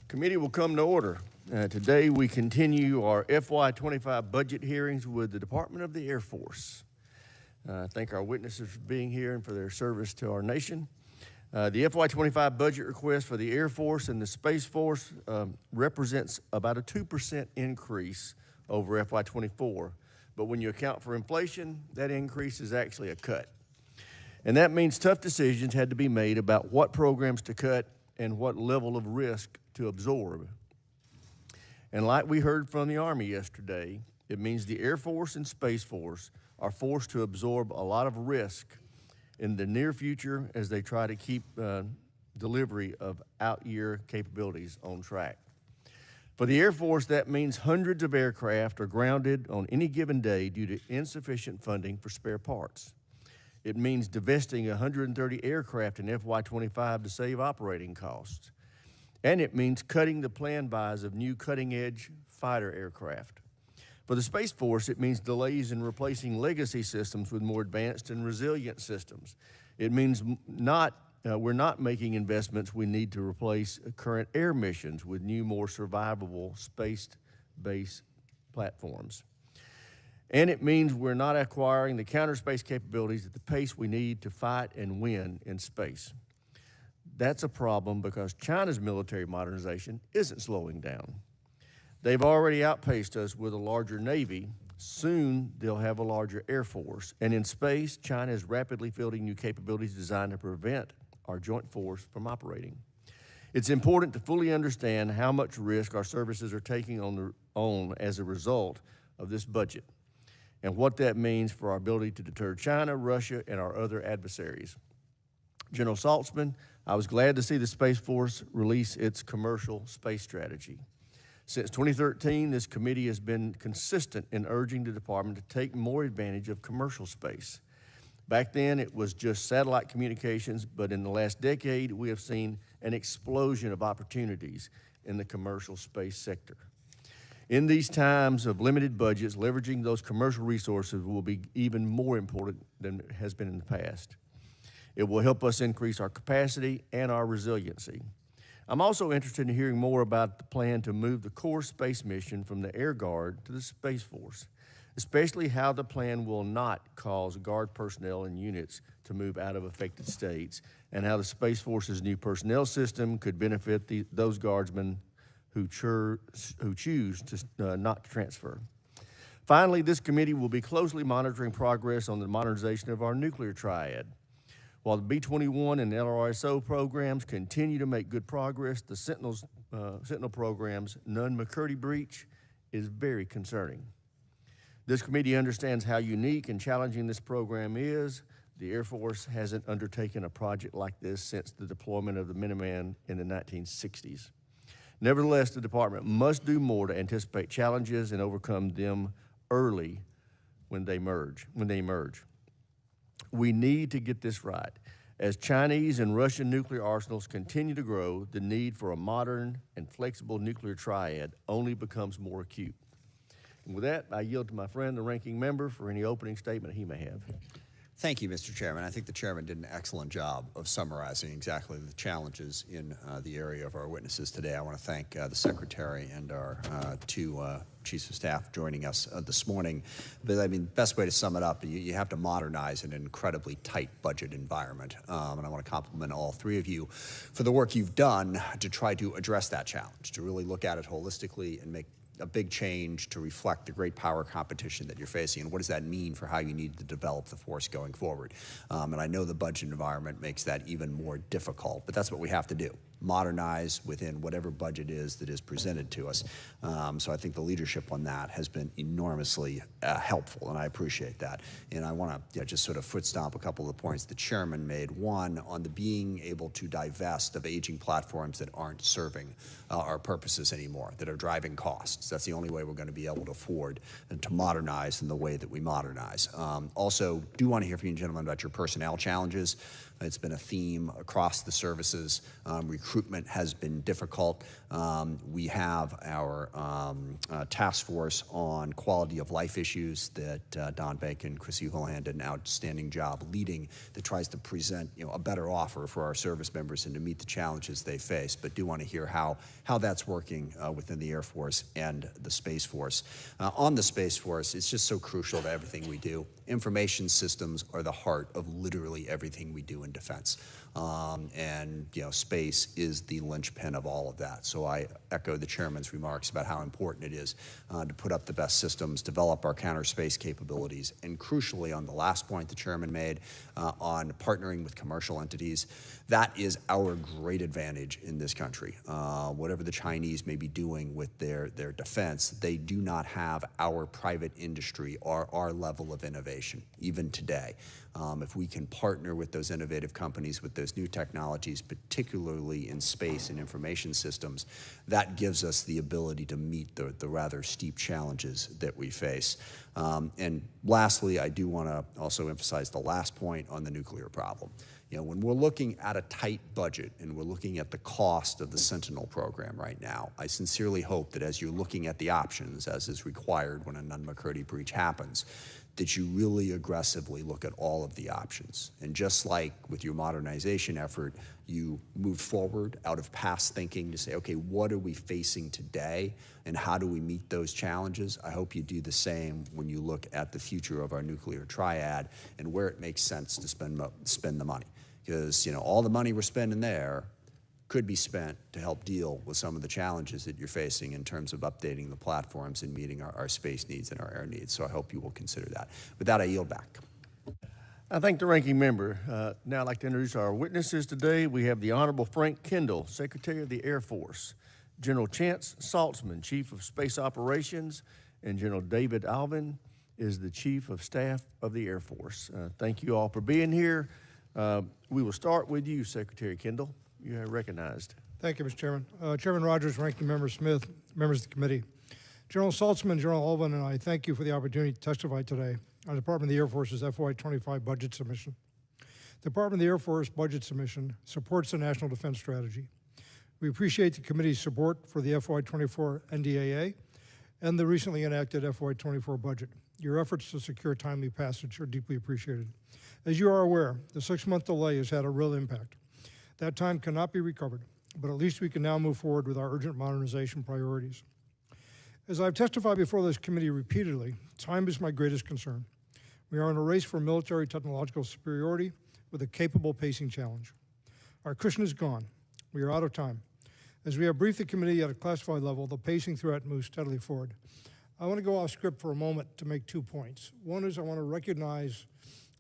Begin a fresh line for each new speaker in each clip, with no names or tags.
Committee will come to order. Today we continue our FY25 budget hearings with the Department of the Air Force. I thank our witnesses for being here and for their service to our nation. The FY25 budget request for the Air Force and the Space Force represents about a 2% increase over FY24. But when you account for inflation, that increase is actually a cut. And that means tough decisions had to be made about what programs to cut and what level of risk to absorb. And like we heard from the Army yesterday, it means the Air Force and Space Force are forced to absorb a lot of risk in the near future as they try to keep delivery of out-year capabilities on track. For the Air Force, that means hundreds of aircraft are grounded on any given day due to insufficient funding for spare parts. It means divesting 130 aircraft in FY25 to save operating costs. And it means cutting the planned buys of new cutting-edge fighter aircraft. For the Space Force, it means delays in replacing legacy systems with more advanced and resilient systems. It means we're not making investments we need to replace current air missions with new, more survivable space-based platforms. And it means we're not acquiring the counter-space capabilities at the pace we need to fight and win in space. That's a problem because China's military modernization isn't slowing down. They've already outpaced us with a larger Navy. Soon, they'll have a larger Air Force. And in space, China is rapidly fielding new capabilities designed to prevent our joint force from operating. It's important to fully understand how much risk our services are taking on as a result of this budget and what that means for our ability to deter China, Russia, and our other adversaries. General Saltzman, I was glad to see the Space Force release its commercial space strategy. Since 2013, this committee has been consistent in urging the department to take more advantage of commercial space. Back then, it was just satellite communications, but in the last decade, we have seen an explosion of opportunities in the commercial space sector. In these times of limited budgets, leveraging those commercial resources will be even more important than it has been in the past. It will help us increase our capacity and our resiliency. I'm also interested in hearing more about the plan to move the core space mission from the Air Guard to the Space Force, especially how the plan will not cause Guard personnel and units to move out of affected states, and how the Space Force's new personnel system could benefit those Guardsmen who choose to not transfer. Finally, this committee will be closely monitoring progress on the modernization of our nuclear triad. While the B-21 and LRSO programs continue to make good progress, the Sentinel program's Nunn-McCurdy breach is very concerning. This committee understands how unique and challenging this program is. The Air Force hasn't undertaken a project like this since the deployment of the Minuteman in the 1960s. Nevertheless, the department must do more to anticipate challenges and overcome them early when they emerge. We need to get this right. As Chinese and Russian nuclear arsenals continue to grow, the need for a modern and flexible nuclear triad only becomes more acute. And with that, I yield to my friend, the ranking member, for any opening statement he may have.
Thank you, Mr. Chairman. I think the chairman did an excellent job of summarizing exactly the challenges in the area of our witnesses today. I want to thank the secretary and our two chiefs of staff joining us this morning. But I mean, best way to sum it up, you have to modernize an incredibly tight budget environment. And I want to compliment all three of you for the work you've done to try to address that challenge, to really look at it holistically and make a big change to reflect the great power competition that you're facing, and what does that mean for how you need to develop the force going forward. And I know the budget environment makes that even more difficult, but that's what we have to do. Modernize within whatever budget is that is presented to us. So I think the leadership on that has been enormously helpful, and I appreciate that. And I want to just sort of foot stomp a couple of the points the chairman made. One, on the being able to divest of aging platforms that aren't serving our purposes anymore, that are driving costs. That's the only way we're going to be able to afford and to modernize in the way that we modernize. Also, do want to hear from you gentlemen about your personnel challenges. It's been a theme across the services. Recruitment has been difficult. We have our task force on quality of life issues that Don Bacon, Chrissy Houlihan did an outstanding job leading, that tries to present a better offer for our service members and to meet the challenges they face. But do want to hear how that's working within the Air Force and the Space Force. On the Space Force, it's just so crucial to everything we do. Information systems are the heart of literally everything we do in defense. And space is the linchpin of all of that. So I echo the chairman's remarks about how important it is to put up the best systems, develop our counter space capabilities, and crucially on the last point the chairman made on partnering with commercial entities. That is our great advantage in this country. Whatever the Chinese may be doing with their defense, they do not have our private industry or our level of innovation, even today. If we can partner with those innovative companies, with those new technologies, particularly in space and information systems, that gives us the ability to meet the rather steep challenges that we face. And lastly, I do want to also emphasize the last point on the nuclear problem. When we're looking at a tight budget and we're looking at the cost of the Sentinel program right now, I sincerely hope that as you're looking at the options, as is required when a Nunn-McCurdy breach happens, that you really aggressively look at all of the options. And just like with your modernization effort, you move forward out of past thinking to say, okay, what are we facing today and how do we meet those challenges? I hope you do the same when you look at the future of our nuclear triad and where it makes sense to spend the money. Because all the money we're spending there could be spent to help deal with some of the challenges that you're facing in terms of updating the platforms and meeting our space needs and our air needs. So I hope you will consider that. With that, I yield back.
I thank the ranking member. Now I'd like to introduce our witnesses today. We have the Honorable Frank Kendall, Secretary of the Air Force, General Chance Saltzman, Chief of Space Operations, and General David Allvin is the Chief of Staff of the Air Force. Thank you all for being here. We will start with you, Secretary Kendall. You are recognized.
Thank you, Mr. Chairman. Chairman Rogers, Ranking Member Smith, members of the committee. General Saltzman, General Allvin, and I thank you for the opportunity to testify today on the Department of the Air Force's FY25 budget submission. The Department of the Air Force budget submission supports the National Defense Strategy. We appreciate the committee's support for the FY24 NDAA and the recently enacted FY24 budget. Your efforts to secure timely passage are deeply appreciated. As you are aware, the 6-month delay has had a real impact. That time cannot be recovered, but at least we can now move forward with our urgent modernization priorities. As I've testified before this committee repeatedly, time is my greatest concern. We are in a race for military technological superiority with a capable pacing challenge. Our cushion is gone. We are out of time. As we have briefed the committee at a classified level, the pacing threat moves steadily forward. I want to go off script for a moment to make 2 points. One is I want to recognize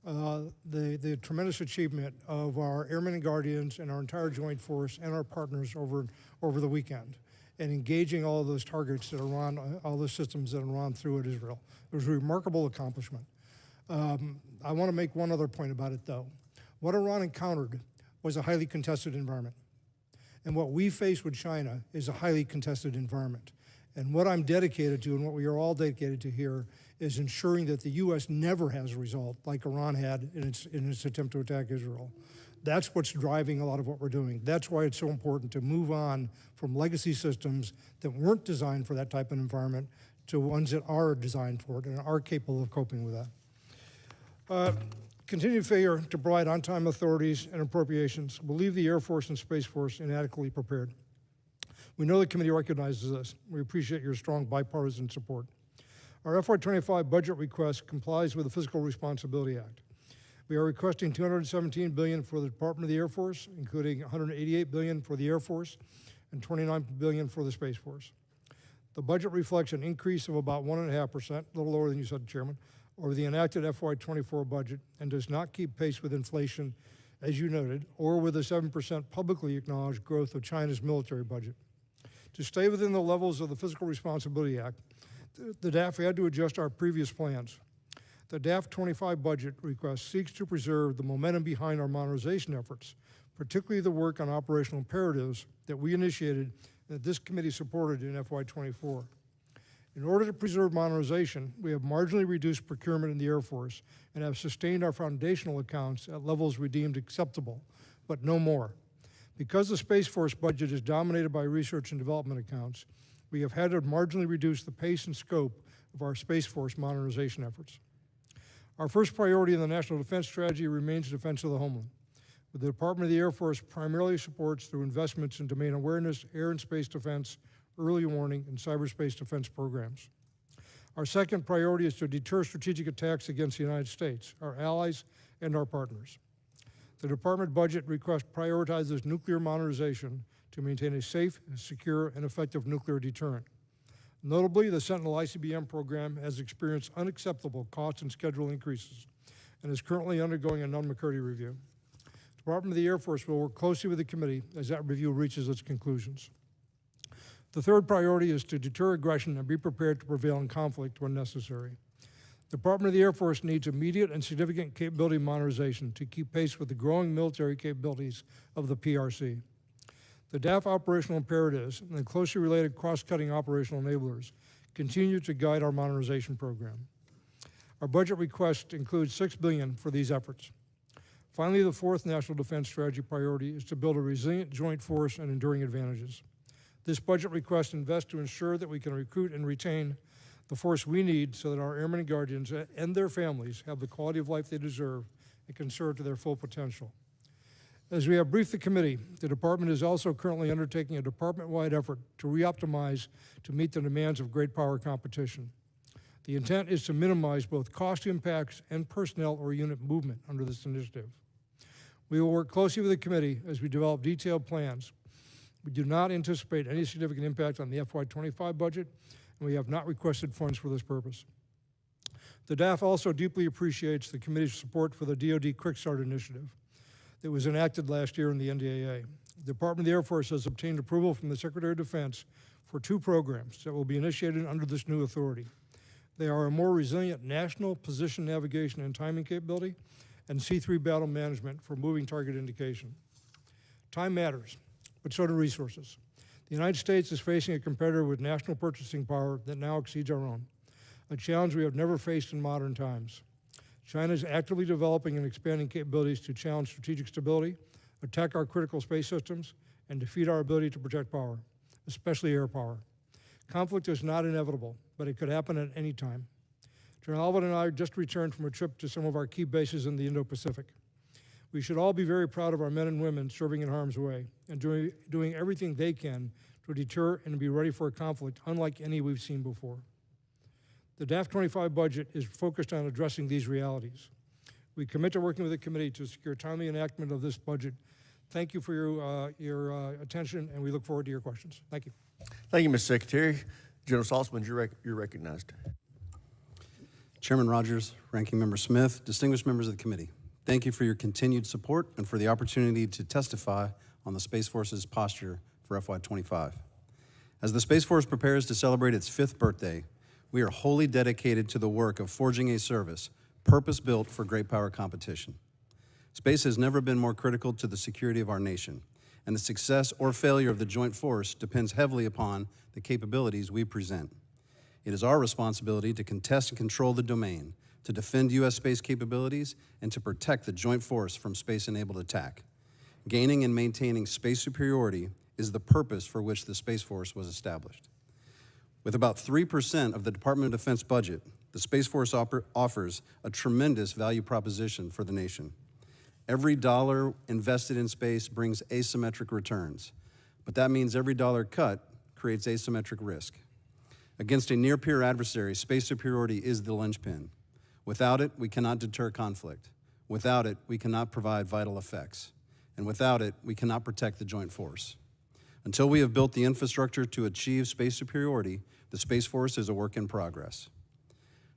the tremendous achievement of our Airmen and Guardians and our entire Joint Force and our partners over the weekend, and engaging all of those targets that are on, all the systems that are on through at Israel. It was a remarkable accomplishment. I want to make one other point about it, though. What Iran encountered was a highly contested environment. And what we face with China is a highly contested environment. And what I'm dedicated to, and what we are all dedicated to here, is ensuring that the U.S. never has a result like Iran had in its attempt to attack Israel. That's what's driving a lot of what we're doing. That's why it's so important to move on from legacy systems that weren't designed for that type of environment to ones that are designed for it and are capable of coping with that. Continued failure to provide on-time authorities and appropriations will leave the Air Force and Space Force inadequately prepared. We know the committee recognizes this. We appreciate your strong bipartisan support. Our FY25 budget request complies with the Fiscal Responsibility Act. We are requesting $217 billion for the Department of the Air Force, including $188 billion for the Air Force and $29 billion for the Space Force. The budget reflects an increase of about 1.5%, a little lower than you said, Chairman, over the enacted FY24 budget, and does not keep pace with inflation, as you noted, or with the 7% publicly acknowledged growth of China's military budget. To stay within the levels of the Fiscal Responsibility Act, the DAF had to adjust our previous plans. The DAF 25 budget request seeks to preserve the momentum behind our modernization efforts, particularly the work on operational imperatives that we initiated that this committee supported in FY24. In order to preserve modernization, we have marginally reduced procurement in the Air Force and have sustained our foundational accounts at levels we deemed acceptable, but no more. Because the Space Force budget is dominated by research and development accounts, we have had to marginally reduce the pace and scope of our Space Force modernization efforts. Our first priority in the National Defense Strategy remains defense of the homeland. The Department of the Air Force primarily supports through investments in domain awareness, air and space defense, early warning, and cyberspace defense programs. Our second priority is to deter strategic attacks against the United States, our allies, and our partners. The Department budget request prioritizes nuclear modernization to maintain a safe, secure, and effective nuclear deterrent. Notably, the Sentinel ICBM program has experienced unacceptable cost and schedule increases and is currently undergoing a Nunn-McCurdy review. The Department of the Air Force will work closely with the committee as that review reaches its conclusions. The third priority is to deter aggression and be prepared to prevail in conflict when necessary. The Department of the Air Force needs immediate and significant capability modernization to keep pace with the growing military capabilities of the PRC. The DAF operational imperatives and the closely related cross-cutting operational enablers continue to guide our modernization program. Our budget request includes $6 billion for these efforts. Finally, the fourth National Defense Strategy priority is to build a resilient joint force and enduring advantages. This budget request invests to ensure that we can recruit and retain the force we need so that our airmen and guardians and their families have the quality of life they deserve and can serve to their full potential. As we have briefed the committee, the department is also currently undertaking a department-wide effort to re-optimize to meet the demands of great power competition. The intent is to minimize both cost impacts and personnel or unit movement under this initiative. We will work closely with the committee as we develop detailed plans. We do not anticipate any significant impact on the FY25 budget, and we have not requested funds for this purpose. The DAF also deeply appreciates the committee's support for the DoD Quick Start initiative that was enacted last year in the NDAA. The Department of the Air Force has obtained approval from the Secretary of Defense for 2 programs that will be initiated under this new authority. They are a more resilient national position navigation and timing capability and C3 battle management for moving target indication. Time matters, but so do resources. The United States is facing a competitor with national purchasing power that now exceeds our own, a challenge we have never faced in modern times. China is actively developing and expanding capabilities to challenge strategic stability, attack our critical space systems, and defeat our ability to protect power, especially air power. Conflict is not inevitable, but it could happen at any time. General Allvin and I just returned from a trip to some of our key bases in the Indo-Pacific. We should all be very proud of our men and women serving in harm's way and doing everything they can to deter and be ready for a conflict unlike any we've seen before. The DAF 25 budget is focused on addressing these realities. We commit to working with the committee to secure timely enactment of this budget. Thank you for your attention, and we look forward to your questions. Thank you.
Thank you, Mr. Secretary. General Saltzman, you're recognized.
Chairman Rogers, Ranking Member Smith, distinguished members of the committee, thank you for your continued support and for the opportunity to testify on the Space Force's posture for FY25. As the Space Force prepares to celebrate its 5th birthday, we are wholly dedicated to the work of forging a service purpose-built for great power competition. Space has never been more critical to the security of our nation, and the success or failure of the joint force depends heavily upon the capabilities we present. It is our responsibility to contest and control the domain, to defend U.S. space capabilities, and to protect the joint force from space-enabled attack. Gaining and maintaining space superiority is the purpose for which the Space Force was established. With about 3% of the Department of Defense budget, the Space Force offers a tremendous value proposition for the nation. Every dollar invested in space brings asymmetric returns, but that means every dollar cut creates asymmetric risk. Against a near-peer adversary, space superiority is the linchpin. Without it, we cannot deter conflict. Without it, we cannot provide vital effects. And without it, we cannot protect the joint force. Until we have built the infrastructure to achieve space superiority, the Space Force is a work in progress.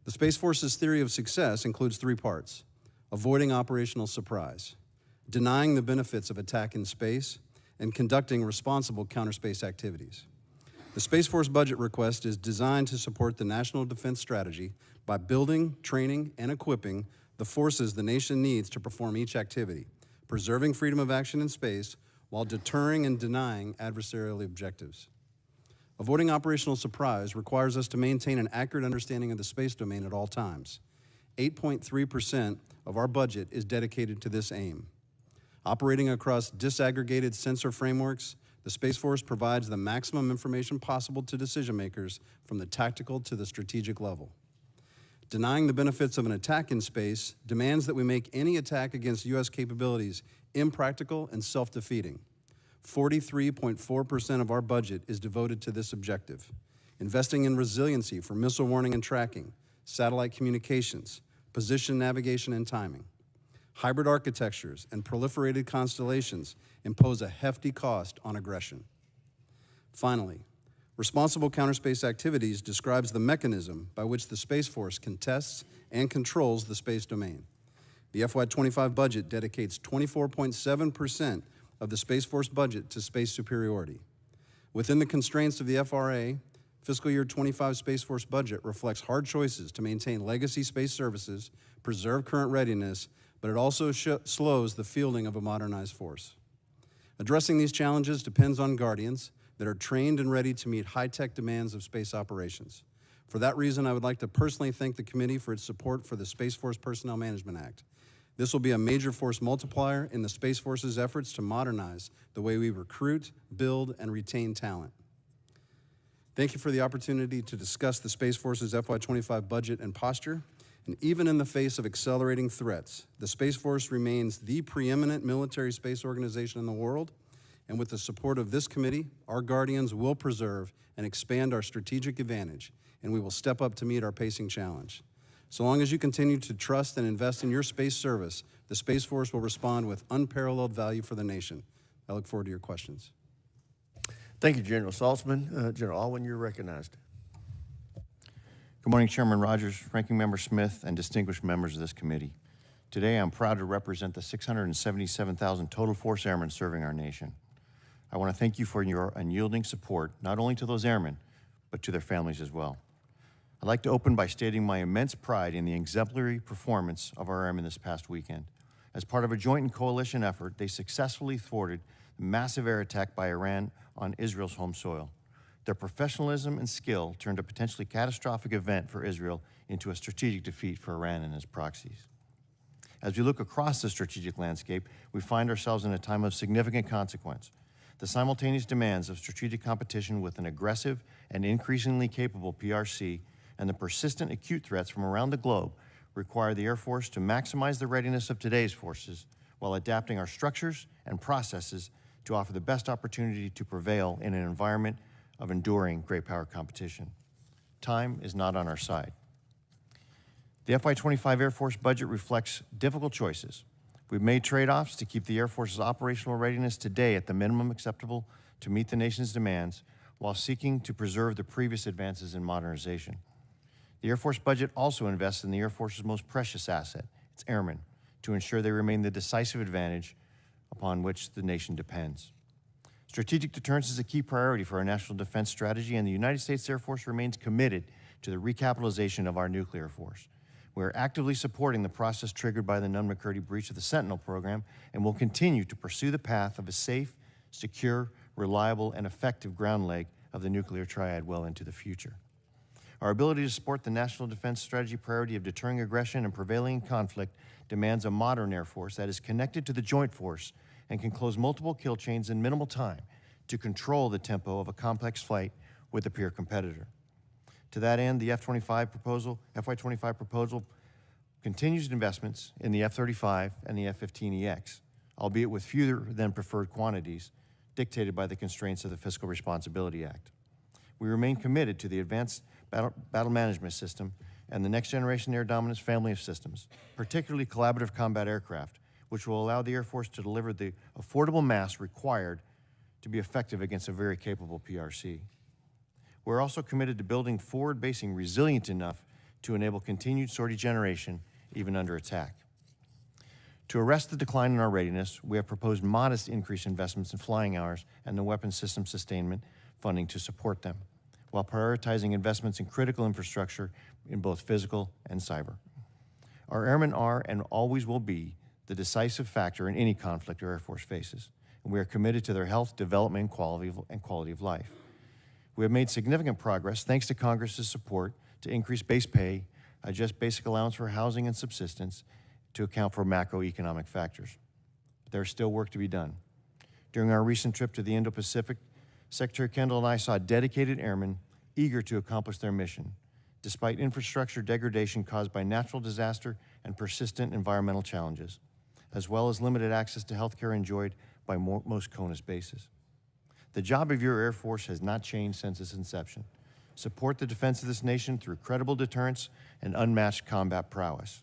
The Space Force's theory of success includes 3 parts: avoiding operational surprise, denying the benefits of attack in space, and conducting responsible counterspace activities. The Space Force budget request is designed to support the National Defense Strategy by building, training, and equipping the forces the nation needs to perform each activity, preserving freedom of action in space while deterring and denying adversarial objectives. Avoiding operational surprise requires us to maintain an accurate understanding of the space domain at all times. 8.3% of our budget is dedicated to this aim. Operating across disaggregated sensor frameworks, the Space Force provides the maximum information possible to decision makers from the tactical to the strategic level. Denying the benefits of an attack in space demands that we make any attack against U.S. capabilities impractical and self-defeating. 43.4% of our budget is devoted to this objective, investing in resiliency for missile warning and tracking, satellite communications, position navigation and timing. Hybrid architectures and proliferated constellations impose a hefty cost on aggression. Finally, responsible counterspace activities describes the mechanism by which the Space Force contests and controls the space domain. The FY25 budget dedicates 24.7% of the Space Force budget to space superiority. Within the constraints of the FRA, fiscal year 25 Space Force budget reflects hard choices to maintain legacy space services, preserve current readiness, but it also slows the fielding of a modernized force. Addressing these challenges depends on Guardians that are trained and ready to meet high-tech demands of space operations. For that reason, I would like to personally thank the committee for its support for the Space Force Personnel Management Act. This will be a major force multiplier in the Space Force's efforts to modernize the way we recruit, build, and retain talent. Thank you for the opportunity to discuss the Space Force's FY25 budget and posture. And even in the face of accelerating threats, the Space Force remains the preeminent military space organization in the world. And with the support of this committee, our Guardians will preserve and expand our strategic advantage, and we will step up to meet our pacing challenge. So long as you continue to trust and invest in your space service, the Space Force will respond with unparalleled value for the nation. I look forward to your questions.
Thank you, General Saltzman. General Allvin, you're recognized.
Good morning, Chairman Rogers, Ranking Member Smith, and distinguished members of this committee. Today, I'm proud to represent the 677,000 total force airmen serving our nation. I want to thank you for your unyielding support, not only to those airmen, but to their families as well. I'd like to open by stating my immense pride in the exemplary performance of our airmen this past weekend. As part of a joint and coalition effort, they successfully thwarted the massive air attack by Iran on Israel's home soil. Their professionalism and skill turned a potentially catastrophic event for Israel into a strategic defeat for Iran and its proxies. As we look across the strategic landscape, we find ourselves in a time of significant consequence. The simultaneous demands of strategic competition with an aggressive and increasingly capable PRC and the persistent acute threats from around the globe require the Air Force to maximize the readiness of today's forces while adapting our structures and processes to offer the best opportunity to prevail in an environment of enduring great power competition. Time is not on our side. The FY25 Air Force budget reflects difficult choices. We've made trade-offs to keep the Air Force's operational readiness today at the minimum acceptable to meet the nation's demands while seeking to preserve the previous advances in modernization. The Air Force budget also invests in the Air Force's most precious asset, its airmen, to ensure they remain the decisive advantage upon which the nation depends. Strategic deterrence is a key priority for our national defense strategy, and the United States Air Force remains committed to the recapitalization of our nuclear force. We are actively supporting the process triggered by the Nunn-McCurdy breach of the Sentinel program and will continue to pursue the path of a safe, secure, reliable, and effective ground leg of the nuclear triad well into the future. Our ability to support the national defense strategy priority of deterring aggression and prevailing in conflict demands a modern Air Force that is connected to the Joint Force and can close multiple kill chains in minimal time to control the tempo of a complex fight with a peer competitor. To that end, the FY25 proposal continues investments in the F-35 and the F-15EX, albeit with fewer than preferred quantities dictated by the constraints of the Fiscal Responsibility Act. We remain committed to the Advanced Battle Management System and the Next Generation Air Dominance family of systems, particularly collaborative combat aircraft, which will allow the Air Force to deliver the affordable mass required to be effective against a very capable PRC. We're also committed to building forward basing resilient enough to enable continued sortie generation even under attack. To arrest the decline in our readiness, we have proposed modest increased investments in flying hours and the weapons system sustainment funding to support them, while prioritizing investments in critical infrastructure in both physical and cyber. Our airmen are and always will be the decisive factor in any conflict our Air Force faces, and we are committed to their health, development, and quality of life. We have made significant progress thanks to Congress's support to increase base pay, adjust basic allowance for housing and subsistence to account for macroeconomic factors. But there's still work to be done. During our recent trip to the Indo-Pacific, Secretary Kendall and I saw dedicated airmen eager to accomplish their mission, despite infrastructure degradation caused by natural disaster and persistent environmental challenges, as well as limited access to health care enjoyed by most CONUS bases. The job of your Air Force has not changed since its inception. Support the defense of this nation through credible deterrence and unmatched combat prowess.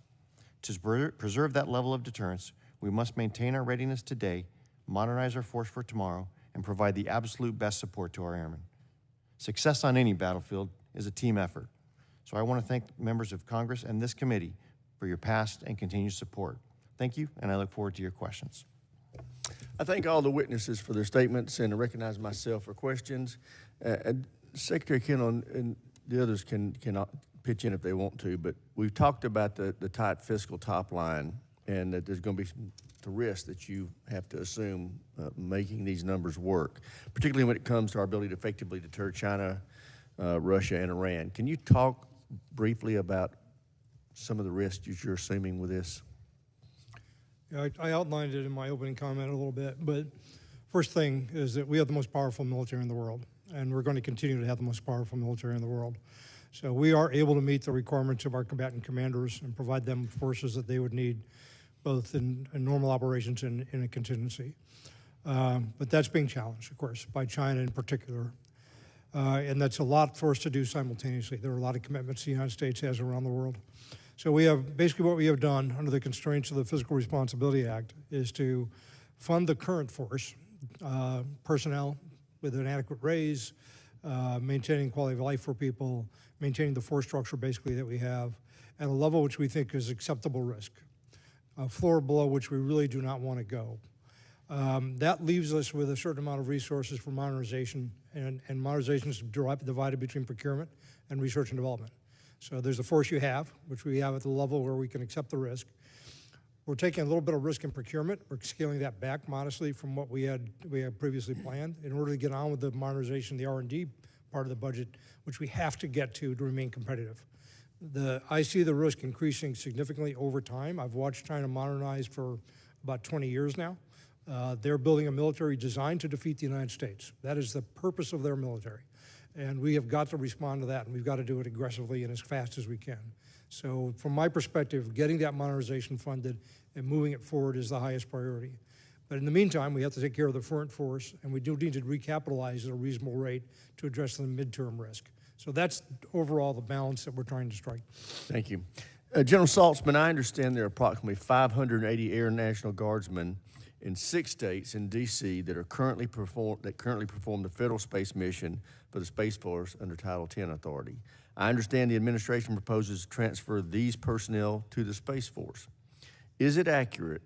To preserve that level of deterrence, we must maintain our readiness today, modernize our force for tomorrow, and provide the absolute best support to our airmen. Success on any battlefield is a team effort. So I want to thank members of Congress and this committee for your past and continued support. Thank you, and I look forward to your questions.
I thank all the witnesses for their statements and I recognize myself for questions. Secretary Kendall and the others can pitch in if they want to, but we've talked about the tight fiscal top line and that there's going to be the risk that you have to assume making these numbers work, particularly when it comes to our ability to effectively deter China, Russia, and Iran. Can you talk briefly about some of the risks that you're assuming with this?
Yeah, I outlined it in my opening comment a little bit, but first thing is that we have the most powerful military in the world, and we're going to continue to have the most powerful military in the world. So we are able to meet the requirements of our combatant commanders and provide them forces that they would need, both in normal operations and in a contingency. But that's being challenged, of course, by China in particular. And that's a lot for us to do simultaneously. There are a lot of commitments the United States has around the world. So we have, basically what we have done under the constraints of the Fiscal Responsibility Act is to fund the current force, personnel with an adequate raise, maintaining quality of life for people, maintaining the force structure basically that we have at a level which we think is acceptable risk, a floor below which we really do not want to go. That leaves us with a certain amount of resources for modernization, and modernization is divided between procurement and research and development. So there's the force you have, which we have at the level where we can accept the risk. We're taking a little bit of risk in procurement. We're scaling that back modestly from what we had previously planned in order to get on with the modernization, the R&D part of the budget, which we have to get to remain competitive. I see the risk increasing significantly over time. I've watched China modernize for about 20 years now. They're building a military designed to defeat the United States. That is the purpose of their military. And we have got to respond to that, and we've got to do it aggressively and as fast as we can. So from my perspective, getting that modernization funded and moving it forward is the highest priority. But in the meantime, we have to take care of the current force, and we do need to recapitalize at a reasonable rate to address the midterm risk. So that's overall the balance that we're trying to strike.
Thank you. General Saltzman, I understand there are approximately 580 Air National Guardsmen in 6 states in D.C. that currently perform the federal space mission for the Space Force under Title X authority. I understand the administration proposes to transfer these personnel to the Space Force. Is it accurate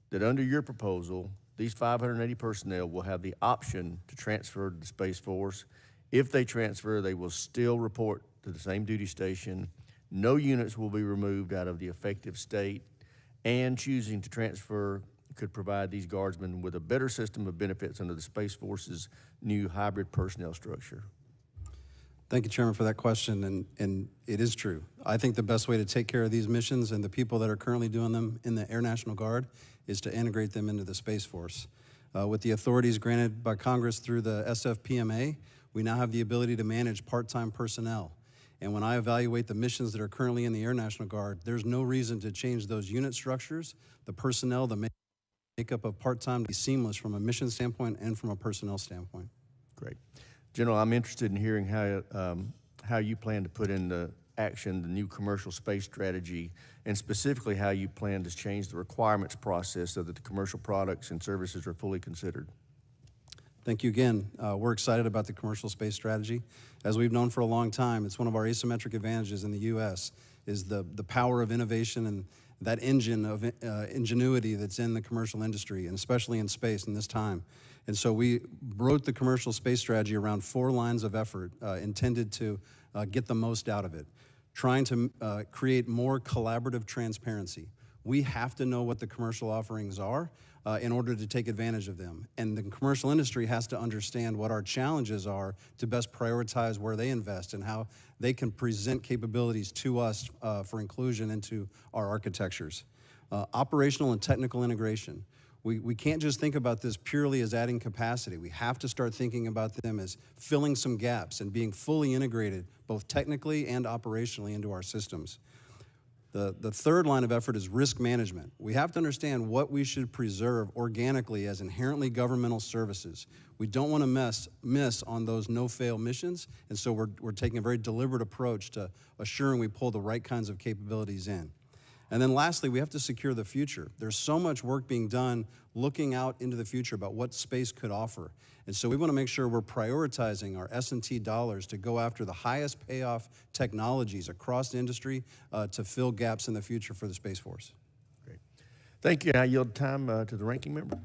that under your proposal, these 580 personnel will have the option to transfer to the Space Force? If they transfer, they will still report to the same duty station. No units will be removed out of the effective state, and choosing to transfer could provide these guardsmen with a better system of benefits under the Space Force's new hybrid personnel structure.
Thank you, Chairman, for that question, and it is true. I think the best way to take care of these missions and the people that are currently doing them in the Air National Guard is to integrate them into the Space Force. With the authorities granted by Congress through the SFPMA, we now have the ability to manage part-time personnel. And when I evaluate the missions that are currently in the Air National Guard, there's no reason to change those unit structures, the personnel, the makeup of part-time to be seamless from a mission standpoint and from a personnel standpoint.
Great. General, I'm interested in hearing how you plan to put into action the new commercial space strategy, and specifically how you plan to change the requirements process so that the commercial products and services are fully considered.
Thank you again. We're excited about the commercial space strategy. As we've known for a long time, it's one of our asymmetric advantages in the U.S. is the power of innovation and that engine of ingenuity that's in the commercial industry, and especially in space in this time. And so we wrote the commercial space strategy around 4 lines of effort intended to get the most out of it. Trying to create more collaborative transparency. We have to know what the commercial offerings are. in order to take advantage of them. And the commercial industry has to understand what our challenges are to best prioritize where they invest and how they can present capabilities to us for inclusion into our architectures. Operational and technical integration. We can't just think about this purely as adding capacity. We have to start thinking about them as filling some gaps and being fully integrated, both technically and operationally, into our systems. The third line of effort is risk management. We have to understand what we should preserve organically as inherently governmental services. We don't want to miss on those no-fail missions, and so we're taking a very deliberate approach to assuring we pull the right kinds of capabilities in. And then lastly, we have to secure the future. There's so much work being done looking out into the future about what space could offer. And so we want to make sure we're prioritizing our S&T dollars to go after the highest payoff technologies across the industry to fill gaps in the future for the Space Force.
Great. Thank you. I yield time to the ranking member.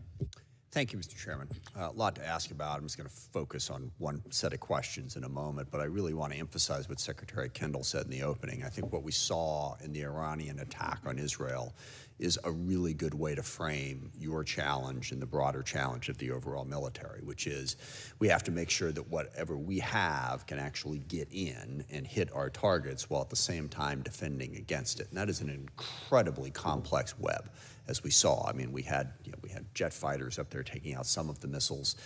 Thank you, Mr. Chairman. A lot to ask about. I'm just going to focus on one set of questions in a moment, but I really want to emphasize what Secretary Kendall said in the opening. I think what we saw in the Iranian attack on Israel is a really good way to frame your challenge and the broader challenge of the overall military, which is we have to make sure that whatever we have can actually get in and hit our targets while at the same time defending against it. And that is an incredibly complex web, as we saw. I mean, we had jet fighters up there taking out some of the missiles.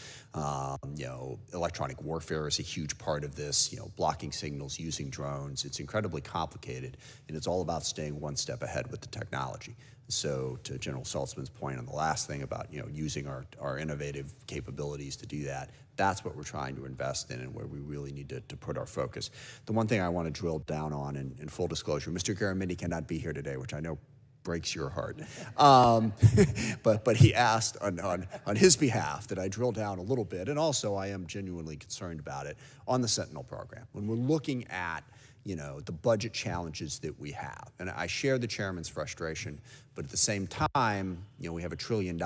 Electronic warfare is a huge part of this, blocking signals, using drones. It's incredibly complicated, and it's all about staying one step ahead with the technology. So to General Saltzman's point on the last thing about, using our innovative capabilities to do that, that's what we're trying to invest in and where we really need to put our focus. The one thing I want to drill down on, in full disclosure, Mr. Garamendi cannot be here today, which I know breaks your heart. But he asked on his behalf that I drill down a little bit, and also I am genuinely concerned about it, on the Sentinel program. When we're looking at the budget challenges that we have, and I share the chairman's frustration, but at the same time, we have $1 trillion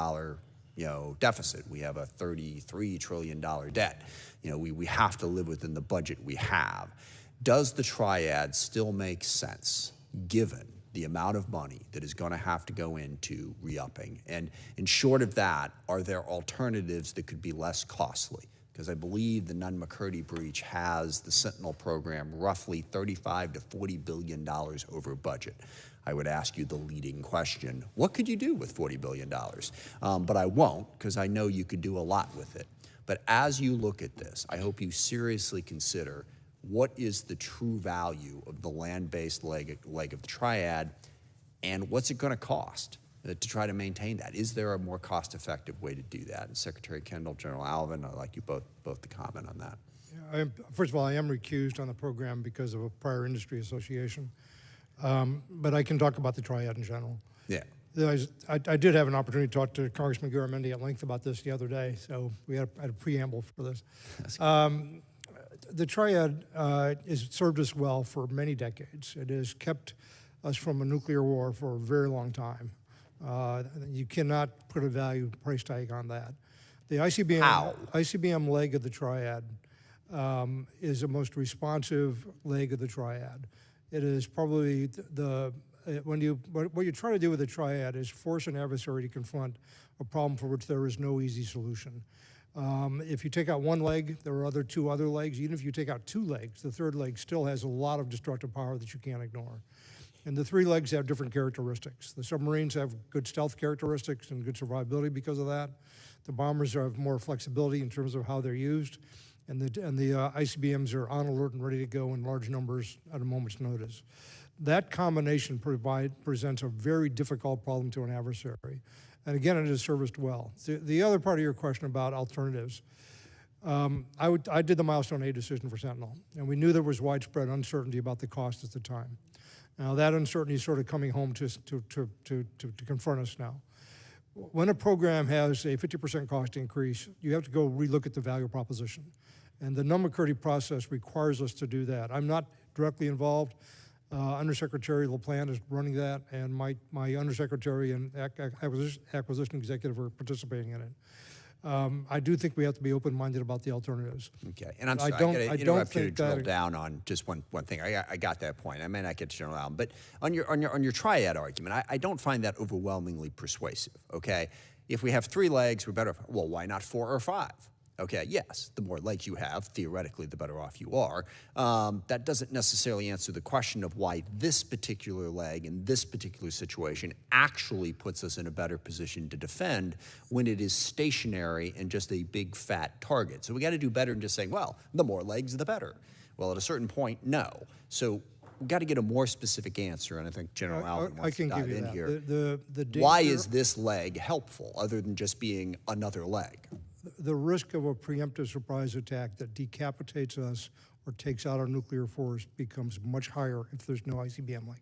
deficit. We have a $33 trillion debt. We have to live within the budget we have. Does the triad still make sense, given the amount of money that is going to have to go into re-upping? And in short of that, are there alternatives that could be less costly? Because I believe the Nunn-McCurdy breach has the Sentinel program roughly $35 to $40 billion over budget. I would ask you the leading question, what could you do with $40 billion? But I won't, because I know you could do a lot with it. But as you look at this, I hope you seriously consider what is the true value of the land-based leg of the triad, and what's it going to cost to try to maintain that? Is there a more cost-effective way to do that? And Secretary Kendall, General Allvin, I'd like you both to comment on that.
Yeah, first of all, I am recused on the program because of a prior industry association, but I can talk about the triad in general.
Yeah.
I did have an opportunity to talk to Congressman Garamendi at length about this the other day, so we had a preamble for this. The triad has served us well for many decades. It has kept us from a nuclear war for a very long time. You cannot put a price tag on that. The ICBM leg of the triad is the most responsive leg of the triad. It is probably what you try to do with the triad is force an adversary to confront a problem for which there is no easy solution. If you take out one leg, there are two other legs. Even if you take out two legs, the third leg still has a lot of destructive power that you can't ignore. And the three legs have different characteristics. The submarines have good stealth characteristics and good survivability because of that. The bombers have more flexibility in terms of how they're used. And the ICBMs are on alert and ready to go in large numbers at a moment's notice. That combination presents a very difficult problem to an adversary. And again, it has serviced well. The other part of your question about alternatives, I did the Milestone A decision for Sentinel, and we knew there was widespread uncertainty about the cost at the time. Now that uncertainty is sort of coming home to confront us now. When a program has a 50% cost increase, you have to go relook at the value proposition. And the Nunn-McCurdy process requires us to do that. I'm not directly involved. Undersecretary LaPlante is running that, and my undersecretary and acquisition executive are participating in it. I do think we have to be open-minded about the alternatives.
Okay, and I'm sorry, I got to interrupt you to drill down on just one thing. I got that point. I may not get to General Allen, but on your triad argument, I don't find that overwhelmingly persuasive. Okay, If we have 3 legs, we're better off. Well, why not 4 or 5? Okay, yes, the more legs you have, theoretically, the better off you are. That doesn't necessarily answer the question of why this particular leg in this particular situation actually puts us in a better position to defend when it is stationary and just a big fat target. So we got to do better than just saying, well, the more legs, the better. Well, at a certain point, no. So we've got to get a more specific answer, and I think General Allvin wants to dive in here. Why is this leg helpful, other than just being another leg?
The risk of a preemptive surprise attack that decapitates us or takes out our nuclear force becomes much higher if there's no ICBM link.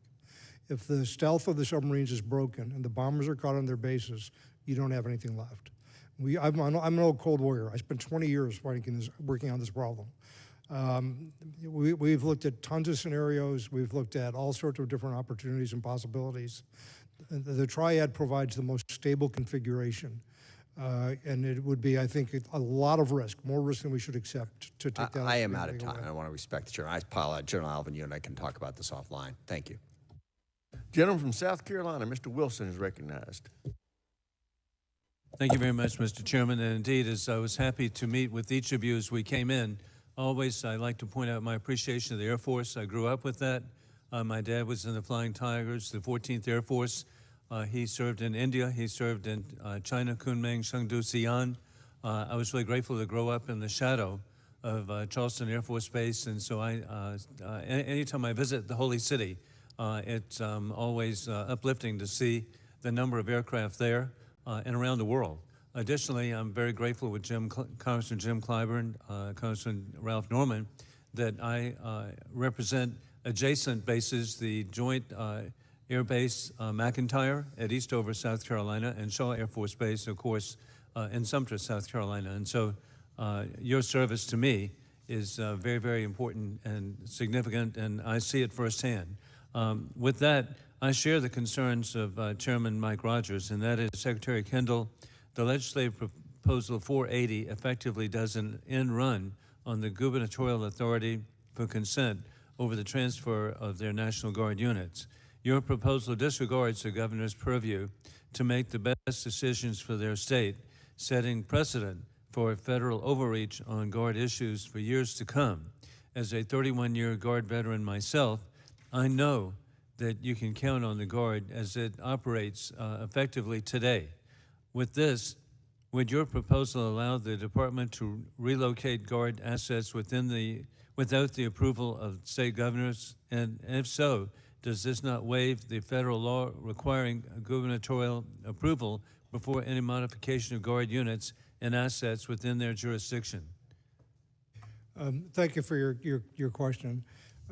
If the stealth of the submarines is broken and the bombers are caught on their bases, you don't have anything left. I'm an old Cold Warrior. I spent 20 years working on this problem. We've looked at tons of scenarios. We've looked at all sorts of different opportunities and possibilities. The triad provides the most stable configuration. And it would be, I think, a lot of risk, more risk than we should accept to take that.
I am out of time. I want to respect the chairman. I apologize, General Allvin. You and I can talk about this offline. Thank you.
Gentleman from South Carolina, Mr. Wilson, is recognized.
Thank you very much, Mr. Chairman. And indeed, as I was happy to meet with each of you as we came in, always I like to point out my appreciation of the Air Force. I grew up with that. My dad was in the Flying Tigers, the 14th Air Force. He served in India. He served in China, Kunming, Chengdu, Xi'an. I was really grateful to grow up in the shadow of Charleston Air Force Base. And so anytime I visit the Holy City, it's always uplifting to see the number of aircraft there and around the world. Additionally, I'm very grateful with Congressman Jim Clyburn, Congressman Ralph Norman, that I represent adjacent bases, the Joint Air Base McEntire at Eastover, South Carolina, and Shaw Air Force Base, of course, in Sumter, South Carolina. And so your service to me is very, very important and significant, and I see it firsthand. With that, I share the concerns of Chairman Mike Rogers, and that is, Secretary Kendall, the legislative proposal 480 effectively does an end run on the gubernatorial authority for consent over the transfer of their National Guard units. Your proposal disregards the governor's purview to make the best decisions for their state, setting precedent for federal overreach on Guard issues for years to come. As a 31-year Guard veteran myself, I know that you can count on the Guard as it operates effectively today. With this, would your proposal allow the department to relocate Guard assets without the approval of state governors? And if so, does this not waive the federal law requiring gubernatorial approval before any modification of Guard units and assets within their jurisdiction?
Thank you for your question.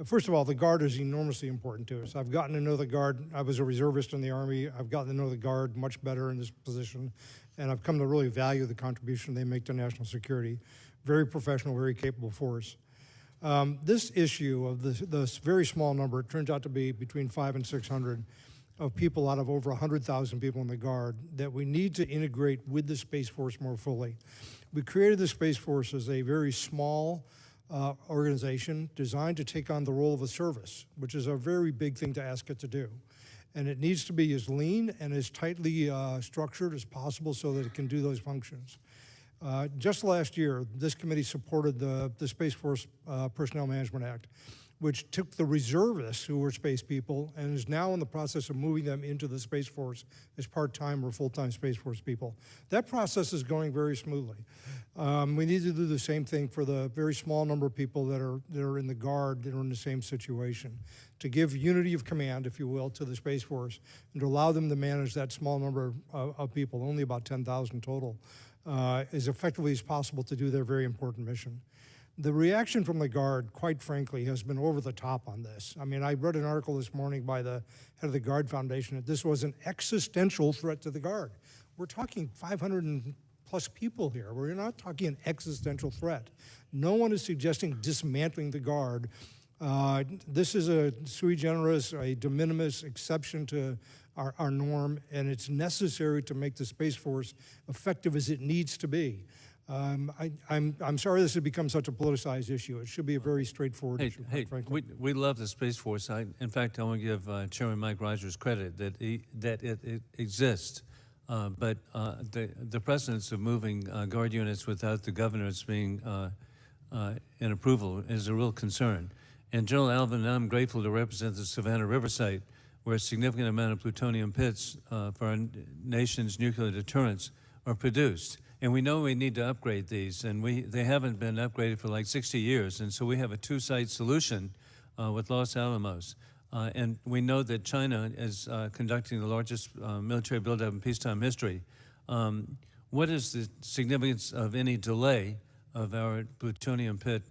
First of all, the Guard is enormously important to us. I've gotten to know the Guard. I was a reservist in the Army. I've gotten to know the Guard much better in this position, and I've come to really value the contribution they make to national security. Very professional, very capable force. This issue of this very small number, it turns out to be between 500 and 600 of people out of over 100,000 people in the Guard that we need to integrate with the Space Force more fully. We created the Space Force as a very small organization designed to take on the role of a service, which is a very big thing to ask it to do. And it needs to be as lean and as tightly structured as possible so that it can do those functions. Just last year, this committee supported the Space Force Personnel Management Act, which took the reservists who were space people and is now in the process of moving them into the Space Force as part-time or full-time Space Force people. That process is going very smoothly. We need to do the same thing for the very small number of people that are in the Guard that are in the same situation, to give unity of command, if you will, to the Space Force and to allow them to manage that small number of people, only about 10,000 total, as effectively as possible to do their very important mission. The reaction from the Guard, quite frankly, has been over the top on this. I mean, I read an article this morning by the head of the Guard Foundation that this was an existential threat to the Guard. We're talking 500 and plus people here. We're not talking an existential threat. No one is suggesting dismantling the Guard. This is a sui generis, a de minimis exception to our norm, and it's necessary to make the Space Force effective as it needs to be. I'm sorry this has become such a politicized issue. It should be a very straightforward issue, frankly.
We love the Space Force. In fact, I want to give Chairman Mike Rogers credit that it exists. but the precedence of moving Guard units without the governors being in approval is a real concern. And General Allvin, I'm grateful to represent the Savannah River site, where a significant amount of plutonium pits for our nation's nuclear deterrence are produced. And we know we need to upgrade these, and they haven't been upgraded for like 60 years. And so we have a two-site solution with Los Alamos. And we know that China is conducting the largest military buildup in peacetime history. What is the significance of any delay of our plutonium pit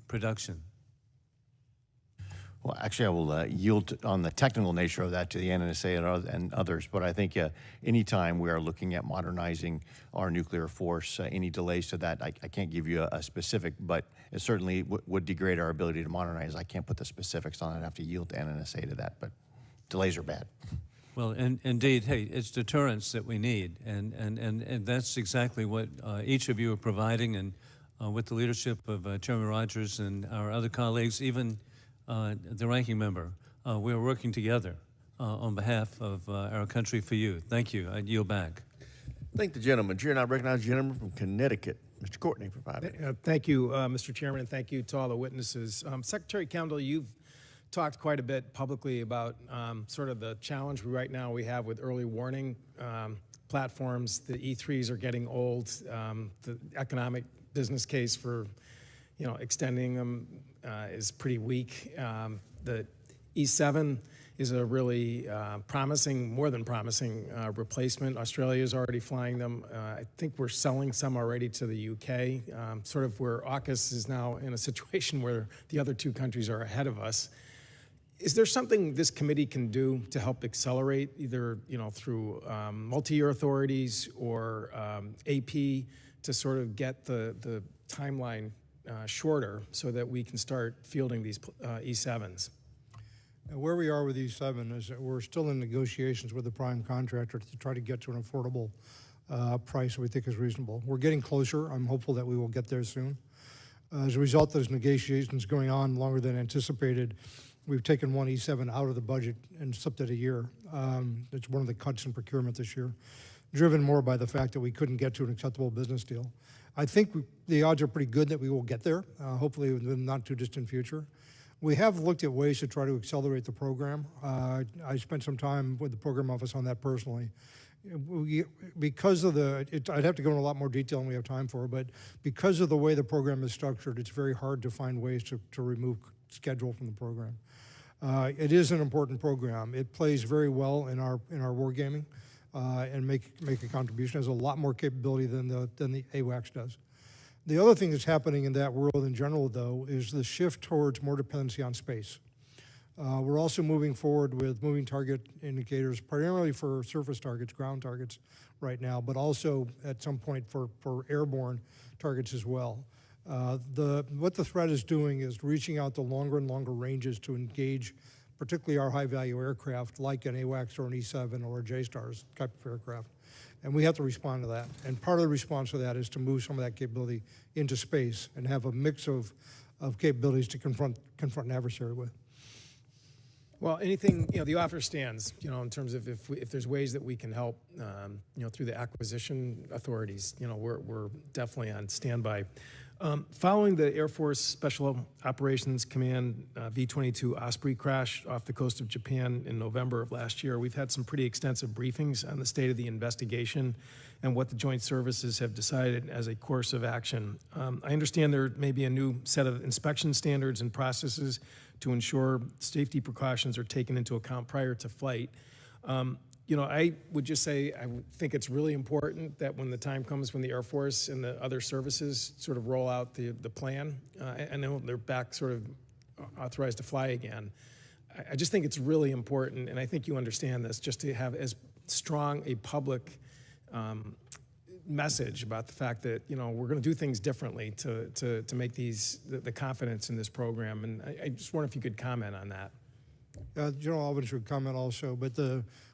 production?
Well, actually, I will yield on the technical nature of that to the NNSA and others, but I think anytime we are looking at modernizing our nuclear force, any delays to that, I can't give you a specific, but it certainly would degrade our ability to modernize. I can't put the specifics on it. I have to yield to NNSA to that, but delays are bad.
Well, indeed, hey, it's deterrence that we need, and that's exactly what each of you are providing, and with the leadership of Chairman Rogers and our other colleagues, even the ranking member, we are working together on behalf of our country for you. Thank you. I yield back.
Thank the gentleman. Chair, and I recognize the gentleman from Connecticut, Mr. Courtney, for 5 minutes.
Thank you, Mr. Chairman, and thank you to all the witnesses. Secretary Kendall, you've talked quite a bit publicly about sort of the challenge right now we have with early warning platforms. The E3s are getting old. The economic business case for extending them is pretty weak. The E7 is a really promising, more than promising replacement. Australia is already flying them. I think we're selling some already to the UK, sort of where AUKUS is now in a situation where the other two countries are ahead of us. Is there something this committee can do to help accelerate, either through multi-year authorities or AP, to sort of get the timeline shorter so that we can start fielding these E7s?
Where we are with E7 is that we're still in negotiations with the prime contractor to try to get to an affordable price that we think is reasonable. We're getting closer. I'm hopeful that we will get there soon. As a result of those negotiations going on longer than anticipated, we've taken one E7 out of the budget and slipped it a year. It's one of the cuts in procurement this year, driven more by the fact that we couldn't get to an acceptable business deal. I think the odds are pretty good that we will get there, hopefully in the not too distant future. We have looked at ways to try to accelerate the program. I spent some time with the program office on that personally. Because of I'd have to go into a lot more detail than we have time for, but because of the way the program is structured, it's very hard to find ways to remove schedule from the program. It is an important program. It plays very well in our wargaming and make a contribution. It has a lot more capability than the AWACS does. The other thing that's happening in that world in general, though, is the shift towards more dependency on space. We're also moving forward with moving target indicators, primarily for surface targets, ground targets right now, but also at some point for airborne targets as well. What the threat is doing is reaching out to longer and longer ranges to engage particularly our high-value aircraft like an AWACS or an E7 or a JSTARS type of aircraft. And we have to respond to that. And part of the response to that is to move some of that capability into space and have a mix of capabilities to confront an adversary with.
Well, anything, the offer stands, in terms of if there's ways that we can help, through the acquisition authorities, we're definitely on standby. Following the Air Force Special Operations Command V-22 Osprey crash off the coast of Japan in November of last year, we've had some pretty extensive briefings on the state of the investigation and what the joint services have decided as a course of action. I understand there may be a new set of inspection standards and processes to ensure safety precautions are taken into account prior to flight. I would just say I think it's really important that when the time comes when the Air Force and the other services sort of roll out the plan, and then they're back sort of authorized to fly again, I just think it's really important, and I think you understand this, just to have as strong a public message about the fact that we're going to do things differently to make the confidence in this program. And I just wonder if you could comment on that.
General Allvin should comment also, but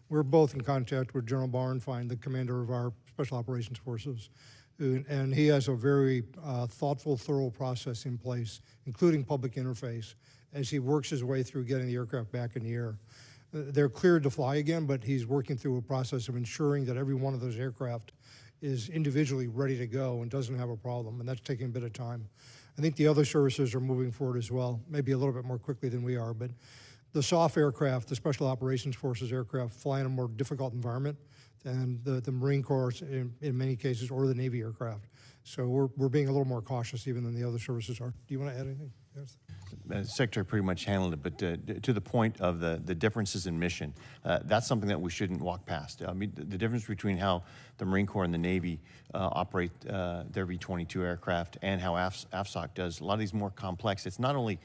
we're both in contact with General Barnfine, the commander of our Special Operations Forces, and he has a very thoughtful, thorough process in place, including public interface, as he works his way through getting the aircraft back in the air. They're cleared to fly again, but he's working through a process of ensuring that every one of those aircraft is individually ready to go and doesn't have a problem, and that's taking a bit of time. I think the other services are moving forward as well, maybe a little bit more quickly than we are, but the SOF aircraft, the Special Operations Forces aircraft, fly in a more difficult environment than the Marine Corps in many cases, or the Navy aircraft. So we're being a little more cautious even than the other services are. Do you want to add anything? Yes.
The Secretary pretty much handled it, but to the point of the differences in mission, that's something that we shouldn't walk past. I mean, the difference between how the Marine Corps and the Navy operate their V-22 aircraft and how AFSOC does, a lot of these more complex. It's not only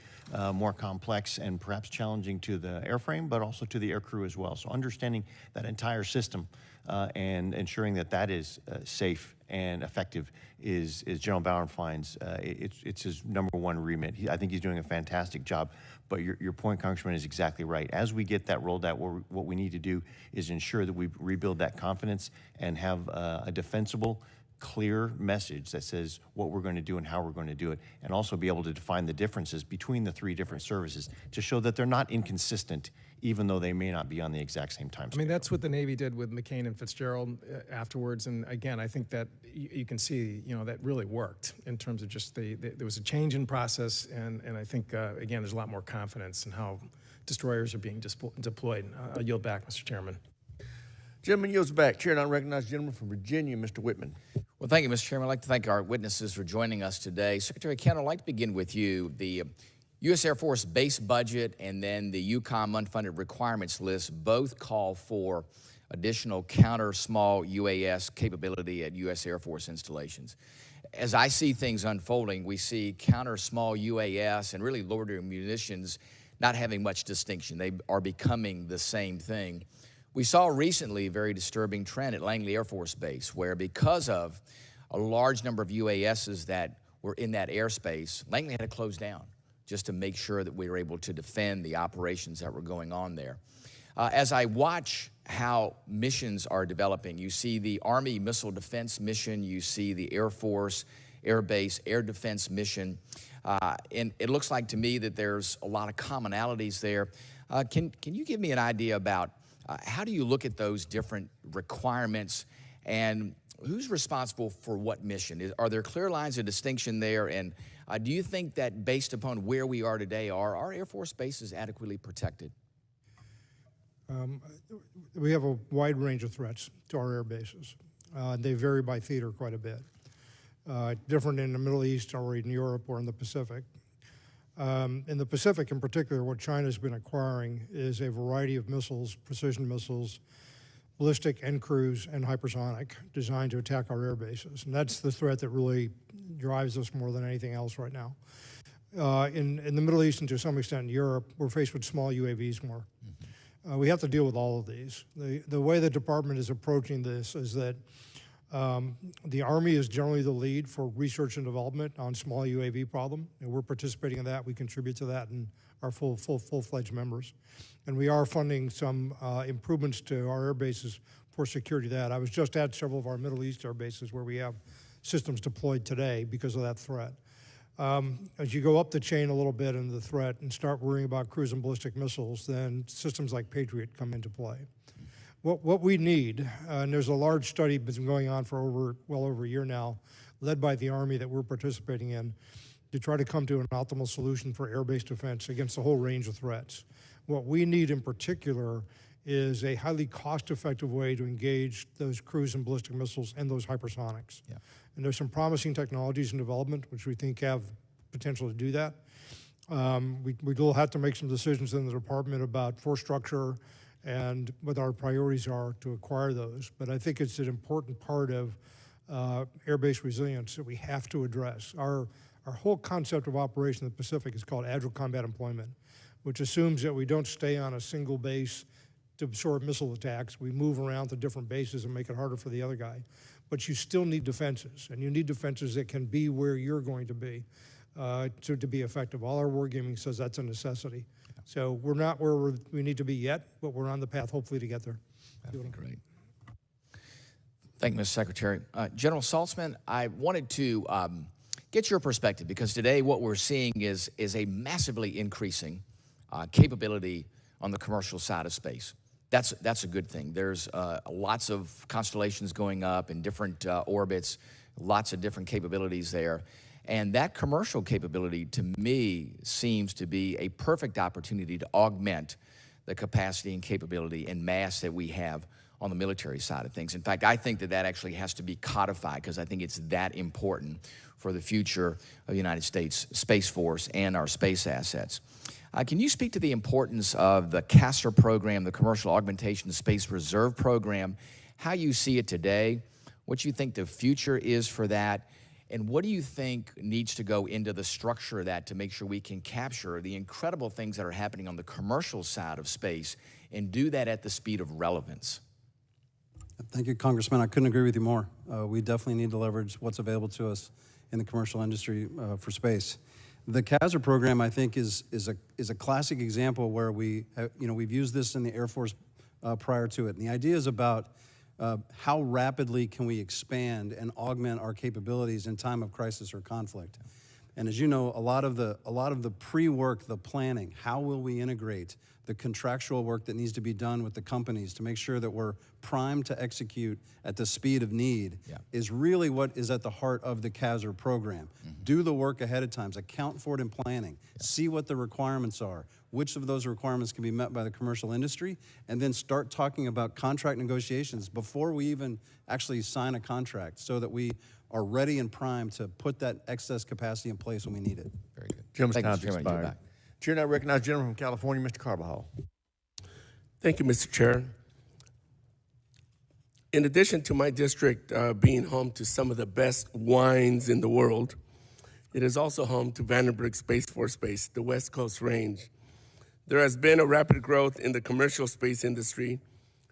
more complex and perhaps challenging to the airframe, but also to the aircrew as well. So understanding that entire system and ensuring that that is safe and effective is General Bauernfein's, it's his #1 remit. I think he's doing a fantastic job, but your point, Congressman, is exactly right. As we get that rolled out, what we need to do is ensure that we rebuild that confidence and have a defensible, clear message that says what we're going to do and how we're going to do it, and also be able to define the differences between the three different services to show that they're not inconsistent, even though they may not be on the exact same time
I mean,
schedule.
that's what the Navy did with McCain and Fitzgerald afterwards. And again, I think that you can see, that really worked in terms of just there was a change in process. And I think, again, there's a lot more confidence in how destroyers are being deployed. I'll yield back, Mr. Chairman.
Gentleman yields back. Chair, and I recognize the gentleman from Virginia, Mr. Whitman.
Well, thank you, Mr. Chairman. I'd like to thank our witnesses for joining us today. Secretary Kendall, I'd like to begin with you. The U.S. Air Force base budget and then the UCOM unfunded requirements list both call for additional counter small UAS capability at U.S. Air Force installations. As I see things unfolding, we see counter small UAS and really loitering munitions not having much distinction. They are becoming the same thing. We saw recently a very disturbing trend at Langley Air Force Base where, because of a large number of UASs that were in that airspace, Langley had to close down just to make sure that we were able to defend the operations that were going on there. As I watch how missions are developing, you see the Army Missile Defense Mission, you see the Air Force Air Base Air Defense Mission, and it looks like to me that there's a lot of commonalities there. Can you give me an idea about how do you look at those different requirements and who's responsible for what mission? Are there clear lines of distinction there? And do you think that based upon where we are today, are our Air Force bases adequately protected?
We have a wide range of threats to our air bases. They vary by theater quite a bit. Different in the Middle East or in Europe or in the Pacific. In the Pacific in particular, what China's been acquiring is a variety of missiles, precision missiles, ballistic and cruise and hypersonic, designed to attack our air bases. And that's the threat that really drives us more than anything else right now. In the Middle East and to some extent in Europe, we're faced with small UAVs more. We have to deal with all of these. The way the department is approaching this is that the Army is generally the lead for research and development on small UAV problem, and we're participating in that. We contribute to that and are full-fledged members. And we are funding some improvements to our air bases for security of that. I was just at several of our Middle East air bases where we have systems deployed today because of that threat. As you go up the chain a little bit in the threat and start worrying about cruise and ballistic missiles, then systems like Patriot come into play. What we need, and there's a large study that's been going on for well over a year now, led by the Army that we're participating in, to try to come to an optimal solution for air-based defense against a whole range of threats. What we need in particular is a highly cost-effective way to engage those cruise and ballistic missiles and those hypersonics. Yeah. And there's some promising technologies in development which we think have potential to do that. We will have to make some decisions in the department about force structure and what our priorities are to acquire those. But I think it's an important part of air-based resilience that we have to address. Our whole concept of operation in the Pacific is called agile combat employment, which assumes that we don't stay on a single base to absorb missile attacks. We move around to different bases and make it harder for the other guy. But you still need defenses, and you need defenses that can be where you're going to be to be effective. All our wargaming says that's a necessity. So we're not where we need to be yet, but we're on the path, hopefully, to get there.
That'd be great. Thank you, Mr. Secretary. General Saltzman, I wanted to get your perspective, because today what we're seeing is a massively increasing capability on the commercial side of space. That's a good thing. There's lots of constellations going up in different orbits, lots of different capabilities there. And that commercial capability, to me, seems to be a perfect opportunity to augment the capacity and capability and mass that we have on the military side of things. In fact, I think that actually has to be codified because I think it's that important for the future of the United States Space Force and our space assets. Can you speak to the importance of the CASR program, the Commercial Augmentation Space Reserve Program, how you see it today, what you think the future is for that, and what do you think needs to go into the structure of that to make sure we can capture the incredible things that are happening on the commercial side of space and do that at the speed of relevance?
Thank you, Congressman. I couldn't agree with you more. We definitely need to leverage what's available to us in the commercial industry for space. The CASR program, I think, is a classic example where we've used this in the Air Force prior to it. And the idea is about how rapidly can we expand and augment our capabilities in time of crisis or conflict. And as you know, a lot of the pre-work, the planning, how will we integrate the contractual work that needs to be done with the companies to make sure that we're primed to execute at the speed of need is really what is at the heart of the CASR program. Do the work ahead of time, account for it in planning, see what the requirements are, which of those requirements can be met by the commercial industry, and then start talking about contract negotiations before we even actually sign a contract so that we are ready and primed to put that excess capacity in place when we need it.
Very good.
Gentleman's
Thank you,
time's
Chairman.
expired.
You're back.
Chair now recognizes gentleman from California, Mr. Carbajal.
Thank you, Mr. Chair. In addition to my district being home to some of the best wines in the world, it is also home to Vandenberg Space Force Base, the West Coast Range. There has been a rapid growth in the commercial space industry,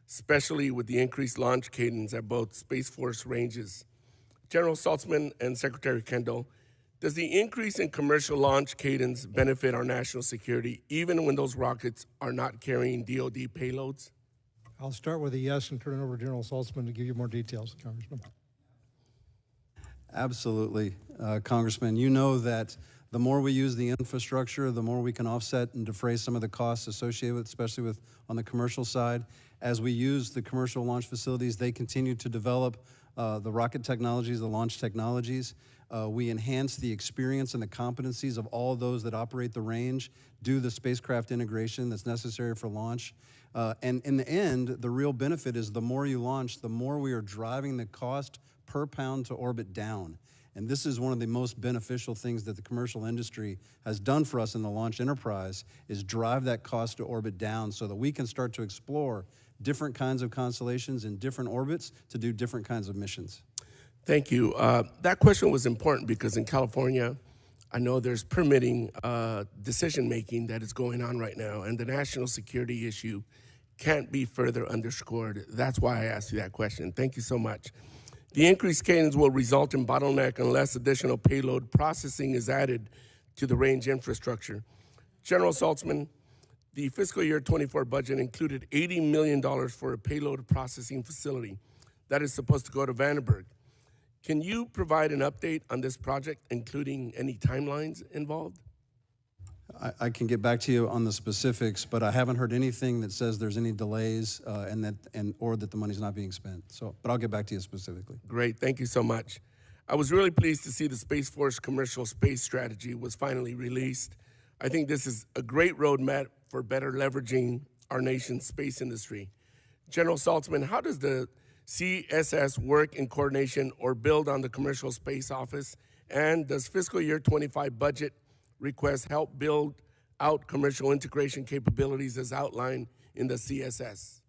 especially with the increased launch cadence at both Space Force ranges. General Saltzman and Secretary Kendall, does the increase in commercial launch cadence benefit our national security, even when those rockets are not carrying DoD payloads?
I'll start with a yes and turn it over to General Saltzman to give you more details, Congressman.
Absolutely, Congressman. You know that the more we use the infrastructure, the more we can offset and defray some of the costs associated with, especially with on the commercial side. As we use the commercial launch facilities, they continue to develop the rocket technologies, the launch technologies. We enhance the experience and the competencies of all those that operate the range, do the spacecraft integration that's necessary for launch. And in the end, the real benefit is the more you launch, the more we are driving the cost per pound to orbit down. And this is one of the most beneficial things that the commercial industry has done for us in the launch enterprise, is drive that cost to orbit down so that we can start to explore different kinds of constellations in different orbits to do different kinds of missions.
Thank you. That question was important because in California, I know there's permitting decision-making that is going on right now, and the national security issue can't be further underscored. That's why I asked you that question. Thank you so much. The increased cadence will result in bottleneck unless additional payload processing is added to the range infrastructure. General Saltzman, the fiscal year 24 budget included $80 million for a payload processing facility that is supposed to go to Vandenberg. Can you provide an update on this project, including any timelines involved?
I can get back to you on the specifics, but I haven't heard anything that says there's any delays or that the money's not being spent. But I'll get back to you specifically.
Great, thank you so much. I was really pleased to see the Space Force commercial space strategy was finally released. I think this is a great roadmap for better leveraging our nation's space industry. General Saltzman, how does the CSS work in coordination or build on the commercial space office? And does fiscal year 25 budget requests help build out commercial integration capabilities as outlined in the CSS?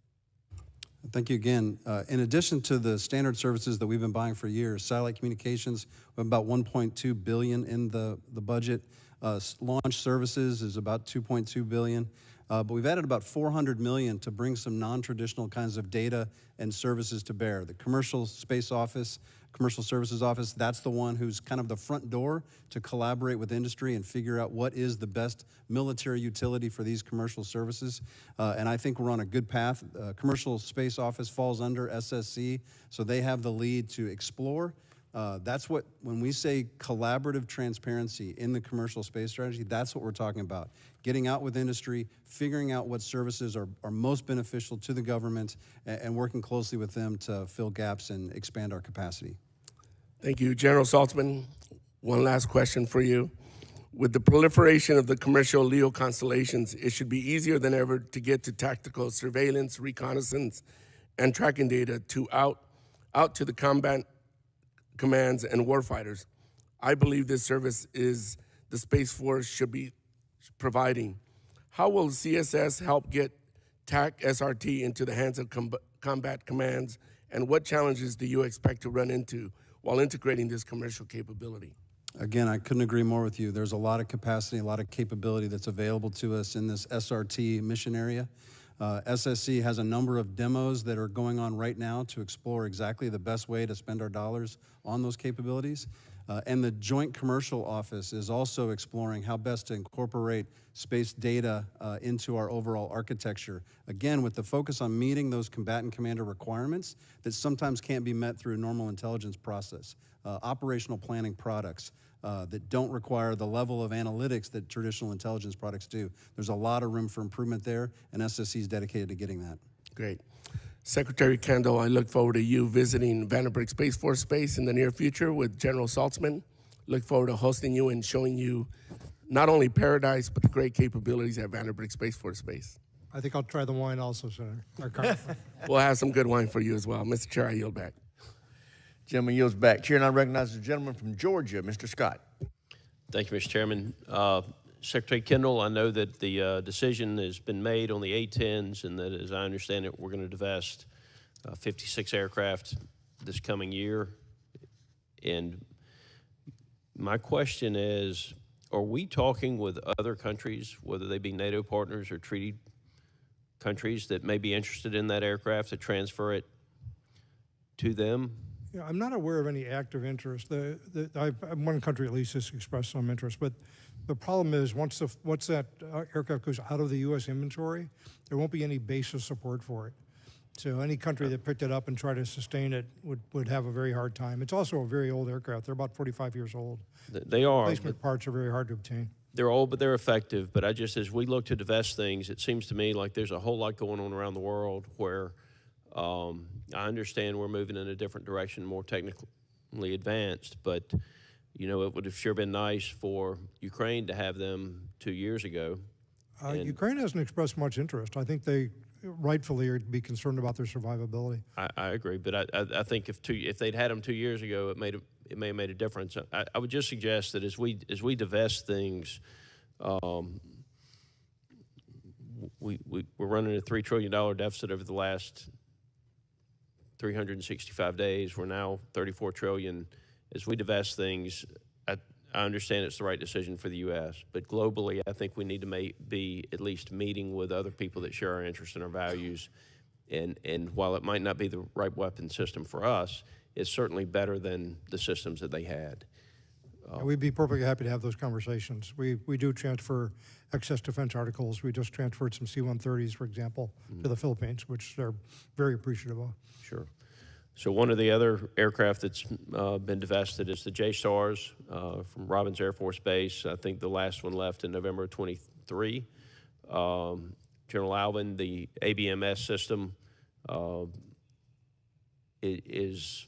Thank you again. In addition to the standard services that we've been buying for years, satellite communications, we have about $1.2 billion in the budget. Launch services is about $2.2 billion. But we've added about $400 million to bring some non-traditional kinds of data and services to bear. The commercial space office, commercial services office, that's the one who's kind of the front door to collaborate with industry and figure out what is the best military utility for these commercial services. And I think we're on a good path. Commercial space office falls under SSC, so they have the lead to explore That's what, when we say collaborative transparency in the commercial space strategy, that's what we're talking about. Getting out with industry, figuring out what services are most beneficial to the government, and working closely with them to fill gaps and expand our capacity.
Thank you. General Saltzman, one last question for you. With the proliferation of the commercial LEO constellations, it should be easier than ever to get to tactical surveillance, reconnaissance, and tracking data out to the combat commands and warfighters. I believe this service is the Space Force should be providing. How will CSS help get TAC SRT into the hands of combat commands, and what challenges do you expect to run into while integrating this commercial capability?
Again, I couldn't agree more with you. There's a lot of capacity, a lot of capability that's available to us in this SRT mission area. SSC has a number of demos that are going on right now to explore exactly the best way to spend our dollars on those capabilities. And the Joint Commercial Office is also exploring how best to incorporate space data into our overall architecture. Again, with the focus on meeting those combatant commander requirements that sometimes can't be met through a normal intelligence process. Operational planning products that don't require the level of analytics that traditional intelligence products do. There's a lot of room for improvement there, and SSC is dedicated to getting that.
Great. Secretary Kendall, I look forward to you visiting Vandenberg Space Force Base in the near future with General Saltzman. Look forward to hosting you and showing you not only paradise, but the great capabilities at Vandenberg Space Force Base.
I think I'll try the wine also, Senator.
We'll have some good wine for you as well. Mr. Chair, I yield back.
Gentleman yields back. Chair, and I recognize the gentleman from Georgia, Mr. Scott.
Thank you, Mr. Chairman. Secretary Kendall, I know that the decision has been made on the A-10s, and that, as I understand it, we're going to divest 56 aircraft this coming year. And my question is, are we talking with other countries, whether they be NATO partners or treaty countries, that may be interested in that aircraft to transfer it to them?
Yeah, I'm not aware of any active interest. One country at least has expressed some interest, but the problem is once that aircraft goes out of the U.S. inventory, there won't be any basis support for it. So any country that picked it up and tried to sustain it would have a very hard time. It's also a very old aircraft. They're about 45 years old.
They are.
Replacement parts are very hard to obtain.
They're old, but they're effective. But as we look to divest things, it seems to me like there's a whole lot going on around the world where I understand we're moving in a different direction, more technically advanced, but you know, it would have sure been nice for Ukraine to have them 2 years ago.
Ukraine hasn't expressed much interest. I think they rightfully are to be concerned about their survivability.
I agree, but I think if they'd had them 2 years ago, it may have made a difference. I would just suggest that as we divest things, we're running a $3 trillion deficit over the last 365 days. We're now $34 trillion. As we divest things, I understand it's the right decision for the U.S., but globally, I think we need to be at least meeting with other people that share our interests and our values. And while it might not be the right weapon system for us, it's certainly better than the systems that they had.
We'd be perfectly happy to have those conversations. We do transfer excess defense articles. We just transferred some C-130s, for example, to the Philippines, which they're very appreciative of.
Sure. So one of the other aircraft that's been divested is the J-STARS from Robins Air Force Base. I think the last one left in November of 23. General Allvin, the ABMS system is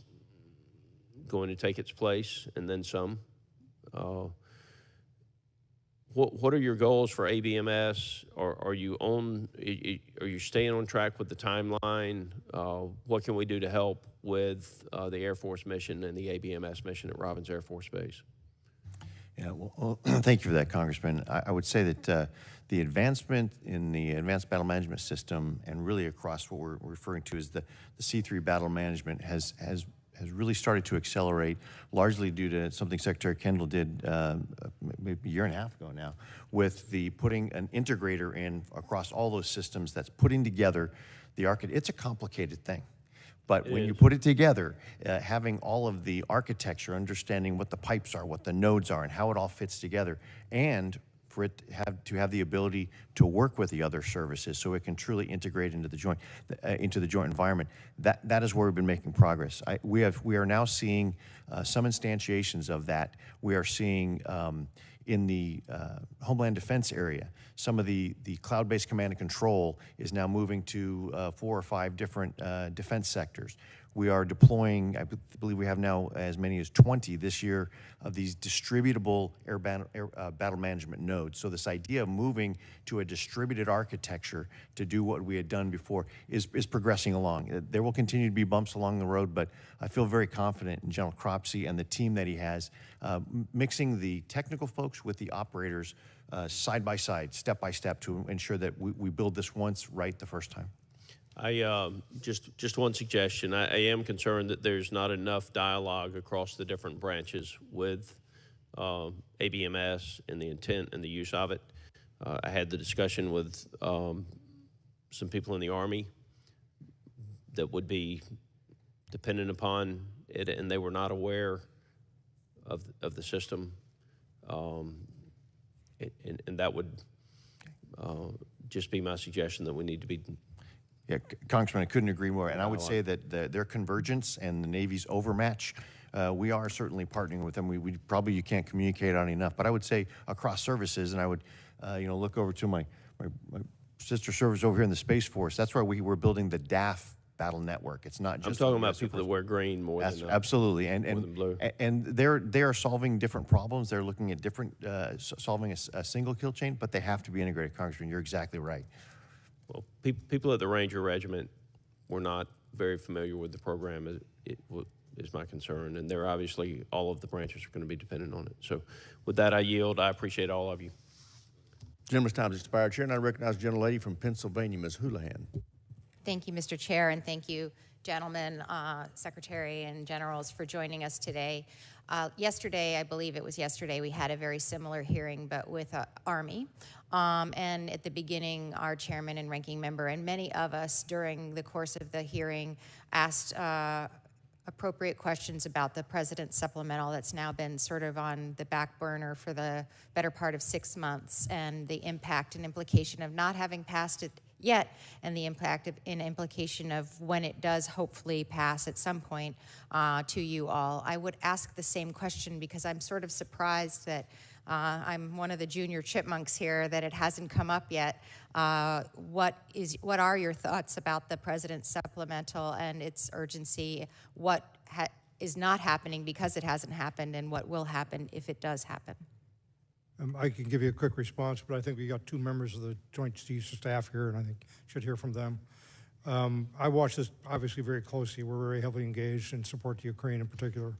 going to take its place, and then some. What are your goals for ABMS? Are you staying on track with the timeline? What can we do to help with the Air Force mission and the ABMS mission at Robins Air Force Base?
Yeah, well, thank you for that, Congressman. I would say that the advancement in the advanced battle management system, and really across what we're referring to as the C3 battle management, has really started to accelerate, largely due to something Secretary Kendall did maybe a year and a half ago now, with the putting an integrator in across all those systems that's putting together the architecture. It's a complicated thing. But when you put it together, having all of the architecture, understanding what the pipes are, what the nodes are, and how it all fits together, and for it to have the ability to work with the other services, so it can truly integrate into the joint environment. That is where we've been making progress. We are now seeing some instantiations of that. We are seeing in the Homeland Defense area, some of the cloud-based command and control is now moving to 4 or 5 different defense sectors. We are deploying, I believe we have now as many as 20 this year of these distributable air battle management nodes. So this idea of moving to a distributed architecture to do what we had done before is progressing along. There will continue to be bumps along the road, but I feel very confident in General Cropsey and the team that he has, mixing the technical folks with the operators side by side, step by step, to ensure that we build this once right the first time.
Just one suggestion. I am concerned that there's not enough dialogue across the different branches with ABMS and the intent and the use of it. I had the discussion with some people in the Army that would be dependent upon it, and they were not aware of the system, and that would just be my suggestion, that we need to be.
Yeah, Congressman, I couldn't agree more. And I would say that their convergence and the Navy's overmatch, we are certainly partnering with them. We probably, you can't communicate on enough. But I would say across services, and I would, look over to my sister service over here in the Space Force. That's where we're building the DAF battle network. It's not just.
I'm talking about people that wear green more than
absolutely,
more than blue.
And they are solving different problems. They're looking at different solving a single kill chain, but they have to be integrated. Congressman, you're exactly right.
Well, people at the Ranger Regiment were not very familiar with the program, is my concern, and they're obviously, all of the branches are going to be dependent on it. So with that, I yield. I appreciate all of you.
Gentleman's time has expired. Chair, and I recognize the gentlelady from Pennsylvania, Ms. Houlihan.
Thank you, Mr. Chair, and thank you, gentlemen, Secretary and Generals, for joining us today. Yesterday, I believe it was yesterday, we had a very similar hearing, but with Army. And at the beginning, our chairman and ranking member and many of us during the course of the hearing asked appropriate questions about the President's supplemental that's now been sort of on the back burner for the better part of 6 months, and the impact and implication of not having passed it yet, and the impact and implication of when it does hopefully pass at some point to you all. I would ask the same question because I'm sort of surprised that I'm one of the junior chipmunks here, that it hasn't come up yet. What are your thoughts about the President's supplemental and its urgency? What is not happening because it hasn't happened, and what will happen if it does happen?
I can give you a quick response, but I think we got 2 members of the Joint Chiefs of Staff here, and I think you should hear from them. I watch this obviously very closely. We're very heavily engaged in support to Ukraine in particular.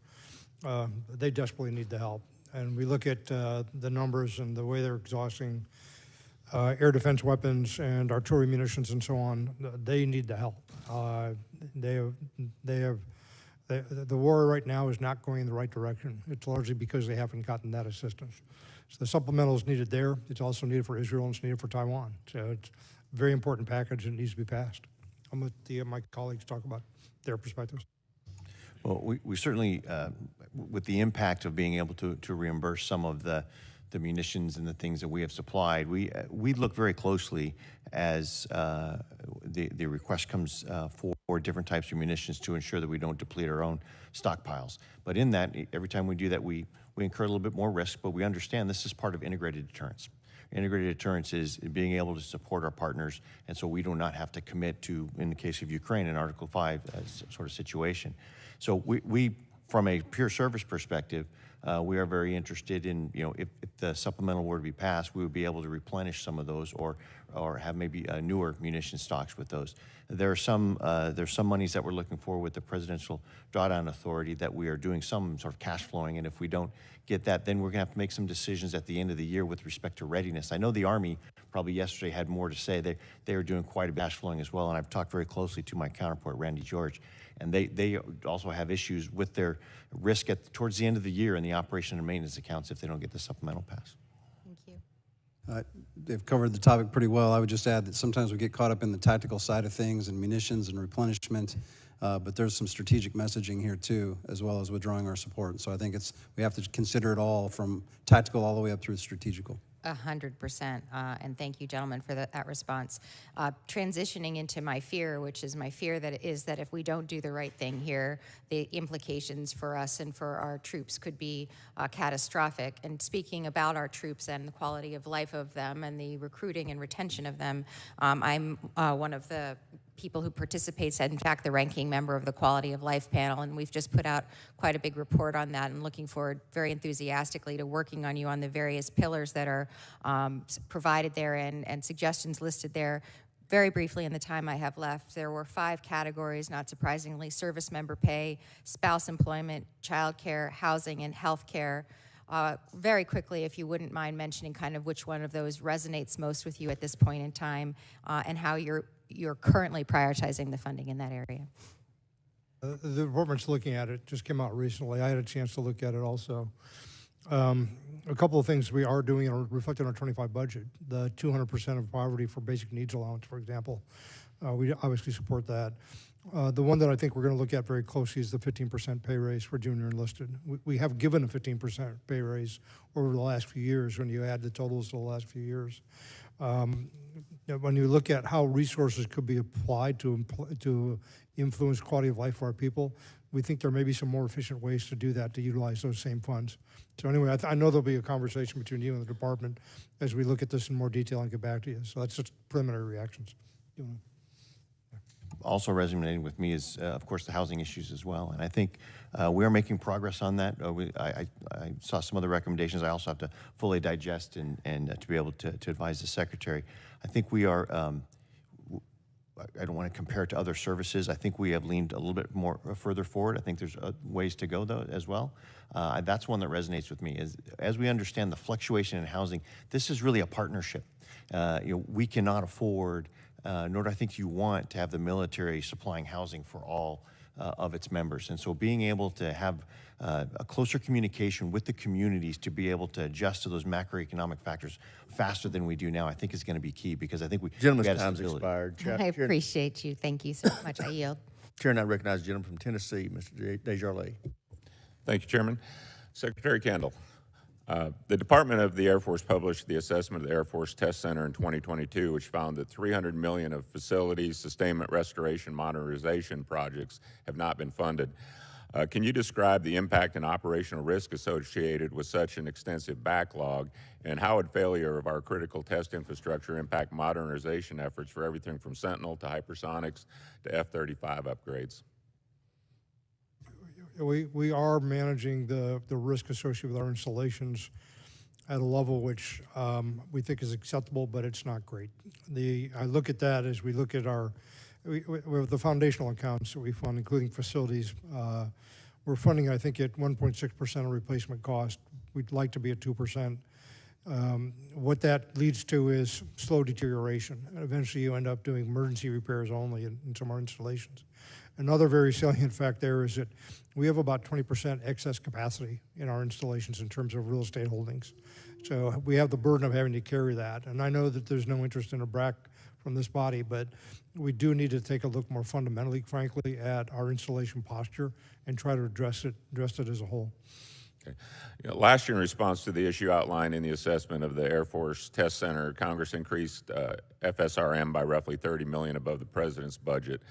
They desperately need the help. And we look at the numbers and the way they're exhausting air defense weapons and artillery munitions and so on. They need the help. The war right now is not going in the right direction. It's largely because they haven't gotten that assistance. So the supplemental is needed there. It's also needed for Israel, and it's needed for Taiwan. So it's a very important package and it needs to be passed. I'm going to let my colleagues talk about their perspectives.
Well, we certainly, with the impact of being able to reimburse some of the munitions and the things that we have supplied, we look very closely as the request comes for different types of munitions to ensure that we don't deplete our own stockpiles. But in that, every time we do that, we incur a little bit more risk, but we understand this is part of integrated deterrence. Integrated deterrence is being able to support our partners, and so we do not have to commit to, in the case of Ukraine, an Article 5 sort of situation. So we from a pure service perspective, we are very interested in, if the supplemental were to be passed, we would be able to replenish some of those, or have maybe newer munition stocks with those. There's some monies that we're looking for with the Presidential Drawdown Authority that we are doing some sort of cash flowing, and if we don't get that, then we're going to have to make some decisions at the end of the year with respect to readiness. I know the Army probably yesterday had more to say. They are doing quite a bit of cash flowing as well, and I've talked very closely to my counterpart, Randy George, and they also have issues with their risk towards the end of the year in the operation and maintenance accounts if they don't get the supplemental pass.
Thank you.
They've covered the topic pretty well. I would just add that sometimes we get caught up in the tactical side of things and munitions and replenishment, but there's some strategic messaging here too, as well as withdrawing our support. So I think we have to consider it all from tactical all the way up through strategical.
100%, and thank you, gentlemen, for that response. Transitioning into my fear, which is my fear that if we don't do the right thing here, the implications for us and for our troops could be catastrophic. And speaking about our troops and the quality of life of them and the recruiting and retention of them, I'm one of the people who participates, in fact, the ranking member of the Quality of Life panel, and we've just put out quite a big report on that and looking forward very enthusiastically to working on you on the various pillars that are provided there and suggestions listed there. Very briefly in the time I have left, there were 5 categories, not surprisingly: service member pay, spouse employment, child care, housing, and health care. Very quickly, if you wouldn't mind mentioning kind of which one of those resonates most with you at this point in time, and how you're currently prioritizing the funding in that area.
The department's looking at it. Just came out recently. I had a chance to look at it also. A couple of things we are doing are reflected in our 25 budget. The 200% of poverty for basic needs allowance, for example. We obviously support that. The one that I think we're going to look at very closely is the 15% pay raise for junior enlisted. We have given a 15% pay raise over the last few years when you add the totals to the last few years. When you look at how resources could be applied to influence quality of life for our people, we think there may be some more efficient ways to do that, to utilize those same funds. So anyway, I know there'll be a conversation between you and the department as we look at this in more detail and get back to you. So that's just preliminary reactions.
Also resonating with me is, of course, the housing issues as well. And I think we are making progress on that. I saw some of the recommendations. I also have to fully digest and to be able to advise the Secretary. I think we are, I don't want to compare it to other services. I think we have leaned a little bit more further forward. I think there's ways to go, though, as well. That's one that resonates with me. As we understand the fluctuation in housing, this is really a partnership. We cannot afford, nor do I think you want to have the military supplying housing for all of its members. And so being able to have a closer communication with the communities to be able to adjust to those macroeconomic factors faster than we do now, I think is going to be key, because I think
Gentleman's time's expired.
I appreciate you. Thank you so much. I yield.
Chair, and I recognize the gentleman from Tennessee, Mr. Desjardins.
Thank you, Chairman. Secretary Kendall. The Department of the Air Force published the assessment of the Air Force Test Center in 2022, which found that $300 million of facilities, sustainment, restoration, modernization projects have not been funded. Can you describe the impact and operational risk associated with such an extensive backlog, and how would failure of our critical test infrastructure impact modernization efforts for everything from Sentinel to hypersonics to F-35 upgrades?
We are managing the risk associated with our installations at a level which we think is acceptable, but it's not great. I look at that as we look at we have the foundational accounts that we fund, including facilities. We're funding, I think, at 1.6% of replacement cost. We'd like to be at 2%. What that leads to is slow deterioration. And eventually you end up doing emergency repairs only in some of our installations. Another very salient fact there is that we have about 20% excess capacity in our installations in terms of real estate holdings. So we have the burden of having to carry that. And I know that there's no interest in a BRAC from this body, but we do need to take a look more fundamentally, frankly, at our installation posture and try to address it as a whole.
Okay. Last year, in response to the issue outlined in the assessment of the Air Force Test Center, Congress increased FSRM by roughly $30 million above the President's budget.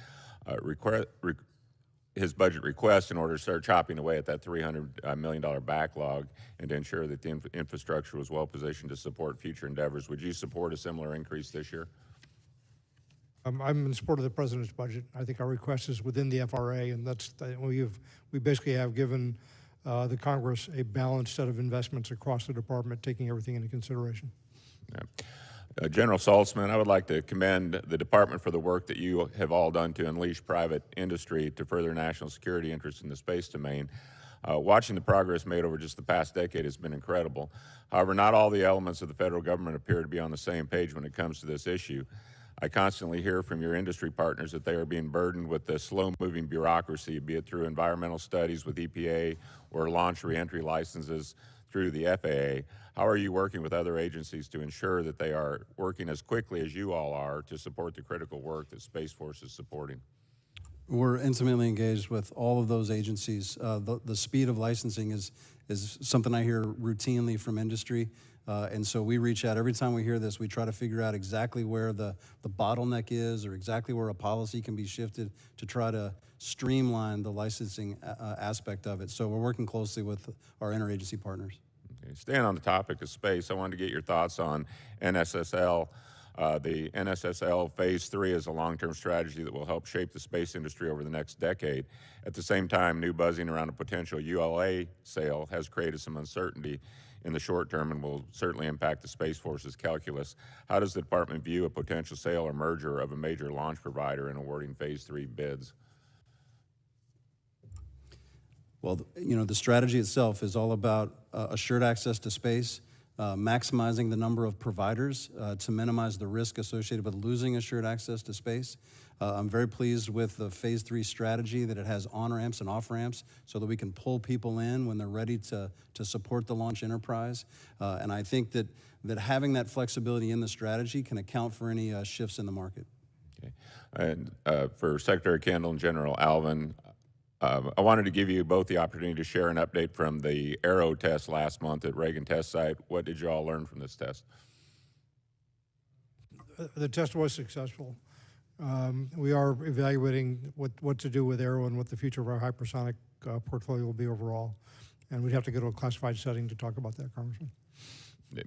His budget request in order to start chopping away at that $300 million backlog and to ensure that the infrastructure was well positioned to support future endeavors. Would you support a similar increase this year?
I'm in support of the President's budget. I think our request is within the FRA, and we basically have given the Congress a balanced set of investments across the department, taking everything into consideration.
Yeah. General Saltzman, I would like to commend the department for the work that you have all done to unleash private industry to further national security interests in the space domain. Watching the progress made over just the past decade has been incredible. However, not all the elements of the federal government appear to be on the same page when it comes to this issue. I constantly hear from your industry partners that they are being burdened with the slow-moving bureaucracy, be it through environmental studies with EPA or launch reentry licenses through the FAA. How are you working with other agencies to ensure that they are working as quickly as you all are to support the critical work that Space Force is supporting?
We're intimately engaged with all of those agencies. The speed of licensing is something I hear routinely from industry. And so we reach out every time we hear this. We try to figure out exactly where the bottleneck is, or exactly where a policy can be shifted to try to streamline the licensing aspect of it. So we're working closely with our interagency partners.
Okay. Staying on the topic of space, I wanted to get your thoughts on NSSL. The NSSL Phase 3 is a long-term strategy that will help shape the space industry over the next decade. At the same time, new buzzing around a potential ULA sale has created some uncertainty in the short term and will certainly impact the Space Force's calculus. How does the department view a potential sale or merger of a major launch provider in awarding Phase 3 bids?
Well, you know, the strategy itself is all about assured access to space, maximizing the number of providers to minimize the risk associated with losing assured access to space. I'm very pleased with the Phase 3 strategy, that it has on-ramps and off-ramps so that we can pull people in when they're ready to support the launch enterprise. And I think that having that flexibility in the strategy can account for any shifts in the market.
Okay. And for Secretary Kendall and General Allvin, I wanted to give you both the opportunity to share an update from the Aero test last month at Reagan Test Site. What did you all learn from this test?
The test was successful. We are evaluating what to do with Aero and what the future of our hypersonic portfolio will be overall. And we'd have to go to a classified setting to talk about that, Congressman.
You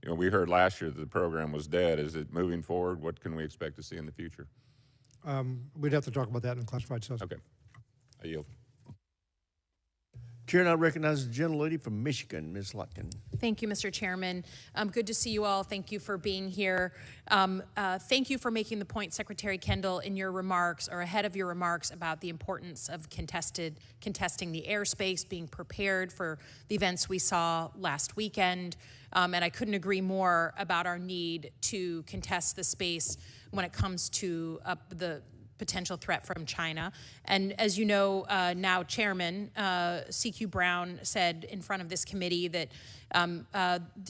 know, we heard last year that the program was dead. Is it moving forward? What can we expect to see in the future?
We'd have to talk about that in a classified session.
Okay. I yield.
Chair now recognizes the gentlelady from Michigan, Ms. Lotkin.
Thank you, Mr. Chairman. Good to see you all. Thank you for being here. Thank you for making the point, Secretary Kendall, in your remarks, or ahead of your remarks, about the importance of contesting the airspace, being prepared for the events we saw last weekend. And I couldn't agree more about our need to contest the space when it comes to the potential threat from China. And as you know, now Chairman C.Q. Brown said in front of this committee that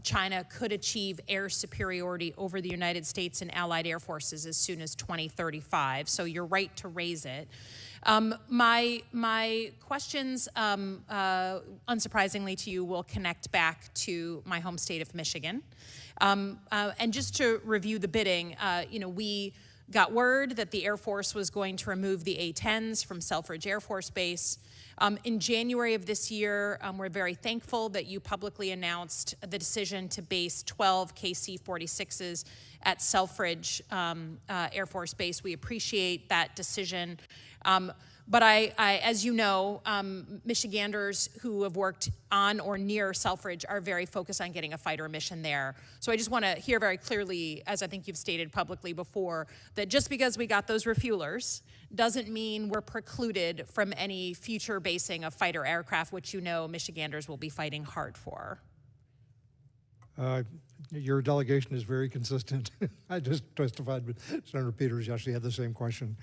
China could achieve air superiority over the United States and allied air forces as soon as 2035. So you're right to raise it. My questions, unsurprisingly to you, will connect back to my home state of Michigan. And just to review the bidding, you know, we got word that the Air Force was going to remove the A-10s from Selfridge Air Force Base. In January of this year, we're very thankful that you publicly announced the decision to base 12 KC-46s at Selfridge Air Force Base. We appreciate that decision. But as you know, Michiganders who have worked on or near Selfridge are very focused on getting a fighter mission there. So I just want to hear very clearly, as I think you've stated publicly before, that just because we got those refuelers doesn't mean we're precluded from any future basing of fighter aircraft, which you know Michiganders will be fighting hard for.
Your delegation is very consistent. I just testified with Senator Peters. You actually had the same question.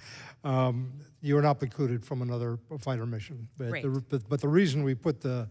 You are not precluded from another fighter mission. But the reason we put the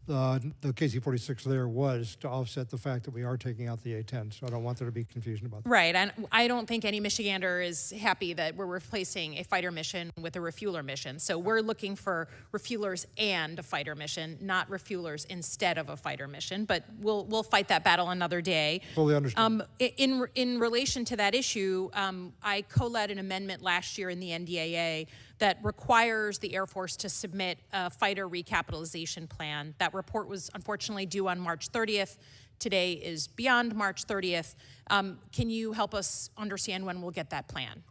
KC-46 there was to offset the fact that we are taking out the A-10. So I don't want there to be confusion about that.
Right, and I don't think any Michigander is happy that we're replacing a fighter mission with a refueler mission. So we're looking for refuelers and a fighter mission, not refuelers instead of a fighter mission. But we'll fight that battle another day.
Fully understand.
In relation to that issue, I co-led an amendment last year in the NDAA that requires the Air Force to submit a fighter recapitalization plan. That report was unfortunately due on March 30th. Today is beyond March 30th. Can you help us understand when we'll get that plan?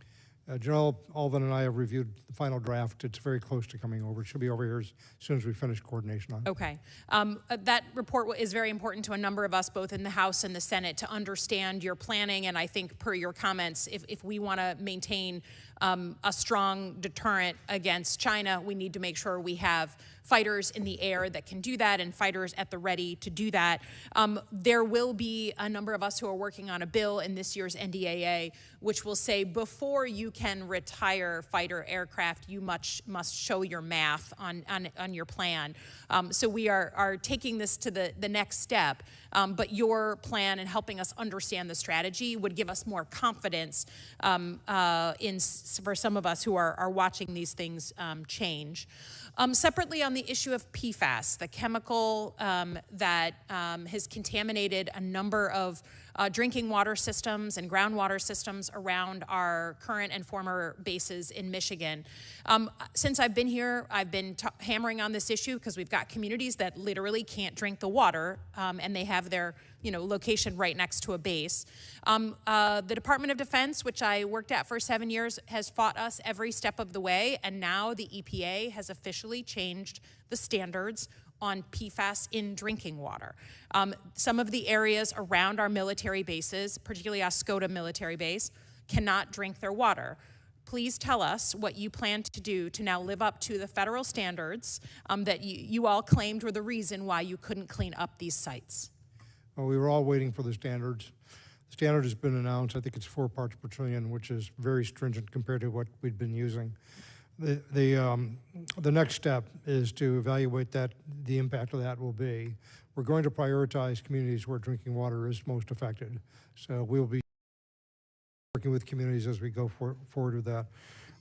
General Allvin and I have reviewed the final draft. It's very close to coming over. It should be over here as soon as we finish coordination on it.
Okay. That report is very important to a number of us, both in the House and the Senate, to understand your planning. And I think per your comments, if we want to maintain a strong deterrent against China, we need to make sure we have fighters in the air that can do that and fighters at the ready to do that. There will be a number of us who are working on a bill in this year's NDAA which will say before you can retire fighter aircraft, you must show your math on your plan. So we are taking this to the next step. but your plan and helping us understand the strategy would give us more confidence for some of us who are watching these things change. Separately, on the issue of PFAS, the chemical that has contaminated a number of drinking water systems and groundwater systems around our current and former bases in Michigan. Since I've been here, I've been hammering on this issue because we've got communities that literally can't drink the water, and they have their location right next to a base. The Department of Defense, which I worked at for 7 years, has fought us every step of the way, and now the EPA has officially changed the standards on PFAS in drinking water. Some of the areas around our military bases, particularly Oscoda military base, cannot drink their water. Please tell us what you plan to do to now live up to the federal standards that you all claimed were the reason why you couldn't clean up these sites.
Well, we were all waiting for the standards. The standard has been announced. I think it's 4 parts per trillion, which is very stringent compared to what we'd been using. The next step is to evaluate the impact of that will be. We're going to prioritize communities where drinking water is most affected. So we will be working with communities as we go forward with that.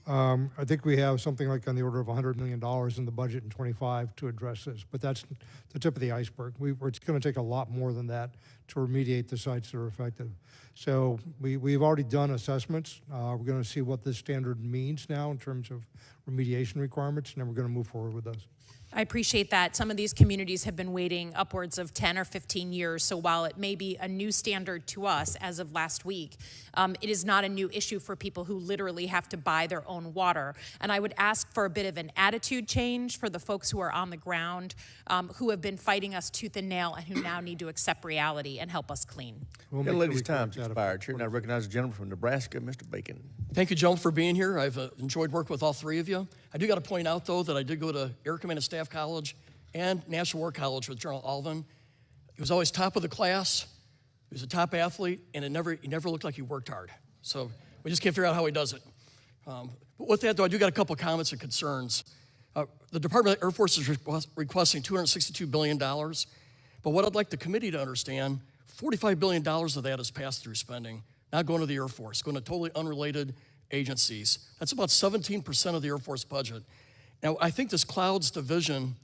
I think we have something like on the order of $100 million in the budget in 25 to address this, but that's the tip of the iceberg. It's going to take a lot more than that to remediate the sites that are affected. So we've already done assessments. We're going to see what this standard means now in terms of remediation requirements, and then we're going to move forward with those.
I appreciate that. Some of these communities have been waiting upwards of 10 or 15 years, so while it may be a new standard to us as of last week, it is not a new issue for people who literally have to buy their own water. And I would ask for a bit of an attitude change for the folks who are on the ground, who have been fighting us tooth and nail and who now need to accept reality and help us clean.
The lady's time's expired. Chair, now I recognize the gentleman from Nebraska, Mr. Bacon.
Thank you, gentlemen, for being here. I've enjoyed working with all three of you. I do got to point out, though, that I did go to Air Command and Staff College and National War College with General Allvin. He was always top of the class. He was a top athlete, and he never looked like he worked hard. So we just can't figure out how he does it. But with that, though, I do got a couple comments and concerns. The Department of Air Force is requesting $262 billion. But what I'd like the committee to understand, $45 billion of that is pass-through spending, not going to the Air Force, going to totally unrelated agencies. That's about 17% of the Air Force budget. Now, I think this clouds the vision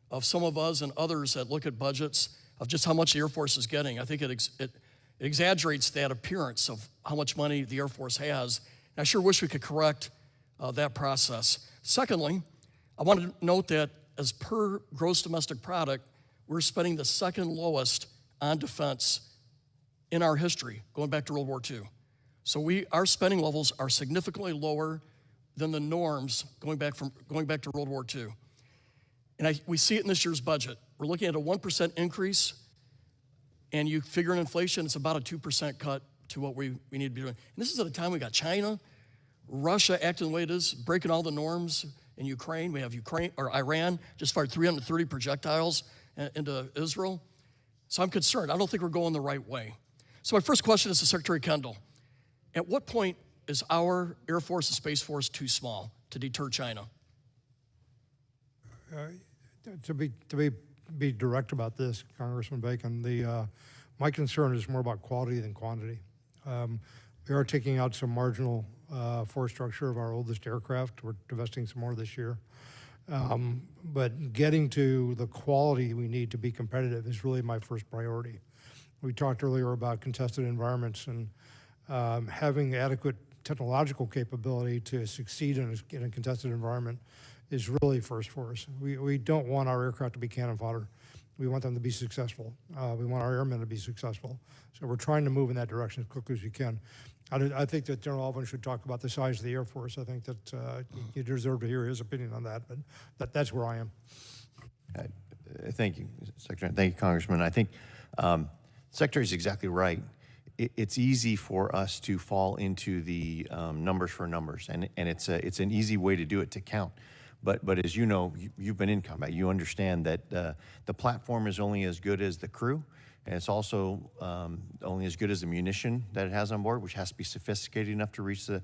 of some of us and others that look at budgets of just how much the Air Force is getting. I think it exaggerates that appearance of how much money the Air Force has. And I sure wish we could correct that process. Secondly, I want to note that as per gross domestic product, we're spending the second lowest on defense in our history, going back to World War II. So our spending levels are significantly lower than the norms going back to World War II. And we see it in this year's budget. We're looking at a 1% increase, and you figure in inflation, it's about a 2% cut to what we need to be doing. And this is at a time we got China, Russia acting the way it is, breaking all the norms in Ukraine. We have Iran just fired 330 projectiles into Israel. So I'm concerned. I don't think we're going the right way. So my first question is to Secretary Kendall. At what point is our Air Force and Space Force too small to deter China?
To be direct about this, Congressman Bacon, my concern is more about quality than quantity. We are taking out some marginal force structure of our oldest aircraft. We're divesting some more this year. But getting to the quality we need to be competitive is really my first priority. We talked earlier about contested environments and having adequate technological capability to succeed in a contested environment is really first for us. We don't want our aircraft to be cannon fodder. We want them to be successful. We want our airmen to be successful. So we're trying to move in that direction as quickly as we can. I think that General Allvin should talk about the size of the Air Force. I think that you deserve to hear his opinion on that, but that's where I am.
Thank you, Secretary. Thank you, Congressman. I think Secretary's exactly right. It's easy for us to fall into the numbers for numbers, and it's an easy way to do it, to count. But as you know, you've been in combat. You understand that the platform is only as good as the crew, and it's also only as good as the munition that it has on board, which has to be sophisticated enough to reach the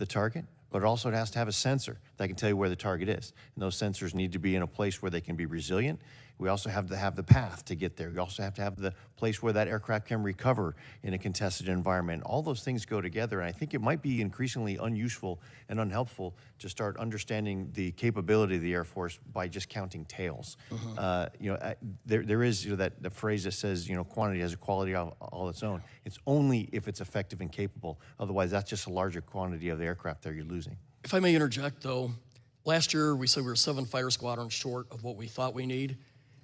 target. But also it has to have a sensor that can tell you where the target is. And those sensors need to be in a place where they can be resilient. We also have to have the path to get there. We also have to have the place where that aircraft can recover in a contested environment. All those things go together, and I think it might be increasingly unuseful and unhelpful to start understanding the capability of the Air Force by just counting tails. There is that the phrase that says, quantity has a quality all its own. It's only if it's effective and capable. Otherwise, that's just a larger quantity of the aircraft that you're losing.
If I may interject, though, last year we said we were 7 fighter squadrons short of what we thought we need.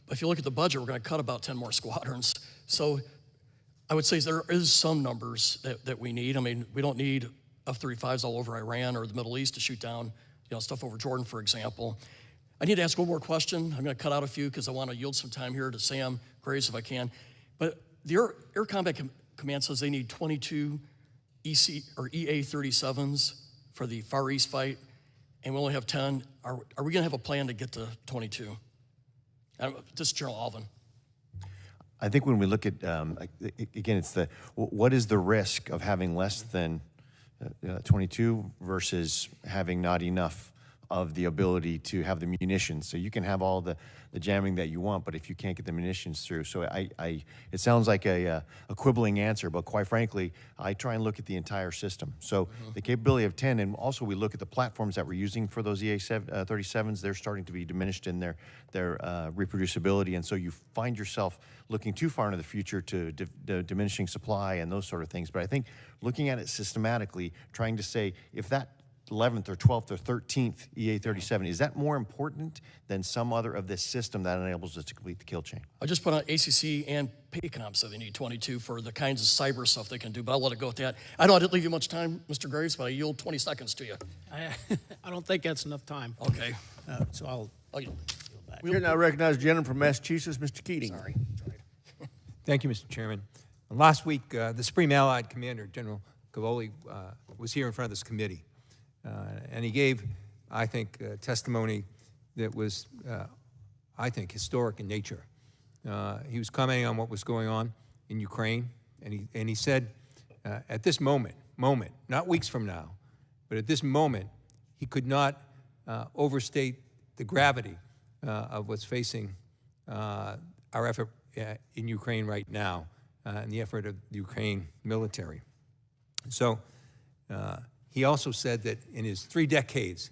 But if you look at the budget, we're going to cut about 10 more squadrons. So I would say there is some numbers that we need. I mean, we don't need F-35s all over Iran or the Middle East to shoot down, stuff over Jordan, for example. I need to ask one more question. I'm going to cut out a few because I want to yield some time here to Sam Grace if I can. But the Air Combat Command says they need 22 EA-37s for the Far East fight, and we only have 10. Are we going to have a plan to get to 22? This is General Allvin.
I think when we look at, again, it's what is the risk of having less than 22 versus having not enough of the ability to have the munitions. So you can have all the jamming that you want, but if you can't get the munitions through. So it sounds like a quibbling answer, but quite frankly, I try and look at the entire system. So the capability of 10, and also we look at the platforms that we're using for those EA-37s, they're starting to be diminished in their reproducibility, and so you find yourself looking too far into the future to diminishing supply and those sort of things. But I think looking at it systematically, trying to say, if that 11th or 12th or 13th EA-37, is that more important than some other of this system that enables us to complete the kill chain?
I just put on ACC and PACOM, so they need 22 for the kinds of cyber stuff they can do, but I'll let it go with that. I know I didn't leave you much time, Mr. Graves, but I yield 20 seconds to you.
I don't think that's enough time.
Okay.
So I'll
yield
back.
Here now recognize the gentleman from Massachusetts, Mr. Keating.
Sorry.
Thank you, Mr. Chairman. Last week, the Supreme Allied Commander, General Cavoli, was here in front of this committee. And he gave, I think, testimony that was, I think, historic in nature. He was commenting on what was going on in Ukraine, and he said, at this moment, not weeks from now, but at this moment, he could not overstate the gravity of what's facing our effort in Ukraine right now, and the effort of the Ukraine military. So, he also said that in his 3 decades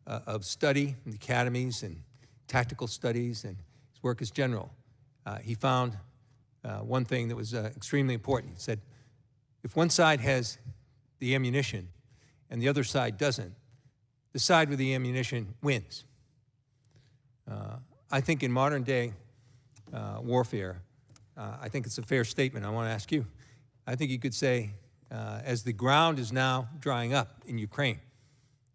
of study in academies and tactical studies and his work as general, he found one thing that was extremely important. He said, if one side has the ammunition and the other side doesn't, the side with the ammunition wins. I think in modern day warfare, I think it's a fair statement. I want to ask you. I think you could say, as the ground is now drying up in Ukraine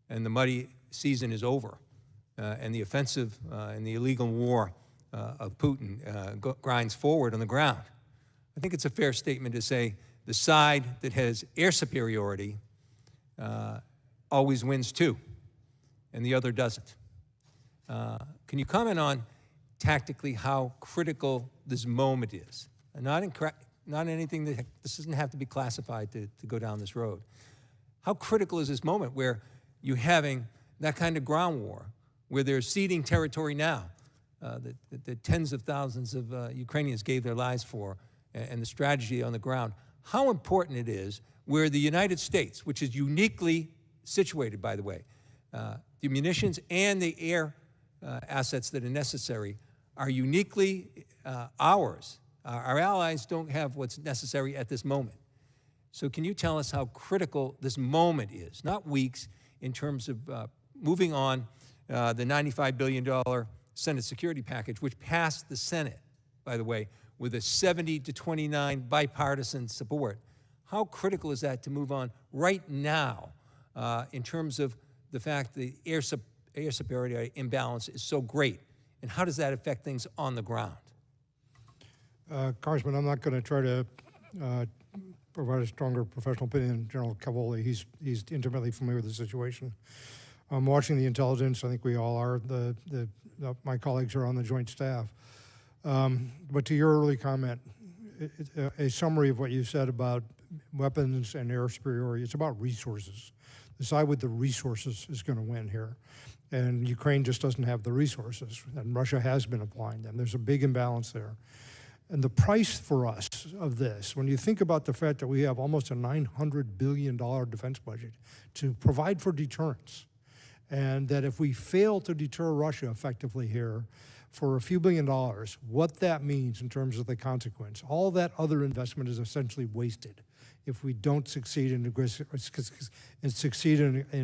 and the muddy season is over and the offensive and the illegal war of Putin grinds forward on the ground, I think it's a fair statement to say the side that has air superiority always wins too, and the other doesn't. Can you comment on tactically how critical this moment is? Not anything that, this doesn't have to be classified to go down this road. How critical is this moment where you're having that kind of ground war, where they're ceding territory now, that tens of thousands of Ukrainians gave their lives for, and the strategy on the ground? How important it is where the United States, which is uniquely situated, by the way, the munitions and the air assets that are necessary are uniquely ours. Our allies don't have what's necessary at this moment. So can you tell us how critical this moment is, not weeks, in terms of moving on the $95 billion Senate security package, which passed the Senate, by the way, with a 70-29 bipartisan support. How critical is that to move on right now in terms of the fact the air superiority imbalance is so great, and how does that affect things on the ground?
Congressman, I'm not going to try to provide a stronger professional opinion than General Cavoli. He's intimately familiar with the situation. I'm watching the intelligence. I think we all are. My colleagues are on the Joint Staff. But to your early comment, a summary of what you said about weapons and air superiority, it's about resources. decide what the resources is going to win here. And Ukraine just doesn't have the resources, and Russia has been applying them. There's a big imbalance there. And the price for us of this, when you think about the fact that we have almost a $900 billion defense budget to provide for deterrence, and that if we fail to deter Russia effectively here for a few $1 billion, what that means in terms of the consequence, all that other investment is essentially wasted if we don't succeed in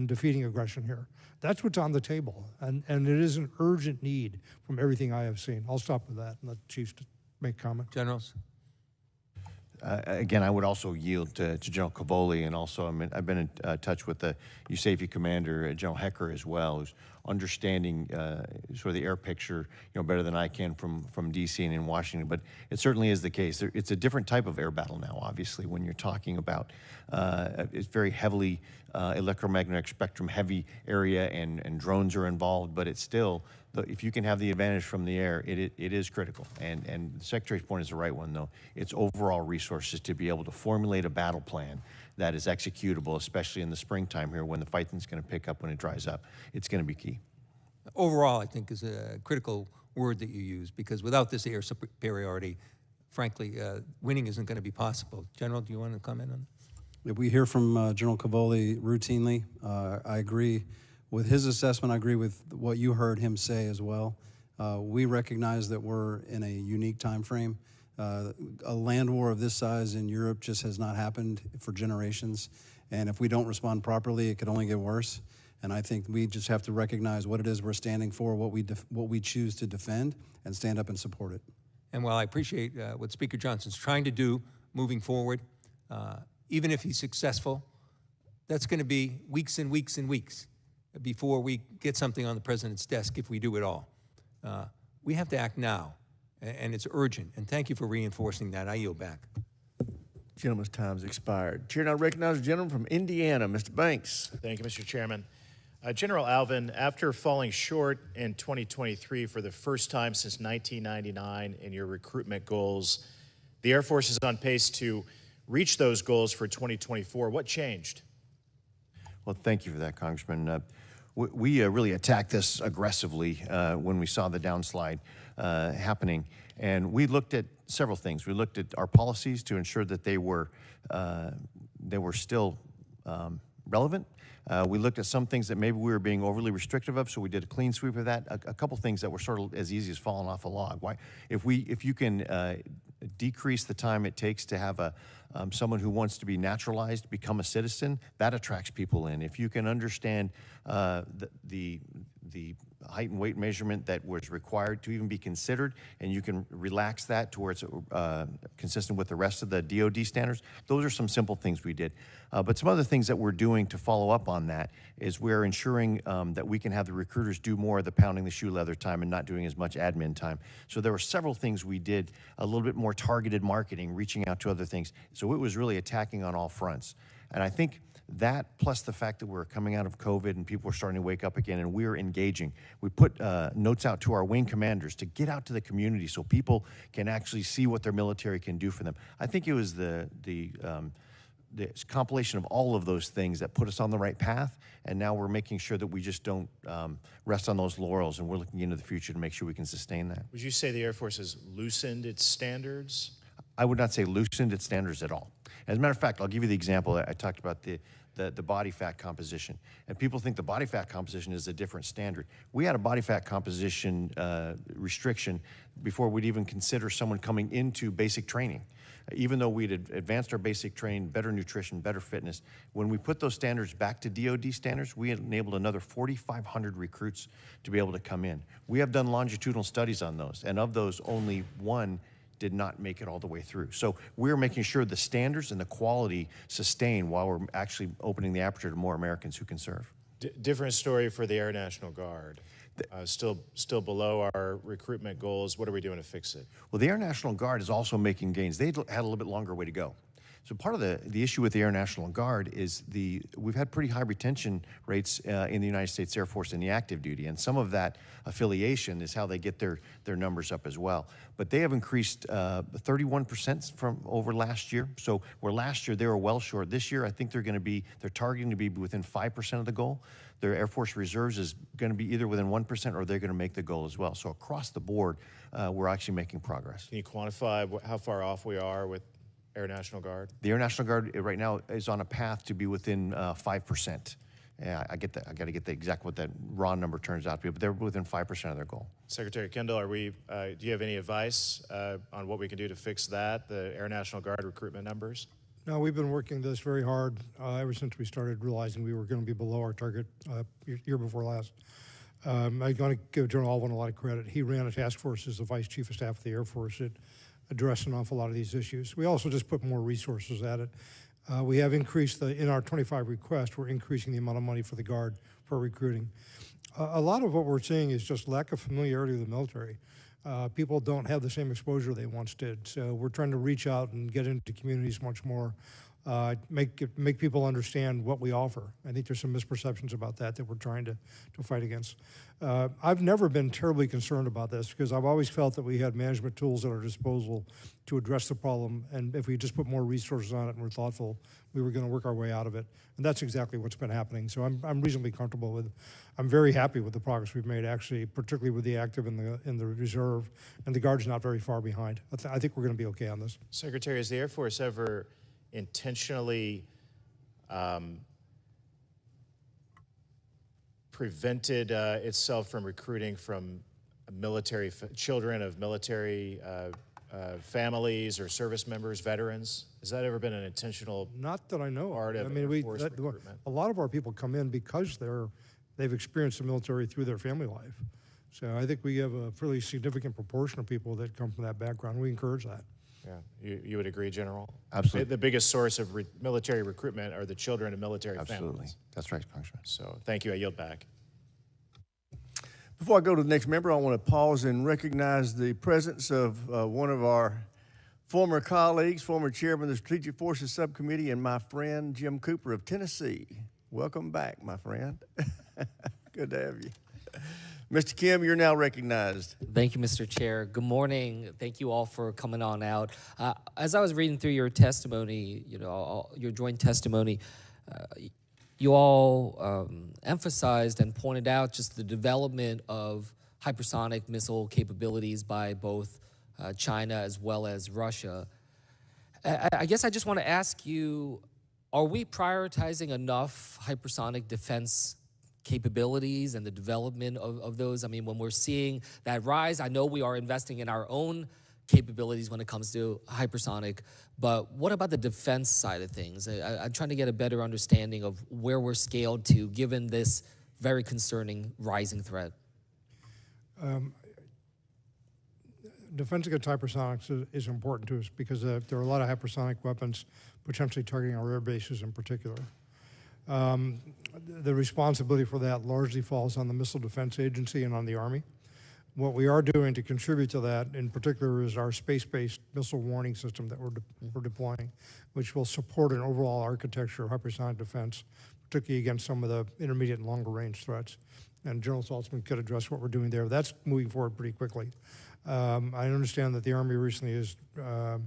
defeating aggression here. That's what's on the table, and it is an urgent need from everything I have seen. I'll stop with that and let the chiefs make comment.
Generals?
Again, I would also yield to General Cavoli, and also I've been in touch with the U.S.A commander, General Hecker, as well, who's understanding sort of the air picture, better than I can from D.C. and in Washington. But it certainly is the case. It's a different type of air battle now, obviously, when you're talking about it's very heavily electromagnetic spectrum heavy area, and drones are involved. But it's still, if you can have the advantage from the air, it is critical. And the Secretary's point is the right one, though. It's overall resources to be able to formulate a battle plan that is executable, especially in the springtime here when the fighting's going to pick up when it dries up. It's going to be key.
Overall, I think, is a critical word that you use, because without this air superiority, frankly, winning isn't going to be possible. General, do you want to comment on that?
If we hear from General Cavoli routinely, I agree with his assessment. I agree with what you heard him say as well. We recognize that we're in a unique time frame. A land war of this size in Europe just has not happened for generations, and if we don't respond properly, it could only get worse. And I think we just have to recognize what it is we're standing for, what we choose to defend, and stand up and support it.
And while I appreciate what Speaker Johnson's trying to do moving forward, even if he's successful, that's going to be weeks and weeks and weeks before we get something on the president's desk, if we do at all. We have to act now, and it's urgent. And thank you for reinforcing that. I yield back.
Gentleman's time's expired. Chair now recognizes the gentleman from Indiana, Mr. Banks.
Thank you, Mr. Chairman. General Allvin, after falling short in 2023 for the first time since 1999 in your recruitment goals, the Air Force is on pace to reach those goals for 2024. What changed?
Well, thank you for that, Congressman. We really attacked this aggressively when we saw the downslide happening. And we looked at several things. We looked at our policies to ensure that they were still relevant. We looked at some things that maybe we were being overly restrictive of, so we did a clean sweep of that. A couple things that were sort of as easy as falling off a log. Why, if you can decrease the time it takes to have someone who wants to be naturalized become a citizen, that attracts people in. If you can understand the height and weight measurement that was required to even be considered, and you can relax that to where it's consistent with the rest of the DoD standards, those are some simple things we did. But some other things that we're doing to follow up on that is we're ensuring that we can have the recruiters do more of the pounding the shoe leather time and not doing as much admin time. So there were several things we did, a little bit more targeted marketing, reaching out to other things. So it was really attacking on all fronts. And I think that, plus the fact that we're coming out of COVID and people are starting to wake up again and we're engaging. We put notes out to our wing commanders to get out to the community so people can actually see what their military can do for them. I think it was the compilation of all of those things that put us on the right path, and now we're making sure that we just don't rest on those laurels, and we're looking into the future to make sure we can sustain that.
Would you say the Air Force has loosened its standards?
I would not say loosened its standards at all. As a matter of fact, I'll give you the example. I talked about the body fat composition, and people think the body fat composition is a different standard. We had a body fat composition restriction before we'd even consider someone coming into basic training. Even though we'd advanced our basic training, better nutrition, better fitness, when we put those standards back to DoD standards, we enabled another 4,500 recruits to be able to come in. We have done longitudinal studies on those, and of those, only one did not make it all the way through. So we're making sure the standards and the quality sustain while we're actually opening the aperture to more Americans who can serve.
Different story for the Air National Guard. Still below our recruitment goals. What are we doing to fix it?
Well, the Air National Guard is also making gains. They had a little bit longer way to go. So part of the issue with the Air National Guard is we've had pretty high retention rates in the United States Air Force in the active duty, and some of that affiliation is how they get their numbers up as well. But they have increased 31% from over last year. So where last year they were well short, this year I think they're targeting to be within 5% of the goal. Their Air Force Reserves is going to be either within 1% or they're going to make the goal as well. So across the board, we're actually making progress.
Can you quantify how far off we are with Air National Guard?
The Air National Guard right now is on a path to be within 5%. Yeah, I get that. I got to get the exact what that raw number turns out to be, but they're within 5% of their goal.
Secretary Kendall, do you have any advice on what we can do to fix that, the Air National Guard recruitment numbers?
No, we've been working this very hard ever since we started realizing we were going to be below our target year before last. I'm going to give General Allvin a lot of credit. He ran a task force as the Vice Chief of Staff of the Air Force that addressed an awful lot of these issues. We also just put more resources at it. We have increased in our 25 request, we're increasing the amount of money for the Guard for recruiting. A lot of what we're seeing is just lack of familiarity with the military. People don't have the same exposure they once did. So we're trying to reach out and get into communities much more, make people understand what we offer. I think there's some misperceptions about that we're trying to fight against. I've never been terribly concerned about this because I've always felt that we had management tools at our disposal to address the problem, and if we just put more resources on it and were thoughtful, we were going to work our way out of it. And that's exactly what's been happening. So I'm reasonably comfortable with, I'm very happy with the progress we've made, actually, particularly with the active and the reserve, and the Guard's not very far behind. I think we're going to be okay on this.
Secretary, has the Air Force ever intentionally prevented itself from recruiting from children of military families or service members, veterans? Has that ever been an intentional
Not that I know
part
of.
of
I mean,
Air Force recruitment?
a lot of our people come in because they've experienced the military through their family life. So I think we have a fairly significant proportion of people that come from that background. We encourage that.
Yeah, you would agree, General?
Absolutely.
The biggest source of military recruitment are the children of military
Absolutely.
families.
That's right, Congressman.
So thank you. I yield back.
Before I go to the next member, I want to pause and recognize the presence of one of our former colleagues, former chairman of the Strategic Forces Subcommittee, and my friend Jim Cooper of Tennessee. Welcome back, my friend. Good to have you. Mr. Kim, you're now recognized.
Thank you, Mr. Chair. Good morning. Thank you all for coming on out. As I was reading through your testimony, your joint testimony, you all emphasized and pointed out just the development of hypersonic missile capabilities by both China as well as Russia. I guess I just want to ask you, are we prioritizing enough hypersonic defense capabilities and the development of those? I mean, when we're seeing that rise, I know we are investing in our own capabilities when it comes to hypersonic, but what about the defense side of things? I'm trying to get a better understanding of where we're scaled to given this very concerning rising threat.
Defense against hypersonics is important to us because there are a lot of hypersonic weapons potentially targeting our air bases in particular. The responsibility for that largely falls on the Missile Defense Agency and on the Army. What we are doing to contribute to that, in particular, is our space-based missile warning system that we're deploying, which will support an overall architecture of hypersonic defense, particularly against some of the intermediate and longer range threats. And General Saltzman could address what we're doing there. That's moving forward pretty quickly. I understand that the Army recently our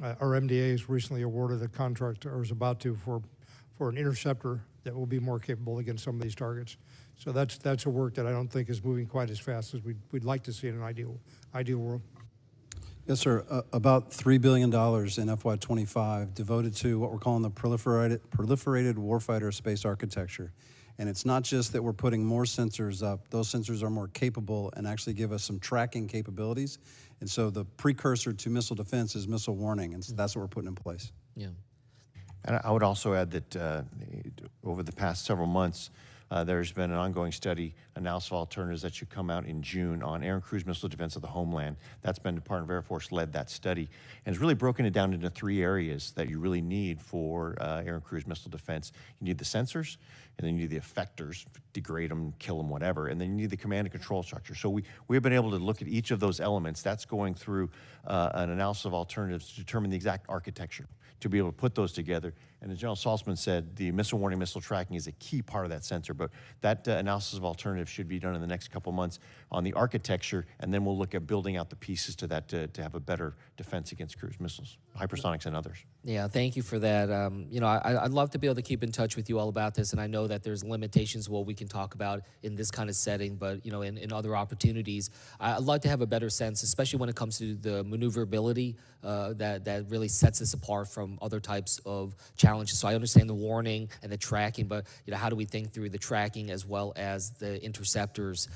MDA has recently awarded a contract, or is about to, for an interceptor that will be more capable against some of these targets. So that's a work that I don't think is moving quite as fast as we'd like to see in an ideal world.
Yes, sir. About $3 billion in FY25 devoted to what we're calling the proliferated warfighter space architecture. And it's not just that we're putting more sensors up. Those sensors are more capable and actually give us some tracking capabilities. And so the precursor to missile defense is missile warning, and so that's what we're putting in place.
Yeah.
And I would also add that over the past several months, there's been an ongoing study, analysis of alternatives that should come out in June on air and cruise missile defense of the homeland. That's been Department of Air Force led that study, and it's really broken it down into 3 areas that you really need for air and cruise missile defense. You need the sensors, and then you need the effectors, degrade them, kill them, whatever, and then you need the command and control structure. So we have been able to look at each of those elements. That's going through an analysis of alternatives to determine the exact architecture. to be able to put those together. And as General Saltzman said, the missile warning, missile tracking is a key part of that sensor, but that analysis of alternatives should be done in the next couple months on the architecture, and then we'll look at building out the pieces to that to have a better defense against cruise missiles, hypersonics and others.
Yeah, thank you for that. You know, I'd love to be able to keep in touch with you all about this, and I know that there's limitations what we can talk about in this kind of setting, but, you know, in other opportunities, I'd like to have a better sense, especially when it comes to the maneuverability that really sets us apart from other types of challenges. So I understand the warning and the tracking, but, you know, how do we think through the tracking as well as the interceptors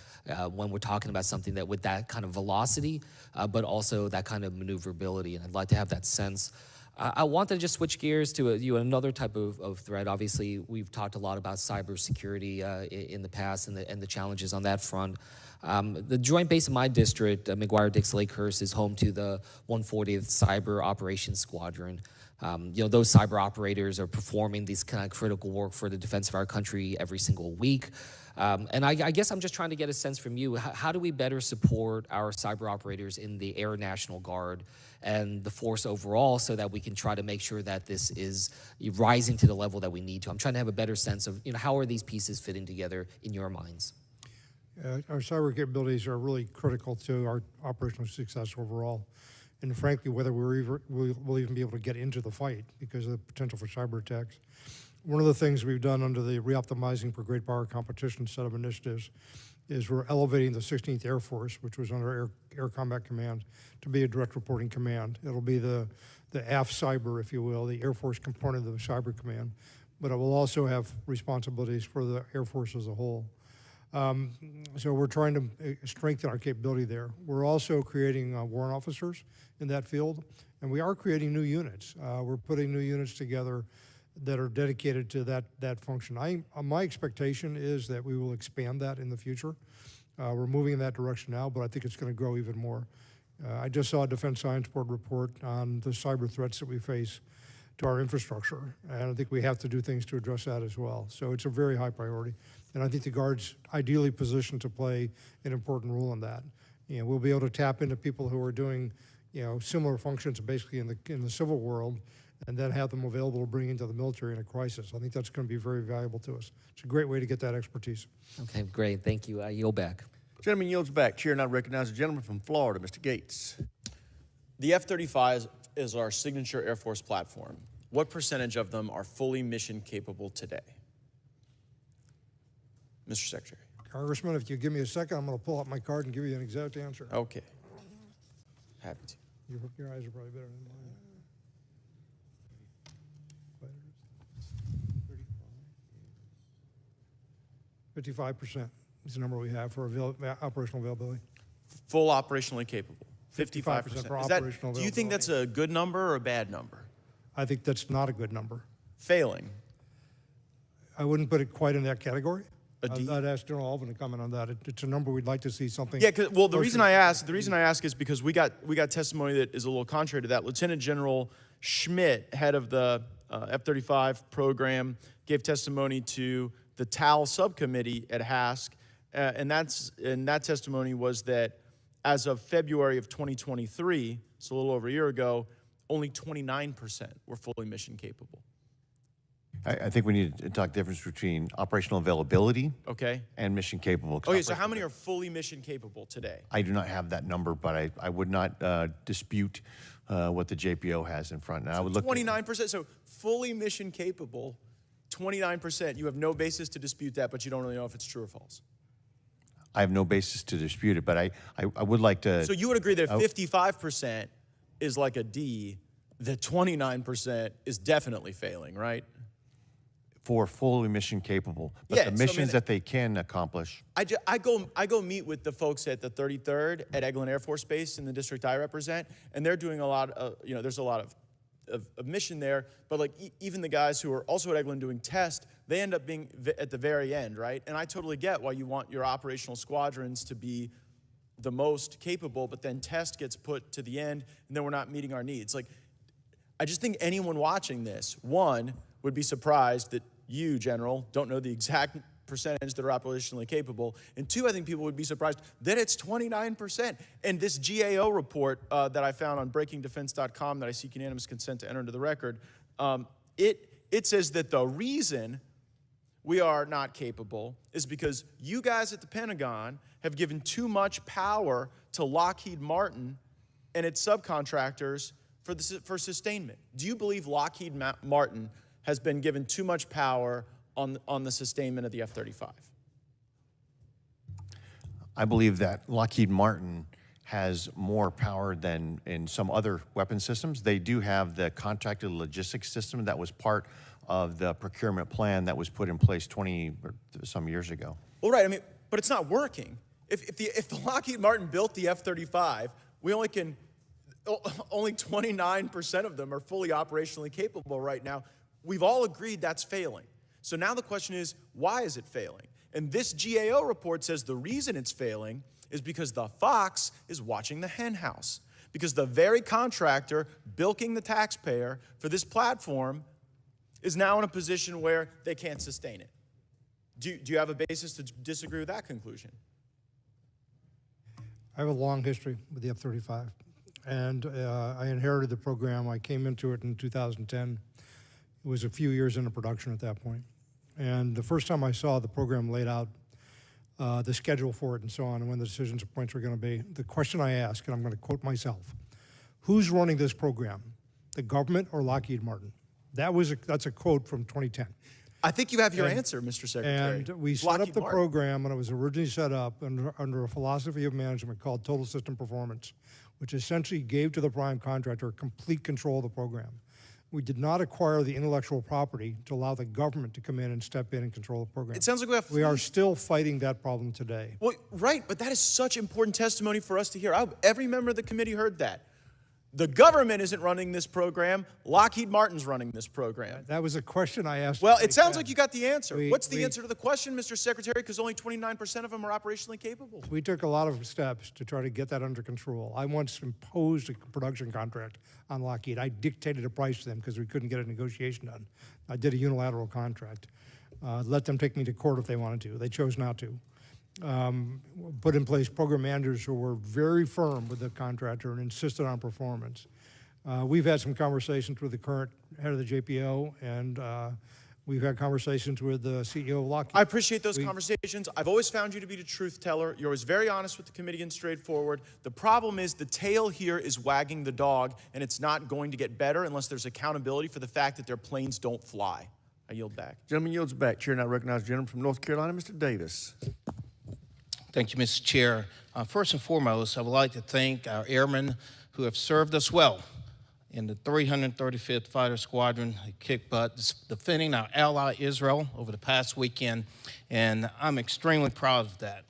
when we're talking about something that with that kind of velocity, but also that kind of maneuverability, and I'd like to have that sense. I want to just switch gears to another type of threat. Obviously, we've talked a lot about cybersecurity in the past and the challenges on that front. The joint base in my district, McGuire-Dix Lakehurst, is home to the 140th Cyber Operations Squadron. You know, those cyber operators are performing these kind of critical work for the defense of our country every single week. And I guess I'm just trying to get a sense from you, how do we better support our cyber operators in the Air National Guard and the force overall so that we can try to make sure that this is rising to the level that we need to? I'm trying to have a better sense of, you know, how are these pieces fitting together in your minds?
Our cyber capabilities are really critical to our operational success overall. And frankly, whether we'll even be able to get into the fight because of the potential for cyber attacks. One of the things we've done under the Reoptimizing for Great Power Competition set of initiatives is we're elevating the 16th Air Force, which was under Air Combat Command, to be a direct reporting command. It'll be the AF Cyber, if you will, the Air Force component of the Cyber Command, but it will also have responsibilities for the Air Force as a whole. So we're trying to strengthen our capability there. We're also creating warrant officers in that field, and we are creating new units. We're putting new units together that are dedicated to that function. My expectation is that we will expand that in the future. We're moving in that direction now, but I think it's going to grow even more. I just saw a Defense Science Board report on the cyber threats that we face to our infrastructure, and I think we have to do things to address that as well. So it's a very high priority, and I think the Guard's ideally positioned to play an important role in that. You know, we'll be able to tap into people who are doing, you know, similar functions basically in the civil world, and then have them available to bring into the military in a crisis. I think that's going to be very valuable to us. It's a great way to get that expertise.
Okay, great. Thank you. I yield back.
Gentleman yields back. Chair now recognizes the gentleman from Florida, Mr. Gates.
The F-35 is our signature Air Force platform. What percentage of them are fully mission capable today? Mr. Secretary.
Congressman, if you give me a second, I'm going to pull up my card and give you an exact answer.
Okay. Happy to.
Your eyes are probably better than mine. 55% is the number we have for operational availability.
Full operationally capable.
55% for
Is
operational
that,
availability.
do you think that's a good number or a bad number?
I think that's not a good number.
Failing.
I wouldn't put it quite in that category.
A D?
I'd ask General Allvin to comment on that. It's a number we'd like to see something.
Yeah, well, the
closer
reason
to-
I ask is because we got testimony that is a little contrary to that. Lieutenant General Schmidt, head of the F-35 program, gave testimony to the TAL subcommittee at HASC, and that testimony was that as of February of 2023, so a little over a year ago, only 29% were fully mission capable.
I think we need to talk the difference between operational availability and mission capable.
Okay, so how many are fully mission capable today?
I do not have that number, but I would not dispute what the JPO has in front. And I would look
29%, so fully mission capable, 29%. You have no basis to dispute that, but you don't really know if it's true or false.
I have no basis to dispute it, but I would like to.
So you would agree that 55% is like a D, that 29% is definitely failing, right?
For fully mission capable, but
Yeah,
the
so,
missions that they can accomplish.
I go meet with the folks at the 33rd at Eglin Air Force Base in the district I represent, and they're doing a lot of, there's a lot of mission there, but like even the guys who are also at Eglin doing test, they end up being at the very end, right? And I totally get why you want your operational squadrons to be the most capable, but then test gets put to the end, and then we're not meeting our needs. Like, I just think anyone watching this, one, would be surprised that you, General, don't know the exact percentage that are operationally capable. And two, I think people would be surprised that it's 29%. And this GAO report that I found on breakingdefense.com that I seek unanimous consent to enter into the record, it says that the reason we are not capable is because you guys at the Pentagon have given too much power to Lockheed Martin and its subcontractors for sustainment. Do you believe Lockheed Martin has been given too much power on the sustainment of the F-35?
I believe that Lockheed Martin has more power than in some other weapon systems. They do have the contracted logistics system that was part of the procurement plan that was put in place 20 or some years ago.
Well, right, I mean, but it's not working. If the Lockheed Martin built the F-35, only 29% of them are fully operationally capable right now. We've all agreed that's failing. So now the question is, why is it failing? And this GAO report says the reason it's failing is because the fox is watching the hen house. Because the very contractor bilking the taxpayer for this platform is now in a position where they can't sustain it. Do you have a basis to disagree with that conclusion?
I have a long history with the F-35, and I inherited the program. I came into it in 2010. It was a few years into production at that point. And the first time I saw the program laid out, the schedule for it and so on, and when the decisions and points were going to be, the question I asked, and I'm going to quote myself, who's running this program, the government or Lockheed Martin? That's a quote from 2010.
I think you have your answer, Mr. Secretary.
And we set up the program, and it was originally set up under a philosophy of management called total system performance, which essentially gave to the prime contractor complete control of the program. We did not acquire the intellectual property to allow the government to come in and step in and control the program.
It sounds like
we are still fighting that problem today.
Well, right, but that is such important testimony for us to hear. Every member of the committee heard that. The government isn't running this program. Lockheed Martin's running this program.
That was a question I asked.
Well, it sounds like you got the answer. What's the answer to the question, Mr. Secretary? Because only 29% of them are operationally capable.
We took a lot of steps to try to get that under control. I once imposed a production contract on Lockheed. I dictated a price to them because we couldn't get a negotiation done. I did a unilateral contract. Let them take me to court if they wanted to. They chose not to. Put in place program managers who were very firm with the contractor and insisted on performance. We've had some conversations with the current head of the JPO, and we've had conversations with the CEO of Lockheed.
I appreciate those conversations. I've always found you to be the truth teller. You're always very honest with the committee and straightforward. The problem is the tail here is wagging the dog, and it's not going to get better unless there's accountability for the fact that their planes don't fly. I yield back.
Gentleman yields back. Chair now recognizes the gentleman from North Carolina, Mr. Davis.
Thank you, Mr. Chair. First and foremost, I would like to thank our airmen who have served us well in the 335th Fighter Squadron, kicked butt, defending our ally Israel over the past weekend, and I'm extremely proud of that.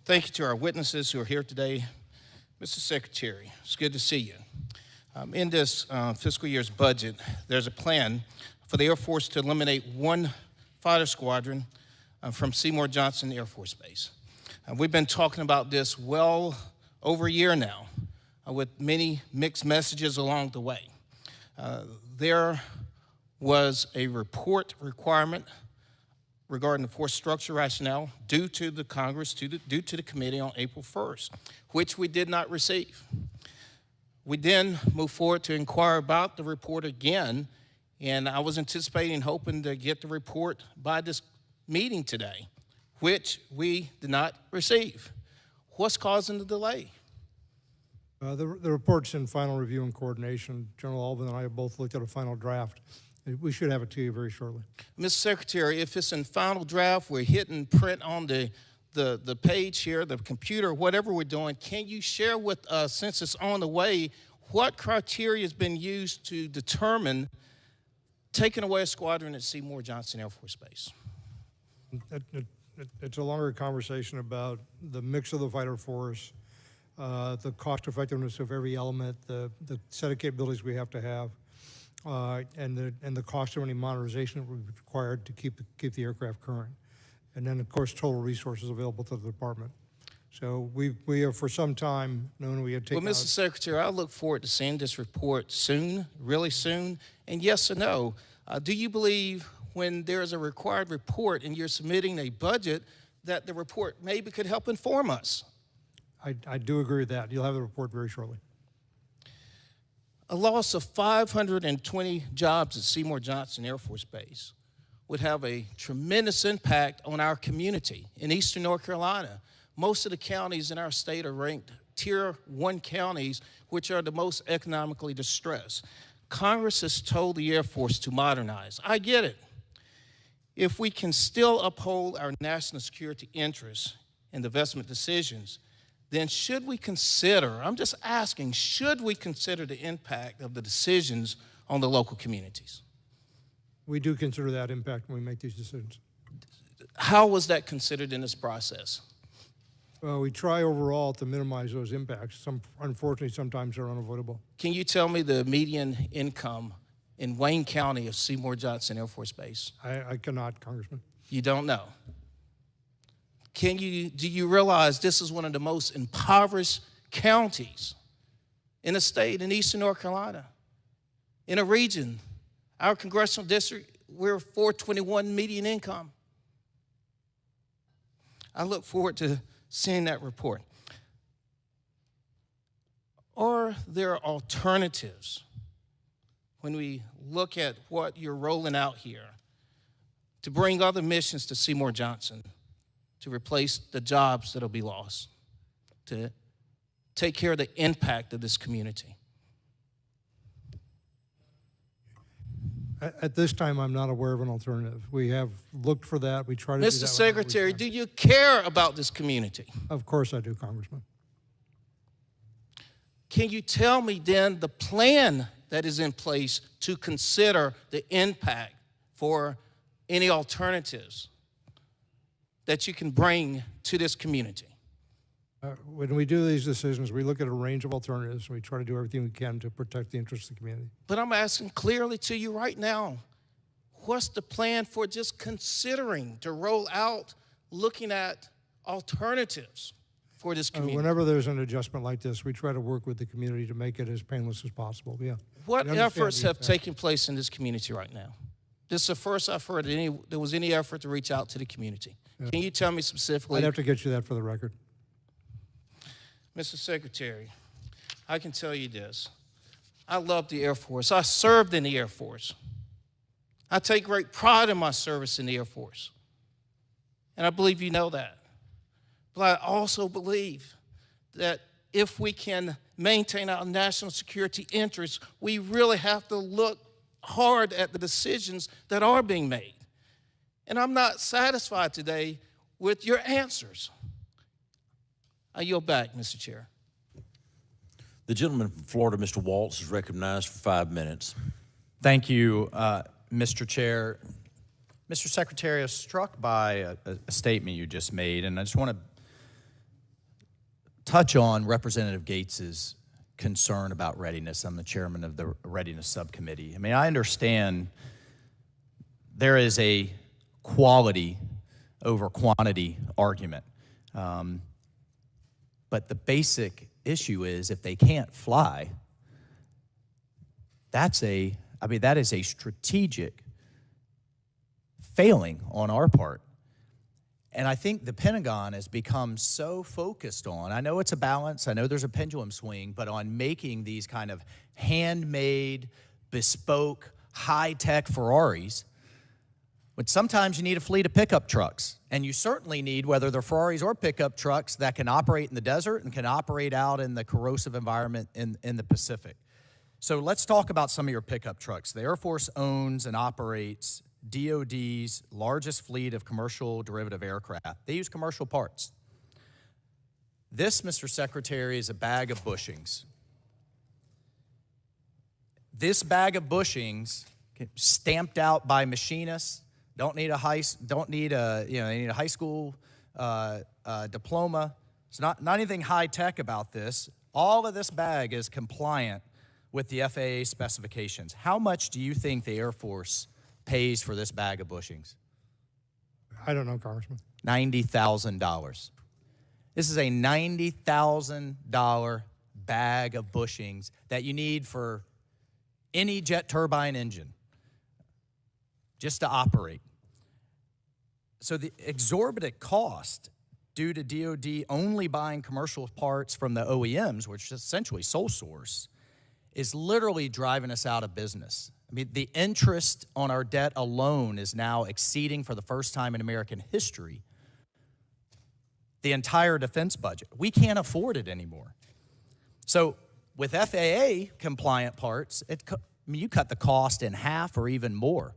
Thank you to our witnesses who are here today. Mr. Secretary, it's good to see you. In this fiscal year's budget, there's a plan for the Air Force to eliminate one fighter squadron from Seymour Johnson Air Force Base. We've been talking about this well over a year now, with many mixed messages along the way. There was a report requirement regarding the force structure rationale due to the Congress, due to the committee on April 1st, which we did not receive. We then moved forward to inquire about the report again, and I was anticipating, hoping to get the report by this meeting today, which we did not receive. What's causing the delay?
The report's in final review and coordination. General Allvin and I have both looked at a final draft. We should have it to you very shortly.
Mr. Secretary, if it's in final draft, we're hitting print on the page here, the computer, whatever we're doing, can you share with us, since it's on the way, what criteria has been used to determine taking away a squadron at Seymour Johnson Air Force Base?
It's a longer conversation about the mix of the fighter force, the cost effectiveness of every element, the set of capabilities we have to have, and the cost of any modernization that would be required to keep the aircraft current. And then, of course, total resources available to the department. So we have for some time known we had taken.
Well, Mr. Secretary, I look forward to seeing this report soon, really soon. And yes or no, do you believe when there's a required report and you're submitting a budget, that the report maybe could help inform us?
I do agree with that. You'll have the report very shortly.
A loss of 520 jobs at Seymour Johnson Air Force Base would have a tremendous impact on our community in eastern North Carolina. Most of the counties in our state are ranked Tier 1 counties, which are the most economically distressed. Congress has told the Air Force to modernize. I get it. If we can still uphold our national security interests in investment decisions, then should we consider, I'm just asking, should we consider the impact of the decisions on the local communities?
We do consider that impact when we make these decisions.
How was that considered in this process?
Well, we try overall to minimize those impacts. Unfortunately, sometimes they're unavoidable.
Can you tell me the median income in Wayne County of Seymour Johnson Air Force Base?
I cannot, Congressman.
You don't know? Do you realize this is one of the most impoverished counties in the state in eastern North Carolina? In a region, our congressional district, we're 421 median income. I look forward to seeing that report. Are there alternatives when we look at what you're rolling out here to bring other missions to Seymour Johnson, to replace the jobs that'll be lost, to take care of the impact of this community?
At this time, I'm not aware of an alternative. We have looked for that. We try to do that.
Mr. Secretary, do you care about this community?
Of course I do, Congressman.
Can you tell me then the plan that is in place to consider the impact for any alternatives that you can bring to this community?
When we do these decisions, we look at a range of alternatives, and we try to do everything we can to protect the interests of the community.
But I'm asking clearly to you right now, what's the plan for just considering to roll out, looking at alternatives for this community?
Whenever there's an adjustment like this, we try to work with the community to make it as painless as possible. Yeah.
What efforts have taken place in this community right now? This is the first I've heard there was any effort to reach out to the community. Yeah. Can you tell me specifically?
I'd have to get you that for the record.
Mr. Secretary, I can tell you this. I love the Air Force. I served in the Air Force. I take great pride in my service in the Air Force. And I believe you know that. But I also believe that if we can maintain our national security interests, we really have to look hard at the decisions that are being made. And I'm not satisfied today with your answers. I yield back, Mr. Chair.
The gentleman from Florida, Mr. Waltz, is recognized for 5 minutes.
Thank you, Mr. Chair. Mr. Secretary, I was struck by a statement you just made, and I just want to touch on Representative Gates's concern about readiness. I'm the chairman of the Readiness Subcommittee. I mean, I understand there is a quality over quantity argument. But the basic issue is if they can't fly, that is a strategic failing on our part. And I think the Pentagon has become so focused on, I know it's a balance, I know there's a pendulum swing, but on making these kind of handmade, bespoke, high-tech Ferraris, but sometimes you need a fleet of pickup trucks. And you certainly need, whether they're Ferraris or pickup trucks, that can operate in the desert and can operate out in the corrosive environment in the Pacific. So let's talk about some of your pickup trucks. The Air Force owns and operates DOD's largest fleet of commercial derivative aircraft. They use commercial parts. This, Mr. Secretary, is a bag of bushings. This bag of bushings, stamped out by machinists, they need a high school diploma. It's not anything high tech about this. All of this bag is compliant with the FAA specifications. How much do you think the Air Force pays for this bag of bushings?
I don't know, Congressman.
$90,000. This is a $90,000 bag of bushings that you need for any jet turbine engine. just to operate. So the exorbitant cost due to DoD only buying commercial parts from the OEMs, which is essentially sole source, is literally driving us out of business. I mean, the interest on our debt alone is now exceeding, for the first time in American history, the entire defense budget. We can't afford it anymore. So with FAA compliant parts, you cut the cost in half or even more.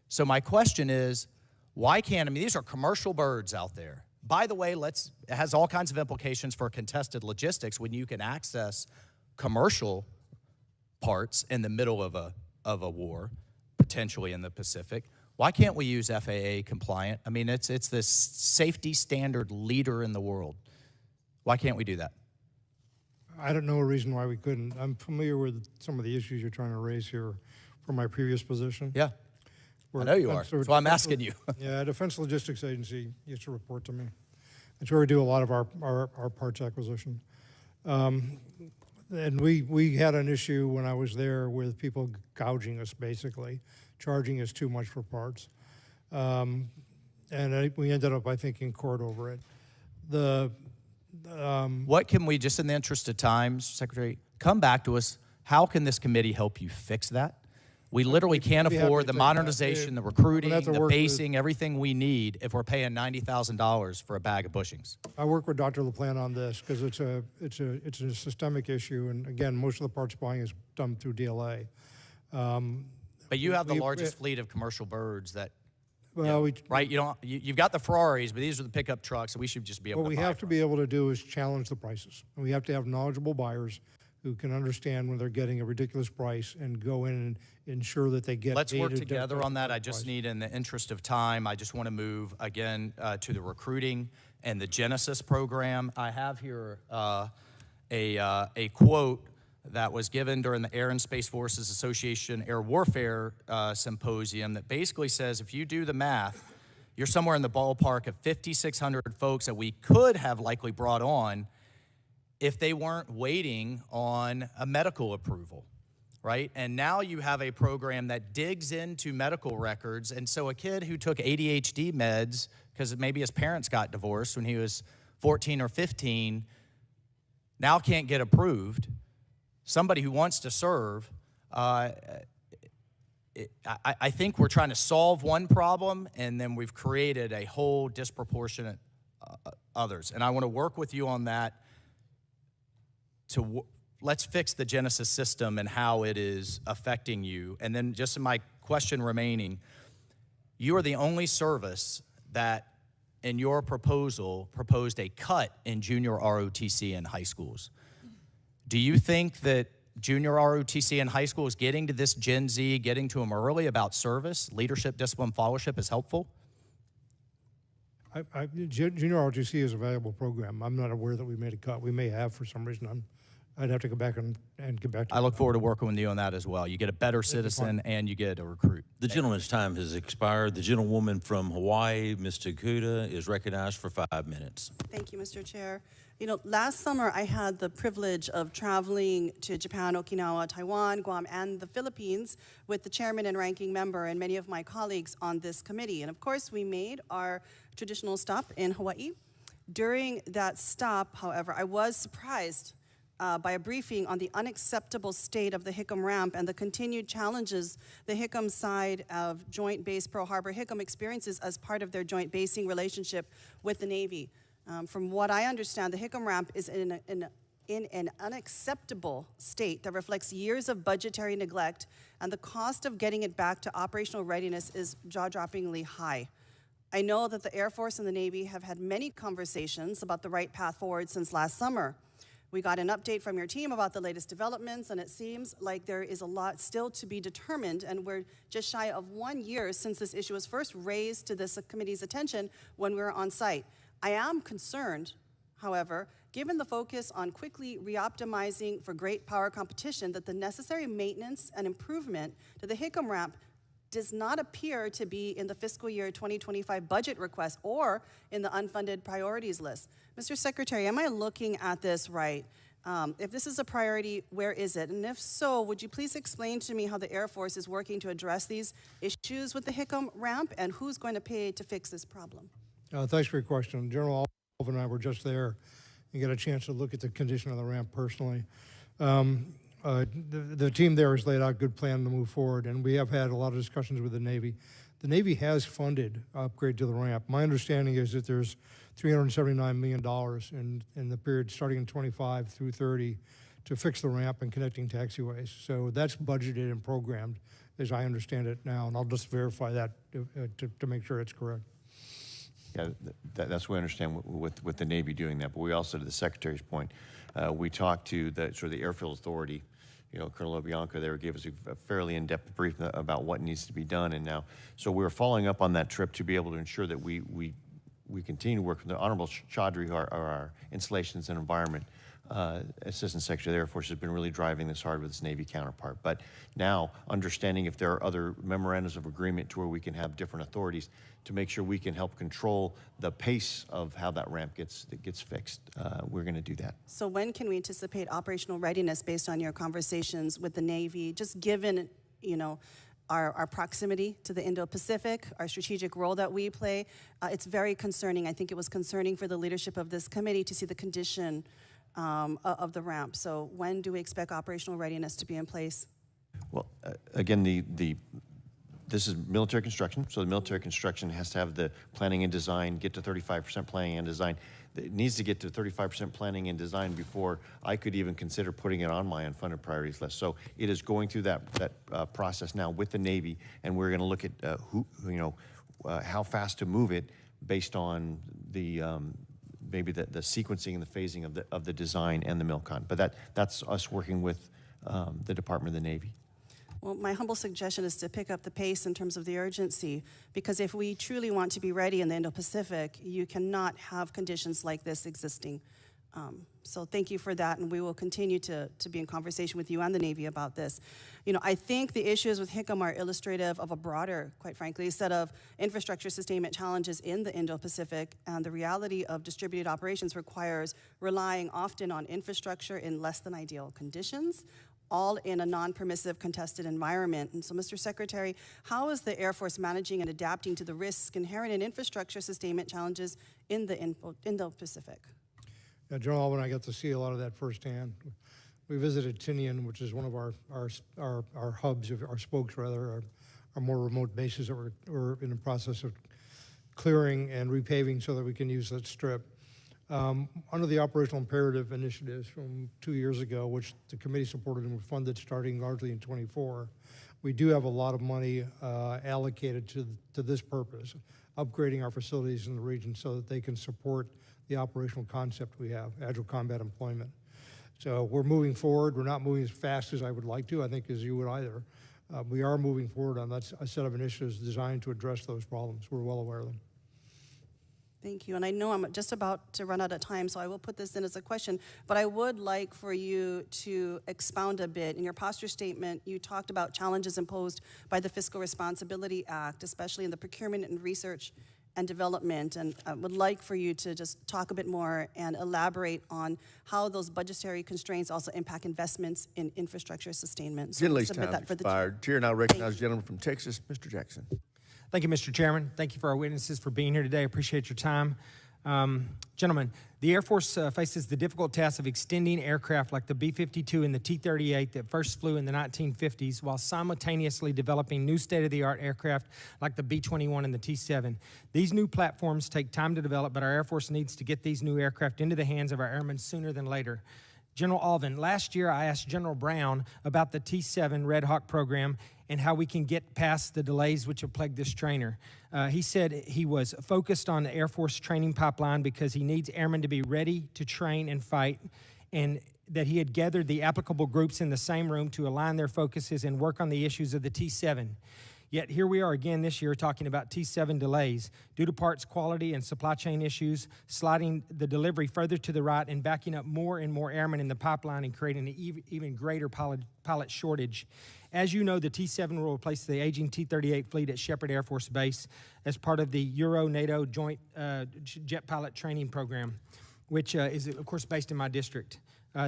So my question is, why can't, these are commercial birds out there. By the way, it has all kinds of implications for contested logistics when you can access commercial parts in the middle of a war, potentially in the Pacific. Why can't we use FAA compliant? It's the safety standard leader in the world. Why can't we do that?
I don't know a reason why we couldn't. I'm familiar with some of the issues you're trying to raise here from my previous position.
Yeah, I know you are. That's why I'm asking you.
Yeah, Defense Logistics Agency used to report to me. That's where we do a lot of our parts acquisition. And we had an issue when I was there with people gouging us, basically, charging us too much for parts. And we ended up, I think, in court over it.
What can we, just in the interest of time, Secretary, come back to us? How can this committee help you fix that? We literally can't afford the modernization, the recruiting, the basing, everything we need if we're paying $90,000 for a bag of bushings.
I work with Dr. LaPlante on this because it's a systemic issue, and again, most of the parts buying is done through DLA.
But you have the largest fleet of commercial birds that.
Well,
right? You've got the Ferraris, but these are the pickup trucks, and we should just be able to buy.
What we have to be able to do is challenge the prices, and we have to have knowledgeable buyers who can understand when they're getting a ridiculous price and go in and ensure that they get.
Let's work together on that. I just need, in the interest of time, I just want to move again to the recruiting and the Genesis program. I have here a quote that was given during the Air and Space Forces Association Air Warfare Symposium that basically says, if you do the math, you're somewhere in the ballpark of 5,600 folks that we could have likely brought on if they weren't waiting on a medical approval, right? And now you have a program that digs into medical records, and so a kid who took ADHD meds because maybe his parents got divorced when he was 14 or 15 now can't get approved. Somebody who wants to serve, I think we're trying to solve one problem, and then we've created a whole disproportionate others. And I want to work with you on that. Let's fix the Genesis system and how it is affecting you. And then just in my question remaining, you are the only service that in your proposal proposed a cut in junior ROTC in high schools. Do you think that junior ROTC in high school is getting to this Gen Z, getting to them early about service, leadership, discipline, fellowship is helpful?
Junior ROTC is a valuable program. I'm not aware that we made a cut. We may have for some reason. I'd have to go back and get back to you.
I look forward to working with you on that as well. You get a better citizen and you get a recruit.
The gentleman's time has expired. The gentlewoman from Hawaii, Ms. Takuda, is recognized for 5 minutes.
Thank you, Mr. Chair. Last summer I had the privilege of traveling to Japan, Okinawa, Taiwan, Guam, and the Philippines with the chairman and ranking member and many of my colleagues on this committee. And of course, we made our traditional stop in Hawaii. During that stop, however, I was surprised by a briefing on the unacceptable state of the Hickam ramp and the continued challenges the Hickam side of Joint Base Pearl Harbor Hickam experiences as part of their joint basing relationship with the Navy. From what I understand, the Hickam ramp is in an unacceptable state that reflects years of budgetary neglect, and the cost of getting it back to operational readiness is jaw-droppingly high. I know that the Air Force and the Navy have had many conversations about the right path forward since last summer. We got an update from your team about the latest developments, and it seems like there is a lot still to be determined, and we're just shy of 1 year since this issue was first raised to this committee's attention when we were on site. I am concerned, however, given the focus on quickly reoptimizing for great power competition, that the necessary maintenance and improvement to the Hickam ramp does not appear to be in the fiscal year 2025 budget request or in the unfunded priorities list. Mr. Secretary, am I looking at this right? If this is a priority, where is it? And if so, would you please explain to me how the Air Force is working to address these issues with the Hickam ramp, and who's going to pay to fix this problem?
Thanks for your question. General Allvin and I were just there and got a chance to look at the condition of the ramp personally. The team there has laid out a good plan to move forward, and we have had a lot of discussions with the Navy. The Navy has funded upgrade to the ramp. My understanding is that there's $379 million in the period starting in 25 through 30 to fix the ramp and connecting taxiways. So that's budgeted and programmed, as I understand it now, and I'll just verify that to make sure it's correct.
Yeah, that's what we understand with the Navy doing that. But we also, to the Secretary's point, we talked to the Airfield Authority. You know, Colonel Obianca there gave us a fairly in-depth brief about what needs to be done. And now, so we're following up on that trip to be able to ensure that we continue to work with the Honorable Chaudhry, our Installations and Environment Assistant Secretary of the Air Force, has been really driving this hard with his Navy counterpart. But now, understanding if there are other memorandums of agreement to where we can have different authorities to make sure we can help control the pace of how that ramp gets fixed, we're going to do that.
So when can we anticipate operational readiness based on your conversations with the Navy, just given, you know, our proximity to the Indo-Pacific, our strategic role that we play? It's very concerning. I think it was concerning for the leadership of this committee to see the condition of the ramp. So when do we expect operational readiness to be in place?
Well, again, this is military construction, so the military construction has to have the planning and design, get to 35% planning and design. It needs to get to 35% planning and design before I could even consider putting it on my unfunded priorities list. So it is going through that process now with the Navy, and we're going to look at how fast to move it based on the maybe the sequencing and the phasing of the design and the MILCON. But that's us working with the Department of the Navy.
Well, my humble suggestion is to pick up the pace in terms of the urgency, because if we truly want to be ready in the Indo-Pacific, you cannot have conditions like this existing. So thank you for that, and we will continue to be in conversation with you and the Navy about this. You know, I think the issues with Hickam are illustrative of a broader, quite frankly, set of infrastructure sustainment challenges in the Indo-Pacific, and the reality of distributed operations requires relying often on infrastructure in less than ideal conditions, all in a non-permissive, contested environment. And so, Mr. Secretary, how is the Air Force managing and adapting to the risks inherent in infrastructure sustainment challenges in the Indo-Pacific?
Yeah, General Allvin, I got to see a lot of that firsthand. We visited Tinian, which is one of our hubs, our spokes rather, our more remote bases that we're in the process of clearing and repaving so that we can use that strip. Under the operational imperative initiatives from 2 years ago, which the committee supported and were funded starting largely in 24, we do have a lot of money allocated to this purpose, upgrading our facilities in the region so that they can support the operational concept we have, agile combat employment. So we're moving forward. We're not moving as fast as I would like to, I think, as you would either. We are moving forward on that a set of initiatives designed to address those problems. We're well aware of them.
Thank you, and I know I'm just about to run out of time, so I will put this in as a question, but I would like for you to expound a bit. In your posture statement, you talked about challenges imposed by the Fiscal Responsibility Act, especially in the procurement and research and development, and I would like for you to just talk a bit more and elaborate on how those budgetary constraints also impact investments in infrastructure sustainment. So
Gentley's
submit
time
that for the
expired. Chair now recognizes the gentleman from Texas, Mr. Jackson.
Thank you, Mr. Chairman. Thank you for our witnesses for being here today. I appreciate your time. Gentlemen, the Air Force faces the difficult task of extending aircraft like the B-52 and the T-38 that first flew in the 1950s while simultaneously developing new state-of-the-art aircraft like the B-21 and the T-7. These new platforms take time to develop, but our Air Force needs to get these new aircraft into the hands of our airmen sooner than later. General Allvin, last year I asked General Brown about the T-7 Red Hawk program and how we can get past the delays which have plagued this trainer. He said he was focused on the Air Force training pipeline because he needs airmen to be ready to train and fight, and that he had gathered the applicable groups in the same room to align their focuses and work on the issues of the T-7. Yet here we are again this year talking about T-7 delays due to parts quality and supply chain issues, sliding the delivery further to the right and backing up more and more airmen in the pipeline and creating an even greater pilot shortage. As you know, the T-7 will replace the aging T-38 fleet at Shepherd Air Force Base as part of the Euro-NATO Joint Jet Pilot Training Program, which is, of course, based in my district.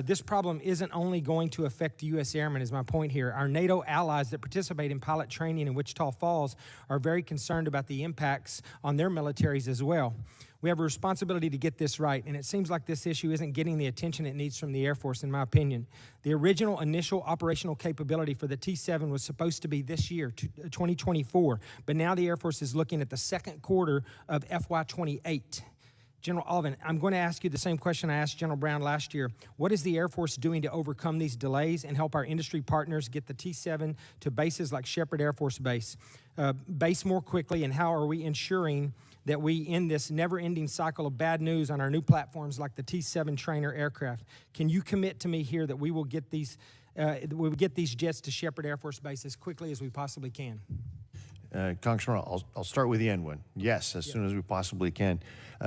This problem isn't only going to affect the U.S. Airmen, is my point here. Our NATO allies that participate in pilot training in Wichita Falls are very concerned about the impacts on their militaries as well. We have a responsibility to get this right, and it seems like this issue isn't getting the attention it needs from the Air Force, in my opinion. The original initial operational capability for the T-7 was supposed to be this year, 2024, but now the Air Force is looking at the second quarter of FY28. General Allvin, I'm going to ask you the same question I asked General Brown last year. What is the Air Force doing to overcome these delays and help our industry partners get the T-7 to bases like Shepherd Air Force Base more quickly, and how are we ensuring that we end this never-ending cycle of bad news on our new platforms like the T-7 trainer aircraft? Can you commit to me here that we will get these jets to Shepherd Air Force Base as quickly as we possibly can?
Congressman, I'll start with the end one. Yes, as soon as we possibly can.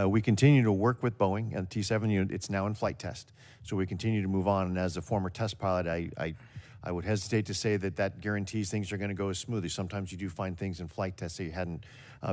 We continue to work with Boeing and the T-7 unit. It's now in flight test, so we continue to move on. And as a former test pilot, I would hesitate to say that guarantees things are going to go as smoothly. Sometimes you do find things in flight tests that you hadn't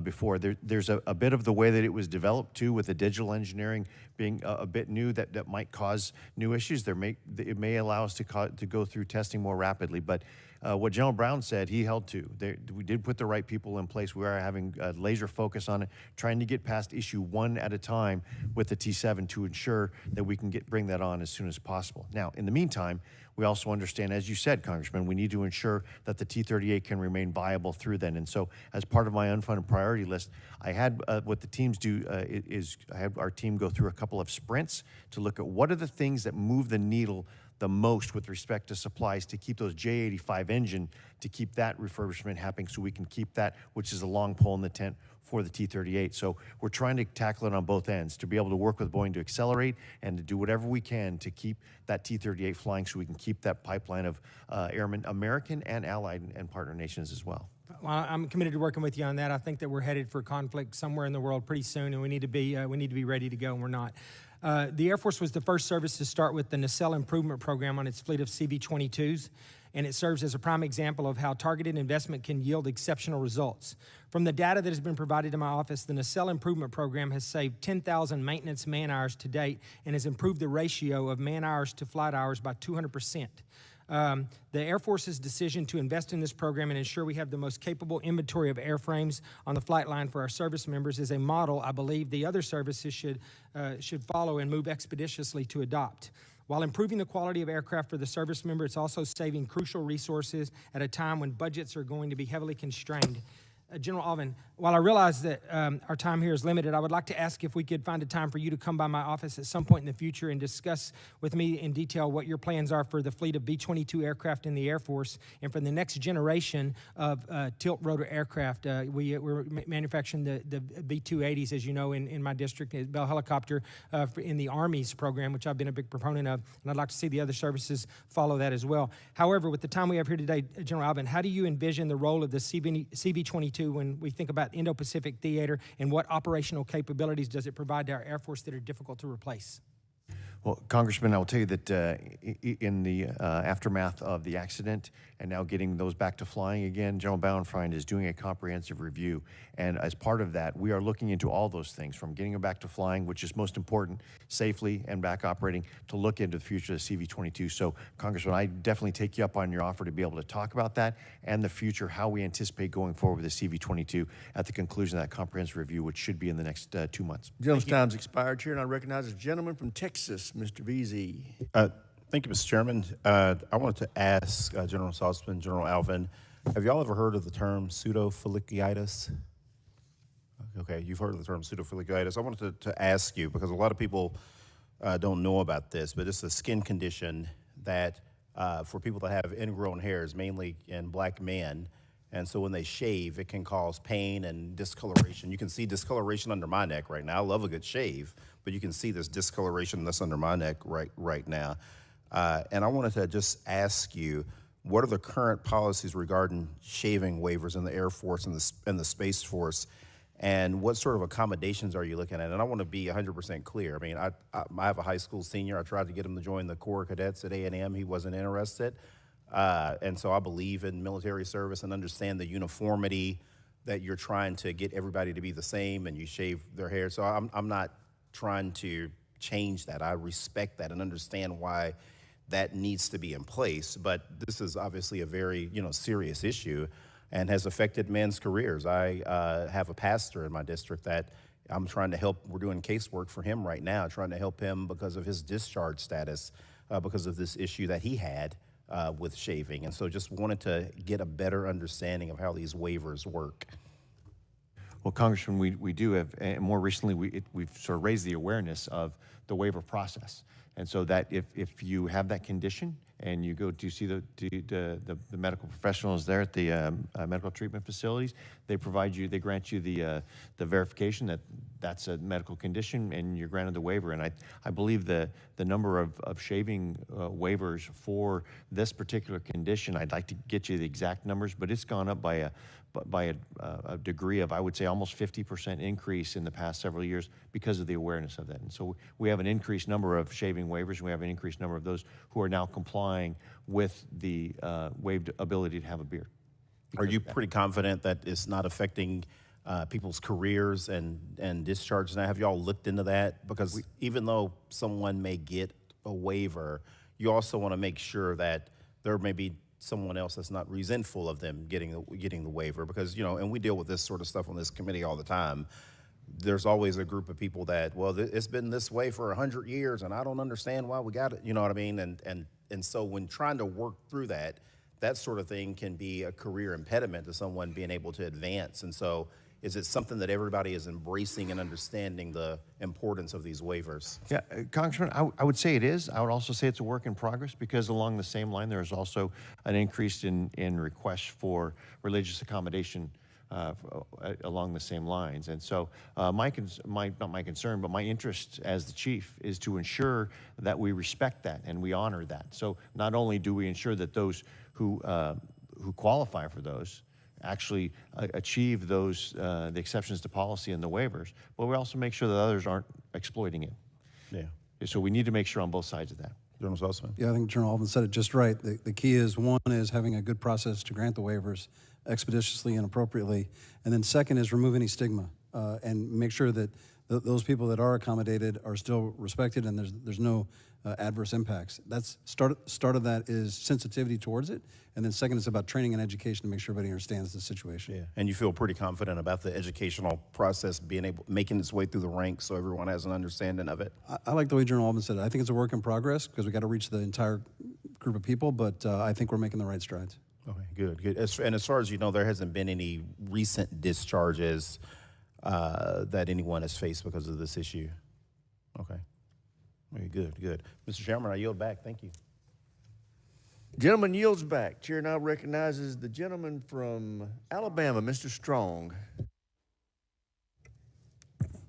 before. There's a bit of the way that it was developed too, with the digital engineering being a bit new, that might cause new issues. It may allow us to go through testing more rapidly. But what General Brown said, he held to. We did put the right people in place. We are having a laser focus on it, trying to get past issue one at a time with the T-7 to ensure that we can bring that on as soon as possible. Now, in the meantime, we also understand, as you said, Congressman, we need to ensure that the T-38 can remain viable through then. And so, as part of my unfunded priority list, I had what the teams do I had our team go through a couple of sprints to look at what are the things that move the needle the most with respect to supplies to keep those J85 engine, to keep that refurbishment happening so we can keep that, which is a long pole in the tent for the T-38. So we're trying to tackle it on both ends, to be able to work with Boeing to accelerate and to do whatever we can to keep that T-38 flying so we can keep that pipeline of airmen, American and allied and partner nations as well.
Well, I'm committed to working with you on that. I think that we're headed for conflict somewhere in the world pretty soon, and we need to be ready to go, and we're not. The Air Force was the first service to start with the nacelle improvement program on its fleet of CV-22s, and it serves as a prime example of how targeted investment can yield exceptional results. From the data that has been provided to my office, the nacelle improvement program has saved 10,000 maintenance man-hours to date and has improved the ratio of man-hours to flight hours by 200%. The Air Force's decision to invest in this program and ensure we have the most capable inventory of airframes on the flight line for our service members is a model I believe the other services should follow and move expeditiously to adopt. While improving the quality of aircraft for the service member, it's also saving crucial resources at a time when budgets are going to be heavily constrained. General Allvin, while I realize that our time here is limited, I would like to ask if we could find a time for you to come by my office at some point in the future and discuss with me in detail what your plans are for the fleet of B-22 aircraft in the Air Force and for the next generation of tilt-rotor aircraft. We're manufacturing the B-280s, as you know, in my district, Bell Helicopter, in the Army's program, which I've been a big proponent of, and I'd like to see the other services follow that as well. However, with the time we have here today, General Allvin, how do you envision the role of the CV-22 when we think about Indo-Pacific theater, and what operational capabilities does it provide to our Air Force that are difficult to replace?
Well, Congressman, I will tell you that in the aftermath of the accident and now getting those back to flying again, General Bauernfeind is doing a comprehensive review. And as part of that, we are looking into all those things, from getting them back to flying, which is most important, safely and back operating, to look into the future of the CV-22. So, Congressman, I definitely take you up on your offer to be able to talk about that and the future, how we anticipate going forward with the CV-22 at the conclusion of that comprehensive review, which should be in the next 2 months.
Gentleman's time's expired here, and I recognize a gentleman from Texas, Mr. VZ.
Thank you, Mr. Chairman. I wanted to ask General Saltzman, General Allvin, have y'all ever heard of the term pseudofolliculitis? Okay, you've heard of the term pseudofolliculitis. I wanted to ask you, because a lot of people don't know about this, but it's a skin condition that for people that have ingrown hairs, mainly in black men, and so when they shave, it can cause pain and discoloration. You can see discoloration under my neck right now. I love a good shave, but you can see this discoloration that's under my neck right now. And I wanted to just ask you, what are the current policies regarding shaving waivers in the Air Force and the Space Force, and what sort of accommodations are you looking at? And I want to be 100% clear. I mean, I have a high school senior. I tried to get him to join the Corps of Cadets at A&M. He wasn't interested. And so I believe in military service and understand the uniformity that you're trying to get everybody to be the same and you shave their hair. So I'm not trying to change that. I respect that and understand why that needs to be in place. But this is obviously a very, serious issue and has affected men's careers. I have a pastor in my district that I'm trying to help. We're doing casework for him right now, trying to help him because of his discharge status, because of this issue that he had with shaving. And so just wanted to get a better understanding of how these waivers work.
Well, Congressman, we do have, and more recently, we've sort of raised the awareness of the waiver process. And so that if you have that condition and you go to see the medical professionals there at the medical treatment facilities, they grant you the verification that that's a medical condition, and you're granted the waiver. And I believe the number of shaving waivers for this particular condition, I'd like to get you the exact numbers, but it's gone up by a degree of, I would say, almost 50% increase in the past several years because of the awareness of that. And so we have an increased number of shaving waivers, and we have an increased number of those who are now complying with the waived ability to have a beard.
Are you pretty confident that it's not affecting people's careers and discharge now? Have you all looked into that? Because even though someone may get a waiver, you also want to make sure that there may be someone else that's not resentful of them getting the waiver, because and we deal with this sort of stuff on this committee all the time. There's always a group of people that, well, it's been this way for 100 years and I don't understand why we got it, you know what I mean? And so when trying to work through that sort of thing can be a career impediment to someone being able to advance. And so is it something that everybody is embracing and understanding the importance of these waivers?
Yeah, Congressman, I would say it is. I would also say it's a work in progress, because along the same line, there is also an increase in requests for religious accommodation along the same lines. And so not my concern, but my interest as the chief is to ensure that we respect that and we honor that. So not only do we ensure that those who qualify for those actually achieve those the exceptions to policy and the waivers, but we also make sure that others aren't exploiting it.
Yeah.
So we need to make sure on both sides of that.
General Saltzman.
Yeah, I think General Allvin said it just right. The key is, one is having a good process to grant the waivers expeditiously and appropriately, and then second is remove any stigma and make sure that those people that are accommodated are still respected and there's no adverse impacts. That's start of that is sensitivity towards it, and then second is about training and education to make sure everybody understands the situation.
Yeah, and you feel pretty confident about the educational process making its way through the ranks so everyone has an understanding of it?
I like the way General Allvin said it. I think it's a work in progress because we got to reach the entire group of people, but I think we're making the right strides.
Okay, good. And as far as you know, there hasn't been any recent discharges that anyone has faced because of this issue? Okay. Very good. Mr. Chairman, I yield back. Thank you.
Gentleman yields back. Chair now recognizes the gentleman from Alabama, Mr. Strong.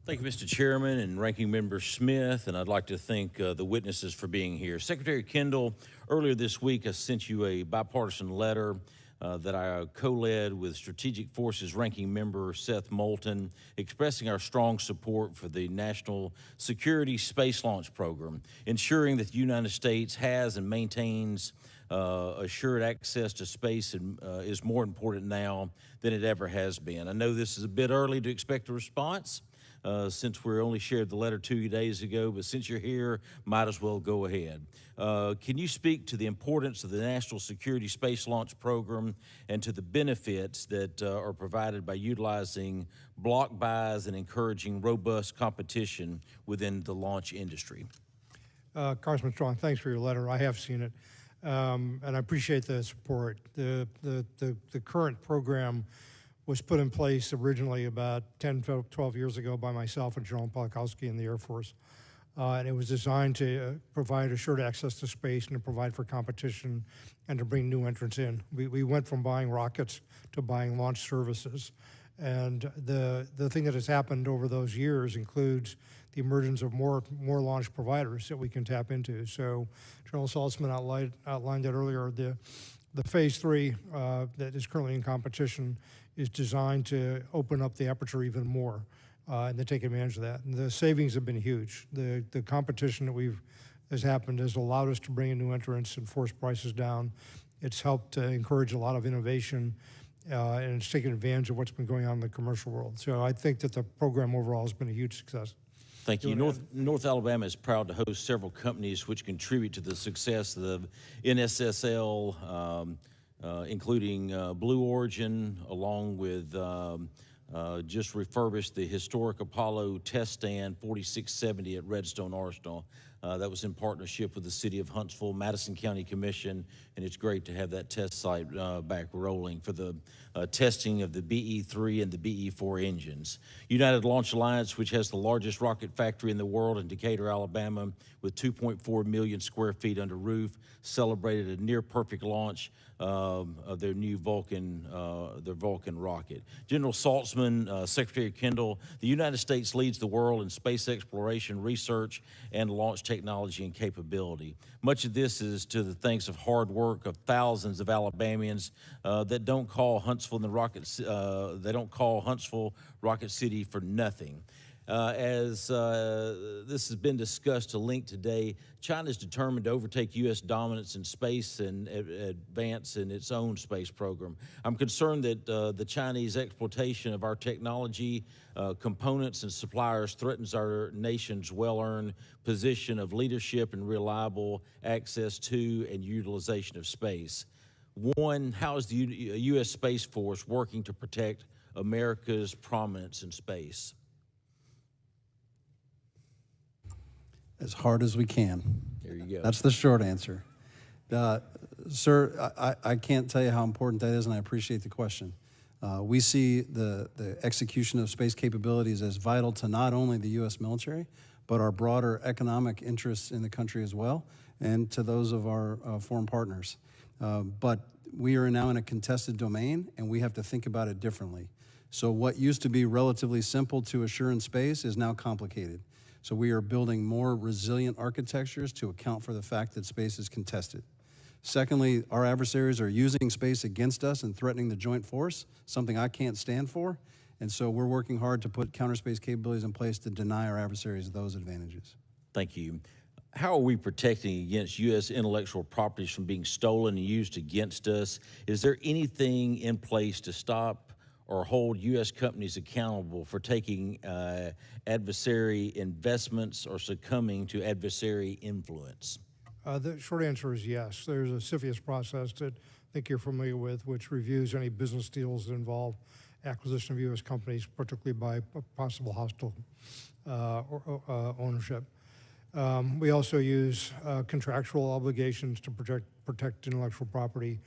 Thank you, Mr. Chairman and Ranking Member Smith, and I'd like to thank the witnesses for being here. Secretary Kendall, earlier this week I sent you a bipartisan letter that I co-led with Strategic Forces Ranking Member Seth Moulton, expressing our strong support for the National Security Space Launch Program, ensuring that the United States has and maintains assured access to space is more important now than it ever has been. I know this is a bit early to expect a response, since we only shared the letter 2 days ago, but since you're here, might as well go ahead. Can you speak to the importance of the National Security Space Launch Program and to the benefits that are provided by utilizing block buys and encouraging robust competition within the launch industry?
Congressman Strong, thanks for your letter. I have seen it, and I appreciate the support. The current program was put in place originally about 10, 12 years ago by myself and General Polakowski in the Air Force. And it was designed to provide assured access to space and to provide for competition and to bring new entrants in. We went from buying rockets to buying launch services. And the thing that has happened over those years includes the emergence of more launch providers that we can tap into. So General Saltzman outlined that earlier. The phase 3 that is currently in competition is designed to open up the aperture even more and to take advantage of that. And the savings have been huge. The competition that has happened has allowed us to bring in new entrants and force prices down. It's helped to encourage a lot of innovation, and it's taken advantage of what's been going on in the commercial world. So I think that the program overall has been a huge success.
Thank you. North Alabama is proud to host several companies which contribute to the success of the NSSL, including Blue Origin, along with just refurbished the historic Apollo test stand 4670 at Redstone Arsenal. That was in partnership with the City of Huntsville, Madison County Commission, and it's great to have that test site back rolling for the testing of the BE-3 and the BE-4 engines. United Launch Alliance, which has the largest rocket factory in the world in Decatur, Alabama, with 2.4 million square feet under roof, celebrated a near-perfect launch of their new Vulcan rocket. General Saltzman, Secretary Kendall, the United States leads the world in space exploration, research, and launch technology and capability. Much of this is to the thanks of hard work of thousands of Alabamians that don't call Huntsville Rocket City for nothing. As this has been discussed to link today, China is determined to overtake U.S. dominance in space and advance in its own space program. I'm concerned that the Chinese exploitation of our technology, components, and suppliers threatens our nation's well-earned position of leadership and reliable access to and utilization of space. One, how is the U.S. Space Force working to protect America's prominence in space?
As hard as we can.
There you go.
That's the short answer. Sir, I can't tell you how important that is, and I appreciate the question. We see the execution of space capabilities as vital to not only the U.S. military, but our broader economic interests in the country as well, and to those of our foreign partners. But we are now in a contested domain, and we have to think about it differently. So what used to be relatively simple to assure in space is now complicated. So we are building more resilient architectures to account for the fact that space is contested. Secondly, our adversaries are using space against us and threatening the joint force, something I can't stand for. And so we're working hard to put counterspace capabilities in place to deny our adversaries those advantages.
Thank you. How are we protecting against U.S. intellectual properties from being stolen and used against us? Is there anything in place to stop or hold U.S. companies accountable for taking adversary investments or succumbing to adversary influence?
The short answer is yes. There's a CFIUS process that I think you're familiar with, which reviews any business deals that involve acquisition of U.S. companies, particularly by possible hostile ownership. We also use contractual obligations to protect intellectual property,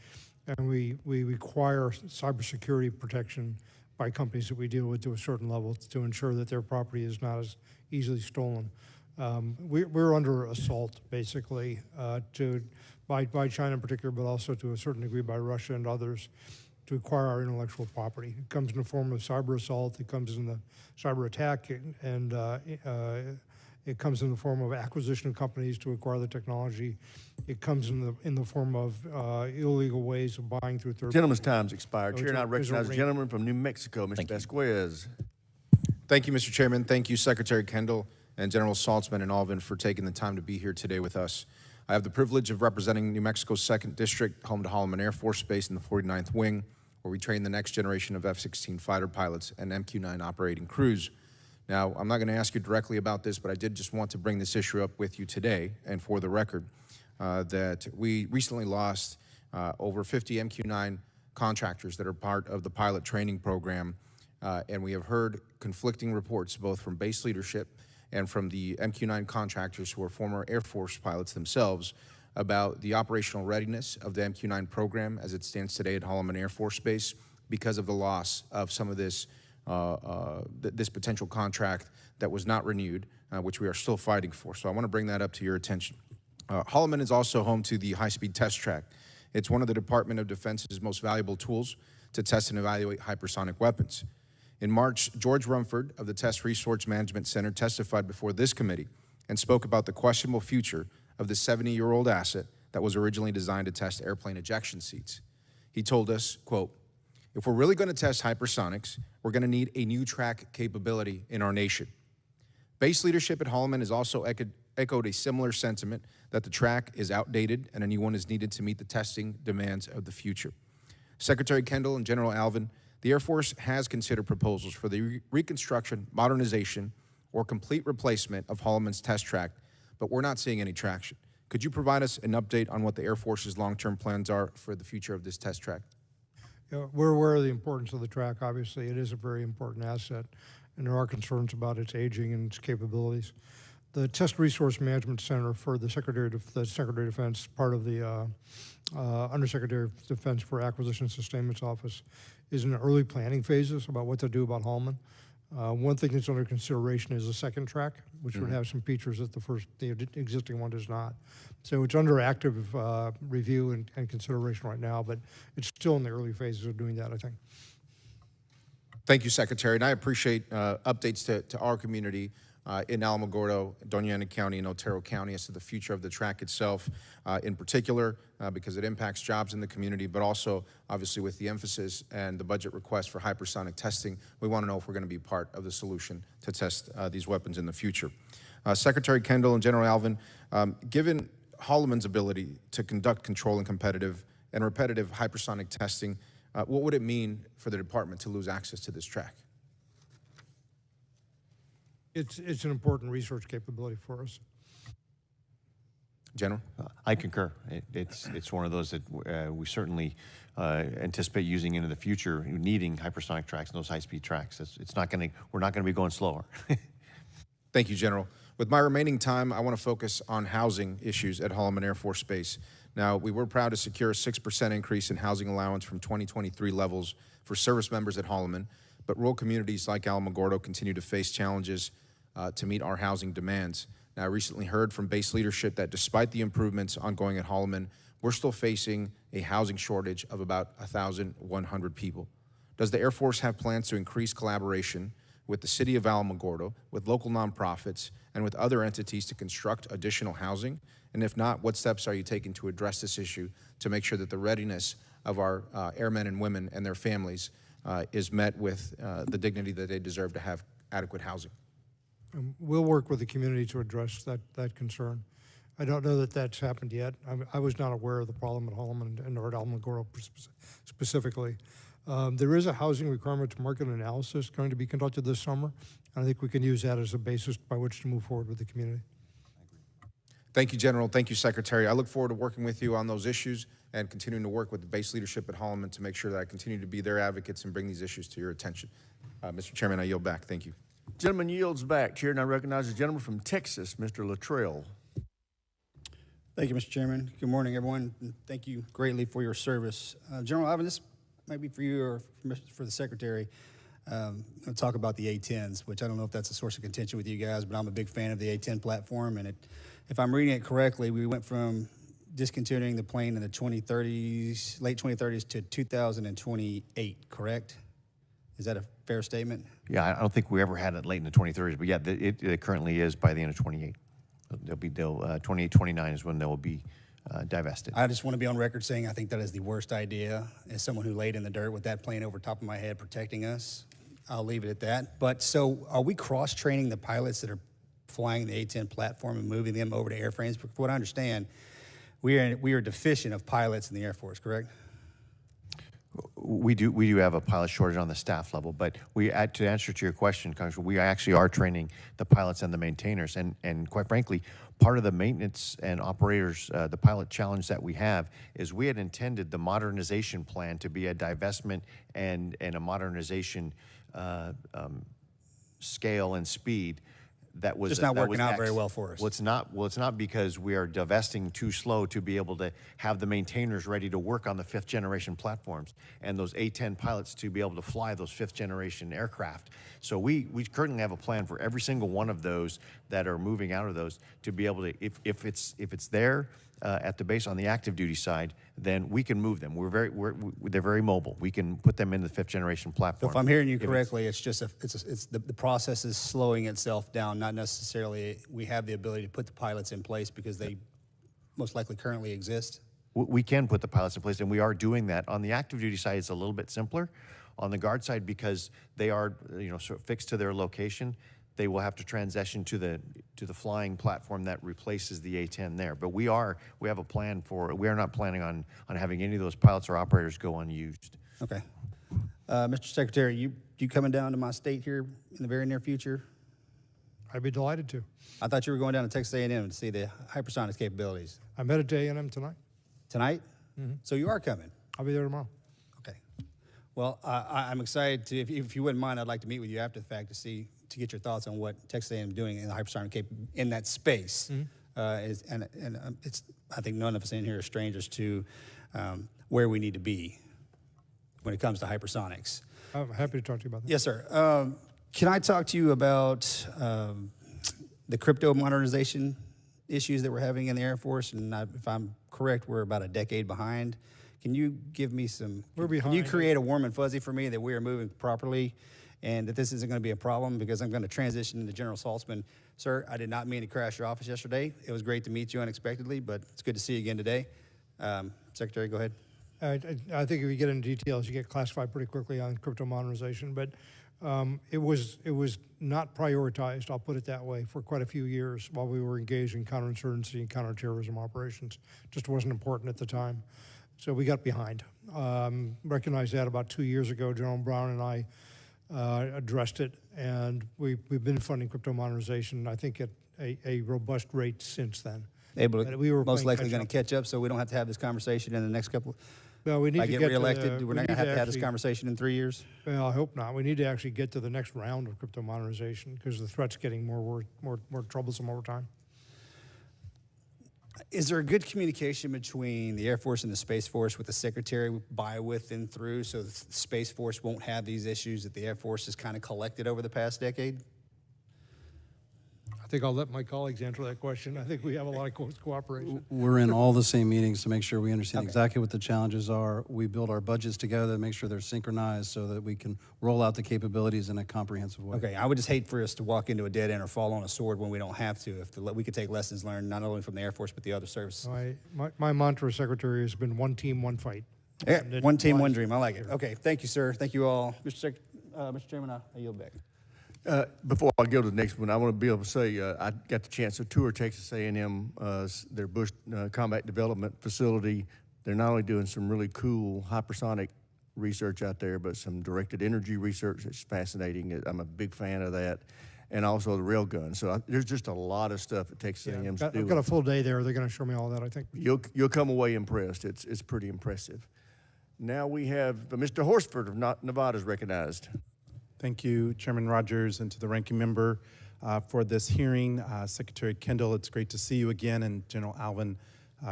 and we require cybersecurity protection by companies that we deal with to a certain level to ensure that their property is not as easily stolen. We're under assault, basically, by China in particular, but also to a certain degree by Russia and others to acquire our intellectual property. It comes in the form of cyber assault, it comes in the cyber attack, and it comes in the form of acquisition of companies to acquire the technology. It comes in the form of illegal ways of buying through third.
Gentleman's time's expired. Chair now recognizes the gentleman from New Mexico, Mr. Vasquez.
Thank you, Mr. Chairman. Thank you, Secretary Kendall and General Saltzman and Allvin for taking the time to be here today with us. I have the privilege of representing New Mexico's 2nd District, home to Holloman Air Force Base in the 49th Wing, where we train the next generation of F-16 fighter pilots and MQ-9 operating crews. Now, I'm not going to ask you directly about this, but I did just want to bring this issue up with you today, and for the record, that we recently lost over 50 MQ-9 contractors that are part of the pilot training program, and we have heard conflicting reports both from base leadership and from the MQ-9 contractors who are former Air Force pilots themselves about the operational readiness of the MQ-9 program as it stands today at Holloman Air Force Base because of the loss of some of this this potential contract that was not renewed, which we are still fighting for. So I want to bring that up to your attention. Holloman is also home to the high-speed test track. It's one of the Department of Defense's most valuable tools to test and evaluate hypersonic weapons. In March, George Rumford of the Test Resource Management Center testified before this committee and spoke about the questionable future of the 70-year-old asset that was originally designed to test airplane ejection seats. He told us, quote, "If we're really going to test hypersonics, we're going to need a new track capability in our nation." Base leadership at Holloman has also echoed a similar sentiment that the track is outdated and a new one is needed to meet the testing demands of the future. Secretary Kendall and General Allvin, the Air Force has considered proposals for the reconstruction, modernization, or complete replacement of Holloman's test track, but we're not seeing any traction. Could you provide us an update on what the Air Force's long-term plans are for the future of this test track?
Yeah, we're aware of the importance of the track. Obviously, it is a very important asset, and there are concerns about its aging and its capabilities. The Test Resource Management Center for the Secretary of Defense, part of the Undersecretary of Defense for Acquisition Sustainment's office, is in the early planning phases about what to do about Holloman. One thing that's under consideration is a second track, which would have some features that the existing one does not. So it's under active review and consideration right now, but it's still in the early phases of doing that, I think.
Thank you, Secretary, and I appreciate updates to our community in Alamogordo, Doña Ana County, and Otero County as to the future of the track itself, in particular, because it impacts jobs in the community, but also, obviously, with the emphasis and the budget request for hypersonic testing, we want to know if we're going to be part of the solution to test these weapons in the future. Secretary Kendall and General Allvin, given Holloman's ability to conduct control and competitive and repetitive hypersonic testing, what would it mean for the department to lose access to this track?
It's an important research capability for us.
General?
I concur. It's one of those that we certainly anticipate using into the future, needing hypersonic tracks and those high-speed tracks. We're not going to be going slower.
Thank you, General. With my remaining time, I want to focus on housing issues at Holloman Air Force Base. Now, we were proud to secure a 6% increase in housing allowance from 2023 levels for service members at Holloman, but rural communities like Alamogordo continue to face challenges to meet our housing demands. Now, I recently heard from base leadership that despite the improvements ongoing at Holloman, we're still facing a housing shortage of about 1,100 people. Does the Air Force have plans to increase collaboration with the city of Alamogordo, with local nonprofits, and with other entities to construct additional housing? And if not, what steps are you taking to address this issue to make sure that the readiness of our airmen and women and their families is met with the dignity that they deserve to have adequate housing?
We'll work with the community to address that concern. I don't know that that's happened yet. I was not aware of the problem at Holloman and or at Alamogordo specifically. There is a housing requirement to market analysis going to be conducted this summer. And I think we can use that as a basis by which to move forward with the community.
Thank you, General. Thank you, Secretary. I look forward to working with you on those issues and continuing to work with the base leadership at Holloman to make sure that I continue to be their advocates and bring these issues to your attention. Mr. Chairman, I yield back. Thank you.
Gentleman yields back. Chair now recognizes the gentleman from Texas, Mr. Luttrell.
Thank you, Mr. Chairman. Good morning, everyone. And thank you greatly for your service. General Allvin, this might be for you or for the Secretary. I'll talk about the A-10s, which I don't know if that's a source of contention with you guys, but I'm a big fan of the A-10 platform. And if I'm reading it correctly, we went from discontinuing the plane in the 2030s, late 2030s to 2028, correct? Is that a fair statement?
Yeah, I don't think we ever had it late in the 2030s, but yeah, it currently is by the end of 28. 28, 29 is when they will be divested.
I just want to be on record saying I think that is the worst idea. As someone who laid in the dirt with that plane over top of my head protecting us, I'll leave it at that. But so are we cross-training the pilots that are flying the A-10 platform and moving them over to airframes? From what I understand, we are deficient of pilots in the Air Force, correct?
We do have a pilot shortage on the staff level, but to answer to your question, Congressman, we actually are training the pilots and the maintainers, and quite frankly, part of the maintenance and operators, the pilot challenge that we have is we had intended the modernization plan to be a divestment and a modernization scale and speed. That was
just not working out very well for us.
Well, it's not because we are divesting too slow to be able to have the maintainers ready to work on the 5th generation platforms and those A-10 pilots to be able to fly those 5th generation aircraft. So we currently have a plan for every single one of those that are moving out of those to be able to, if it's there at the base on the active duty side, then we can move them. They're very mobile. We can put them in the 5th generation platform.
So if I'm hearing you correctly, it's just the process is slowing itself down. Not necessarily we have the ability to put the pilots in place because they most likely currently exist.
We can put the pilots in place, and we are doing that. On the active duty side, it's a little bit simpler. On the guard side, because they are sort of fixed to their location, they will have to transition to the flying platform that replaces the A-10 there. But we have a plan for. We are not planning on having any of those pilots or operators go unused.
Okay, Mr. Secretary, you coming down to my state here in the very near future?
I'd be delighted to.
I thought you were going down to Texas A&M to see the hypersonics capabilities.
I'm headed to A&M tonight.
Tonight?
Mhm.
So you are coming?
I'll be there tomorrow.
Okay. Well, I'm excited to, if you wouldn't mind, I'd like to meet with you after the fact to get your thoughts on what Texas A&M is doing in the hypersonic in that space. It's, I think none of us in here are strangers to where we need to be when it comes to hypersonics.
I'm happy to talk to you about that.
Yes, sir. Can I talk to you about the crypto modernization issues that we're having in the Air Force? And if I'm correct, we're about a decade behind. Can you give me some?
We're behind.
Can you create a warm and fuzzy for me that we are moving properly, and that this isn't going to be a problem? Because I'm going to transition into General Saltzman. Sir, I did not mean to crash your office yesterday. It was great to meet you unexpectedly, but it's good to see you again today. Secretary, go ahead.
I think if you get into details, you get classified pretty quickly on crypto modernization, but it was not prioritized, I'll put it that way, for quite a few years while we were engaged in counterinsurgency and counterterrorism operations. Just wasn't important at the time. So we got behind. Recognized that about 2 years ago. General Brown and I addressed it, and we've been funding crypto modernization, I think, at a robust rate since then.
We were most likely going to catch up, so we don't have to have this conversation in the next couple.
Well, we need
I
to
get
get
reelected. We're not going to have this
actually,
conversation in 3 years.
Well, I hope not. We need to actually get to the next round of crypto modernization because the threat's getting more troublesome over time.
Is there a good communication between the Air Force and the Space Force with the Secretary by, with, and through, so the Space Force won't have these issues that the Air Force has kind of collected over the past decade?
I think I'll let my colleagues answer that question. I think we have a lot of close cooperation.
We're in all the same meetings to make sure we understand exactly what the challenges are. We build our budgets together to make sure they're synchronized so that we can roll out the capabilities in a comprehensive way.
Okay, I would just hate for us to walk into a dead end or fall on a sword when we don't have to. If we could take lessons learned not only from the Air Force but the other services.
My mantra, Secretary, has been one team, one fight.
Yeah, one team, one dream. I like it. Okay, thank you, sir. Thank you all. Mr. Chairman, I yield back.
Before I go to the next one, I want to be able to say I got the chance to tour Texas A&M, their Bush Combat Development Facility. They're not only doing some really cool hypersonic research out there, but some directed energy research that's fascinating. I'm a big fan of that, and also the railgun. So there's just a lot of stuff at Texas A&M's doing.
I've got a full day there. They're going to show me all that, I think.
You'll come away impressed. It's pretty impressive. Now we have Mr. Horsford of Nevada is recognized.
Thank you, Chairman Rogers, and to the ranking member for this hearing. Secretary Kendall, it's great to see you again, and General Allvin,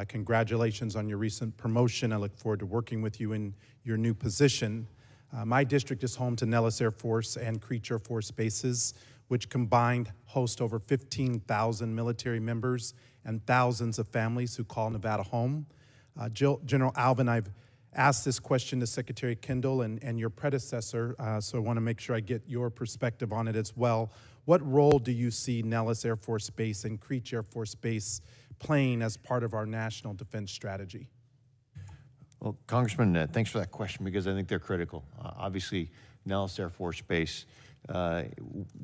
congratulations on your recent promotion. I look forward to working with you in your new position. My district is home to Nellis Air Force and Creech Air Force bases, which combined host over 15,000 military members and thousands of families who call Nevada home. General Allvin, I've asked this question to Secretary Kendall and your predecessor, so I want to make sure I get your perspective on it as well. What role do you see Nellis Air Force Base and Creech Air Force Base playing as part of our national defense strategy?
Well, Congressman, thanks for that question because I think they're critical. Obviously, Nellis Air Force Base,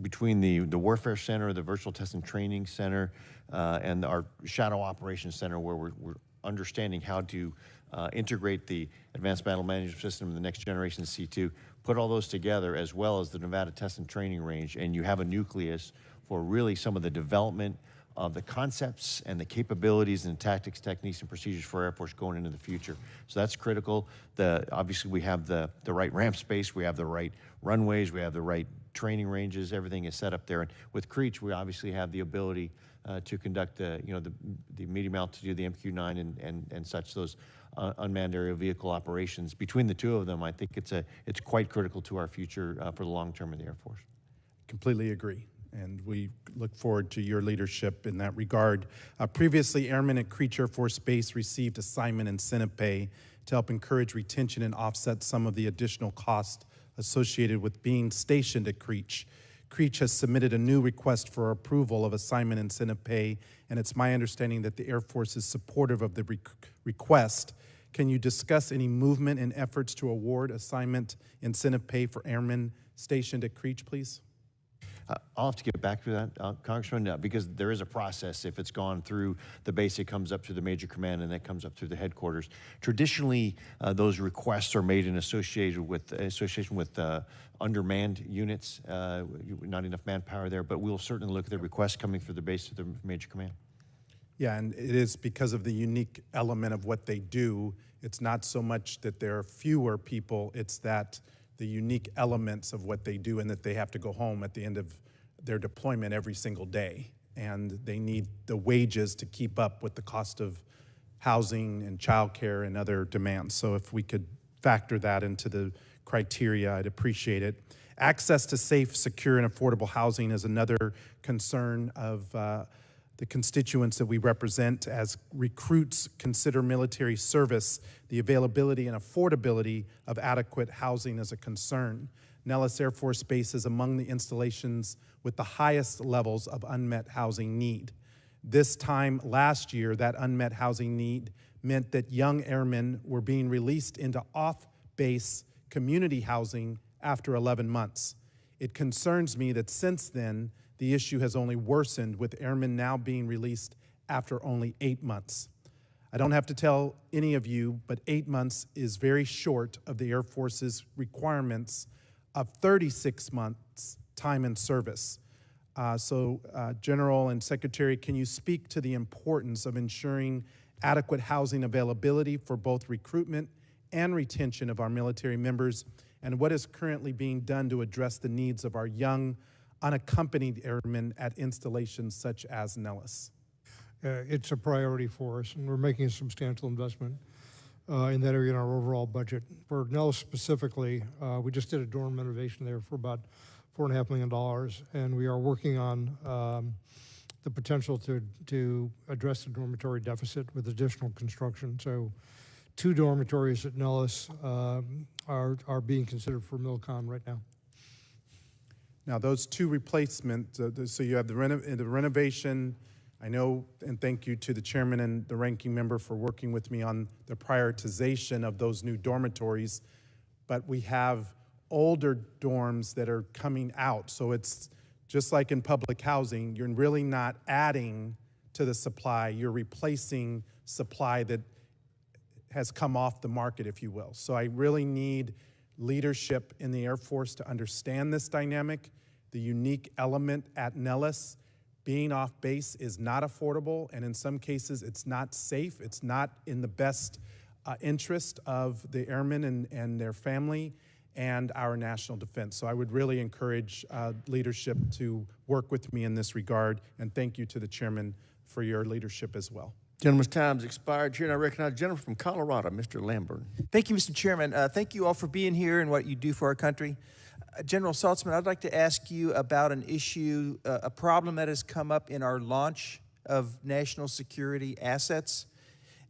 between the Warfare Center, the Virtual Test and Training Center, and our Shadow Operations Center, where we're understanding how to integrate the Advanced Battle Management System and the Next Generation C2, put all those together, as well as the Nevada Test and Training Range, and you have a nucleus for really some of the development of the concepts and the capabilities and tactics, techniques, and procedures for Air Force going into the future. So that's critical. Obviously, we have the right ramp space, we have the right runways, we have the right training ranges, everything is set up there. And with Creech, we obviously have the ability to conduct the medium altitude, the MQ-9 and such, those unmanned aerial vehicle operations. Between the two of them, I think it's quite critical to our future for the long term of the Air Force.
Completely agree, and we look forward to your leadership in that regard. Previously, airmen at Creech Air Force Base received assignment incentive pay to help encourage retention and offset some of the additional cost associated with being stationed at Creech. Creech has submitted a new request for approval of assignment incentive pay, and it's my understanding that the Air Force is supportive of the request. Can you discuss any movement in efforts to award assignment incentive pay for airmen stationed at Creech, please?
I'll have to get back to that, Congressman, because there is a process. If it's gone through the base, it comes up to the major command, and then comes up through the headquarters. Traditionally, those requests are made in association with undermanned units, not enough manpower there, but we'll certainly look at the requests coming through the base to the major command.
Yeah, and it is because of the unique element of what they do. It's not so much that there are fewer people, it's that the unique elements of what they do and that they have to go home at the end of their deployment every single day. And they need the wages to keep up with the cost of housing and childcare and other demands. So if we could factor that into the criteria, I'd appreciate it. Access to safe, secure, and affordable housing is another concern of the constituents that we represent. As recruits consider military service, the availability and affordability of adequate housing is a concern. Nellis Air Force Base is among the installations with the highest levels of unmet housing need. This time last year, that unmet housing need meant that young airmen were being released into off-base community housing after 11 months. It concerns me that since then, the issue has only worsened, with airmen now being released after only 8 months. I don't have to tell any of you, but 8 months is very short of the Air Force's requirements of 36 months time in service. General and Secretary, can you speak to the importance of ensuring adequate housing availability for both recruitment and retention of our military members, and what is currently being done to address the needs of our young, unaccompanied airmen at installations such as Nellis?
It's a priority for us, and we're making a substantial investment in that area in our overall budget. For Nellis specifically, we just did a dorm renovation there for about $4.5 million, and we are working on the potential to address the dormitory deficit with additional construction. So 2 dormitories at Nellis are being considered for MILCON right now.
Now, those 2 replacements, so you have the renovation. I know, and thank you to the chairman and the ranking member for working with me on the prioritization of those new dormitories, but we have older dorms that are coming out. So it's just like in public housing, you're really not adding to the supply, you're replacing supply that has come off the market, if you will. So I really need leadership in the Air Force to understand this dynamic. The unique element at Nellis, being off base is not affordable, and in some cases it's not safe. It's not in the best interest of the airmen and their family and our national defense. So I would really encourage leadership to work with me in this regard, and thank you to the chairman for your leadership as well.
Gentleman's time's expired here, and I recognize the gentleman from Colorado, Mr. Lamburn.
Thank you, Mr. Chairman. Thank you all for being here and what you do for our country. General Saltzman, I'd like to ask you about an issue, a problem that has come up in our launch of national security assets,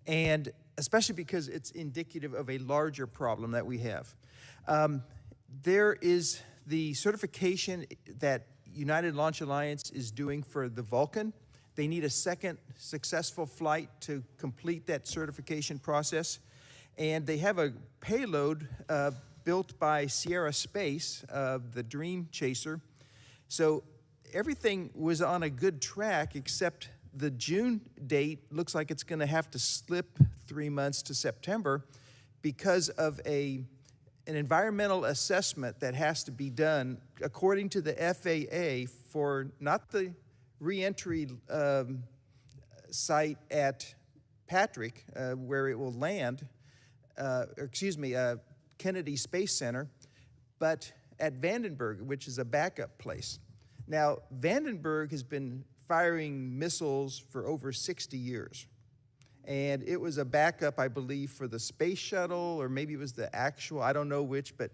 and especially because it's indicative of a larger problem that we have. There is the certification that United Launch Alliance is doing for the Vulcan. They need a second successful flight to complete that certification process. And they have a payload built by Sierra Space, the Dream Chaser. So everything was on a good track, except the June date looks like it's going to have to slip 3 months to September because of an environmental assessment that has to be done according to the FAA for not the reentry site at Patrick, where it will land, Kennedy Space Center, but at Vandenberg, which is a backup place. Now, Vandenberg has been firing missiles for over 60 years. And it was a backup, I believe, for the space shuttle, or maybe it was the actual, I don't know which, but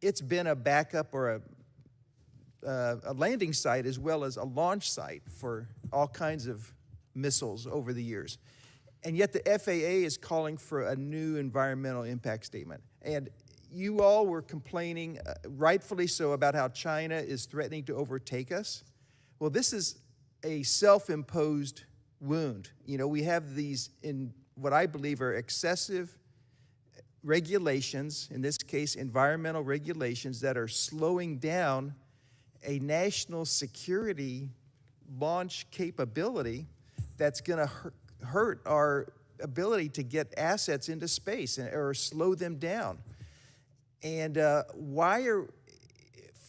it's been a backup or a landing site as well as a launch site for all kinds of missiles over the years. And yet the FAA is calling for a new environmental impact statement. And you all were complaining, rightfully so, about how China is threatening to overtake us. Well, this is a self-imposed wound. You know, we have these, in what I believe are excessive regulations, in this case environmental regulations, that are slowing down a national security launch capability that's going to hurt our ability to get assets into space or slow them down. And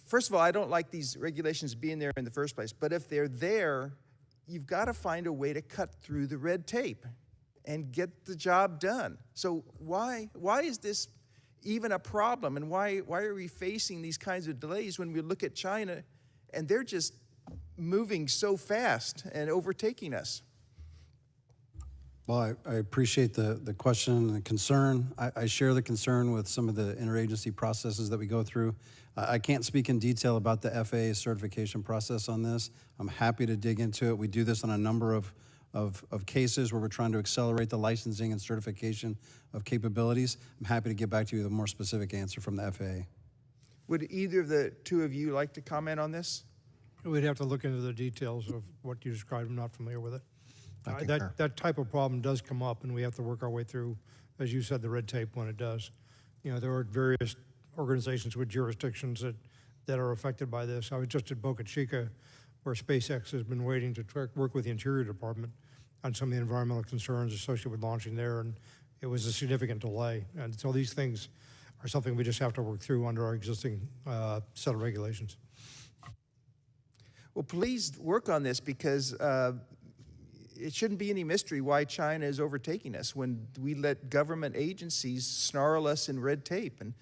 first of all, I don't like these regulations being there in the first place, but if they're there, you've got to find a way to cut through the red tape and get the job done. So why is this even a problem, and why are we facing these kinds of delays when we look at China and they're just moving so fast and overtaking us?
Well, I appreciate the question and the concern. I share the concern with some of the interagency processes that we go through. I can't speak in detail about the FAA certification process on this. I'm happy to dig into it. We do this on a number of cases where we're trying to accelerate the licensing and certification of capabilities. I'm happy to get back to you with a more specific answer from the FAA.
Would either of the two of you like to comment on this?
We'd have to look into the details of what you described. I'm not familiar with it. That type of problem does come up, and we have to work our way through, as you said, the red tape when it does. You know, there are various organizations with jurisdictions that are affected by this. I was just at Boca Chica, where SpaceX has been waiting to work with the Interior Department on some of the environmental concerns associated with launching there, and it was a significant delay. And so these things are something we just have to work through under our existing set of regulations.
Well, please work on this, because it shouldn't be any mystery why China is overtaking us when we let government agencies snarl us in red tape. And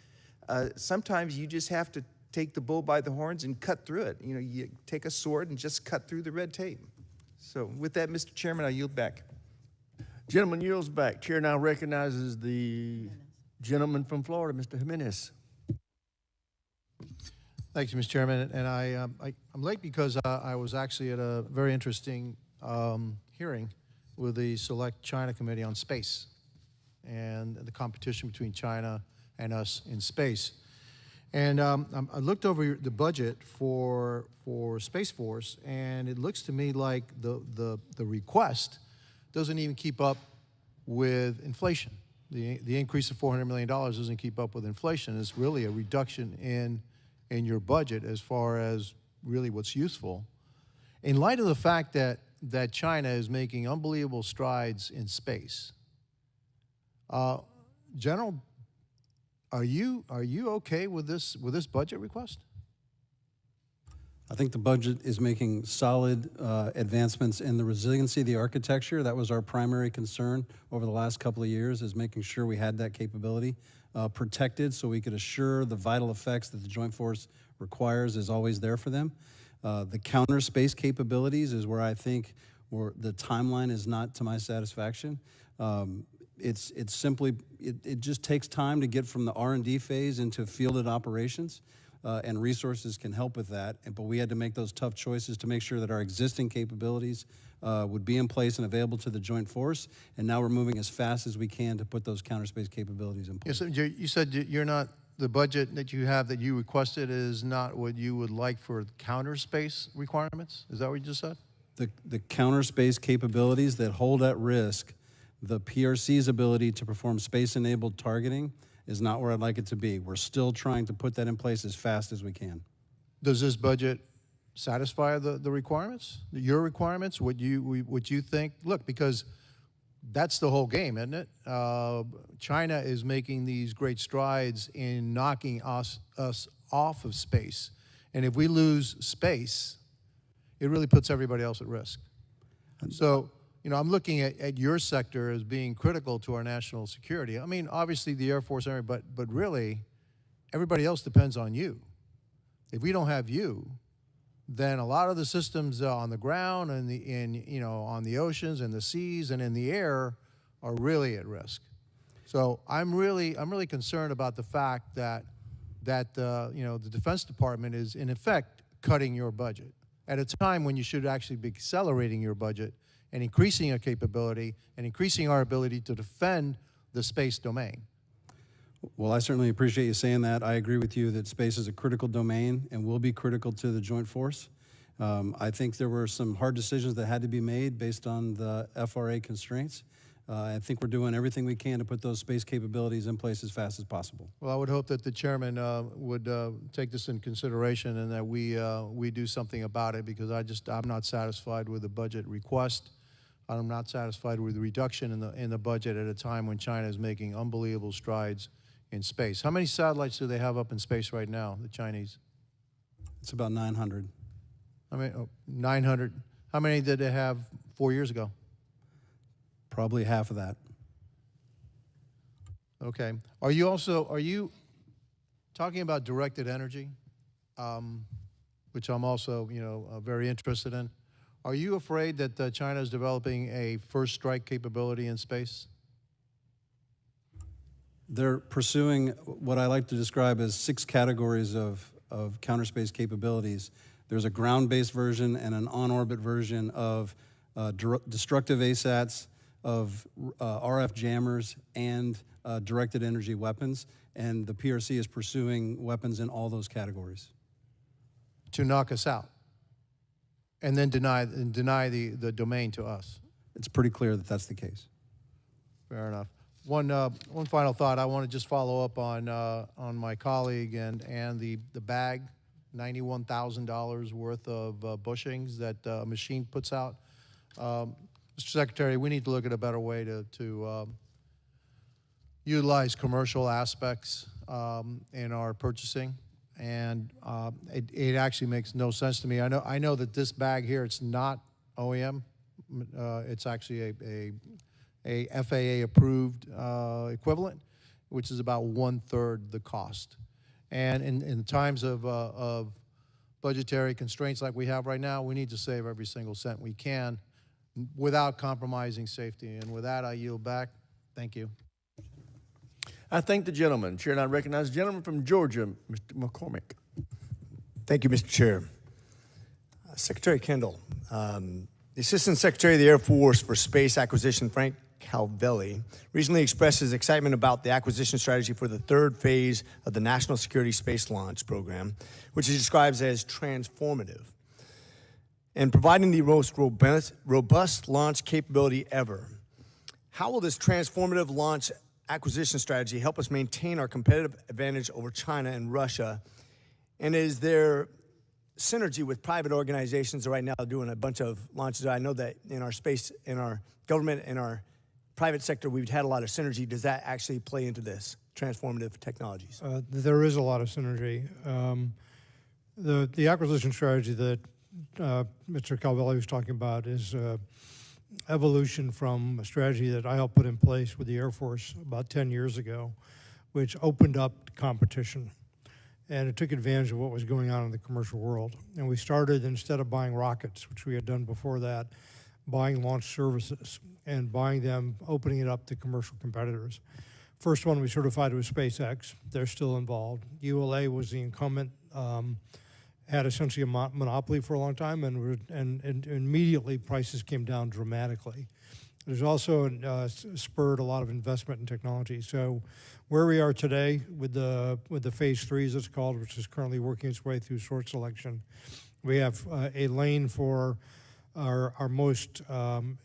sometimes you just have to take the bull by the horns and cut through it. You know, you take a sword and just cut through the red tape. So with that, Mr. Chairman, I yield back.
Gentleman yields back. Chair now recognizes the gentleman from Florida, Mr. Jimenez.
Thank you, Mr. Chairman. And I'm late because I was actually at a very interesting hearing with the Select China Committee on Space and the competition between China and us in space. And I looked over the budget for Space Force, and it looks to me like the request doesn't even keep up with inflation. The increase of $400 million doesn't keep up with inflation. It's really a reduction in your budget as far as really what's useful. In light of the fact that China is making unbelievable strides in space, General, are you okay with this budget request?
I think the budget is making solid advancements in the resiliency of the architecture. That was our primary concern over the last couple of years, is making sure we had that capability protected so we could assure the vital effects that the Joint Force requires is always there for them. The counter space capabilities is where I think the timeline is not to my satisfaction. It's simply, it just takes time to get from the R&D phase into fielded operations, and resources can help with that. But we had to make those tough choices to make sure that our existing capabilities would be in place and available to the Joint Force. And now we're moving as fast as we can to put those counter space capabilities in place.
Yes, you said you're not, the budget that you have that you requested is not what you would like for counter space requirements? Is that what you just said?
The counter space capabilities that hold at risk the PRC's ability to perform space-enabled targeting is not where I'd like it to be. We're still trying to put that in place as fast as we can.
Does this budget satisfy the requirements, your requirements, what you think? Look, because that's the whole game, isn't it? China is making these great strides in knocking us off of space. And if we lose space, it really puts everybody else at risk. So, you know, I'm looking at your sector as being critical to our national security. I mean, obviously the Air Force, but really, everybody else depends on you. If we don't have you, then a lot of the systems on the ground and on the oceans and the seas and in the air are really at risk. So I'm really concerned about the fact that the Defense Department is in effect cutting your budget at a time when you should actually be accelerating your budget and increasing our capability and increasing our ability to defend the space domain.
Well, I certainly appreciate you saying that. I agree with you that space is a critical domain and will be critical to the Joint Force. I think there were some hard decisions that had to be made based on the FRA constraints. I think we're doing everything we can to put those space capabilities in place as fast as possible.
Well, I would hope that the chairman would take this in consideration and that we do something about it, because I'm not satisfied with the budget request. I'm not satisfied with the reduction in the budget at a time when China is making unbelievable strides in space. How many satellites do they have up in space right now, the Chinese?
It's about 900.
I mean, 900. How many did they have 4 years ago?
Probably half of that.
Okay. Are you talking about directed energy, which I'm also, very interested in? Are you afraid that China is developing a first strike capability in space?
They're pursuing what I like to describe as 6 categories of counter space capabilities. There's a ground-based version and an on-orbit version of destructive ASATs, of RF jammers, and directed energy weapons. And the PRC is pursuing weapons in all those categories.
To knock us out, and then deny the domain to us.
It's pretty clear that that's the case.
Fair enough. One final thought. I want to just follow up on my colleague and the bag, $91,000 worth of bushings that a machine puts out. Mr. Secretary, we need to look at a better way to utilize commercial aspects in our purchasing. And it actually makes no sense to me. I know that this bag here, it's not OEM. It's actually a FAA-approved equivalent, which is about 1/3 the cost. And in times of budgetary constraints like we have right now, we need to save every single cent we can without compromising safety. And with that, I yield back. Thank you.
I thank the gentleman. Chair, and I recognize the gentleman from Georgia, Mr. McCormick.
Thank you, Mr. Chair. Secretary Kendall, the Assistant Secretary of the Air Force for Space Acquisition, Frank Calvelli, recently expressed his excitement about the acquisition strategy for the 3rd phase of the National Security Space Launch Program, which he describes as transformative, and providing the most robust launch capability ever. How will this transformative launch acquisition strategy help us maintain our competitive advantage over China and Russia? And is there synergy with private organizations that are right now doing a bunch of launches? I know that in our space, in our government, in our private sector, we've had a lot of synergy. Does that actually play into this transformative technologies?
There is a lot of synergy. The acquisition strategy that Mr. Calvelli was talking about is evolution from a strategy that I helped put in place with the Air Force about 10 years ago, which opened up competition. And it took advantage of what was going on in the commercial world. And we started, instead of buying rockets, which we had done before that, buying launch services and buying them, opening it up to commercial competitors. First one we certified was SpaceX. They're still involved. U.S.A. was the incumbent, had essentially a monopoly for a long time, and immediately prices came down dramatically. There's also spurred a lot of investment in technology. So where we are today with the phase 3, as it's called, which is currently working its way through source selection, we have a lane for our most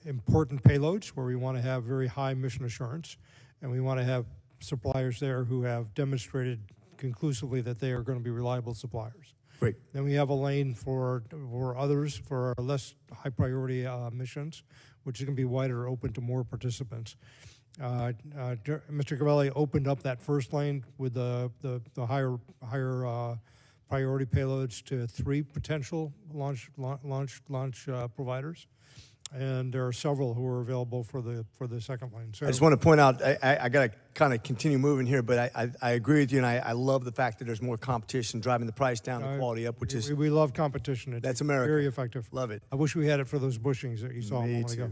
important payloads, where we want to have very high mission assurance, and we want to have suppliers there who have demonstrated conclusively that they are going to be reliable suppliers.
Great.
Then we have a lane for others, for our less high priority missions, which is going to be wider, open to more participants. Mr. Cavelli opened up that first lane with the higher priority payloads to 3 potential launch providers, and there are several who are available for the second lane. So
I just want to point out, I got to kind of continue moving here, but I agree with you, and I love the fact that there's more competition driving the price down, the quality up, which is...
We love competition.
That's America.
Very effective.
Love it.
I wish we had it for those bushings that you saw a moment ago.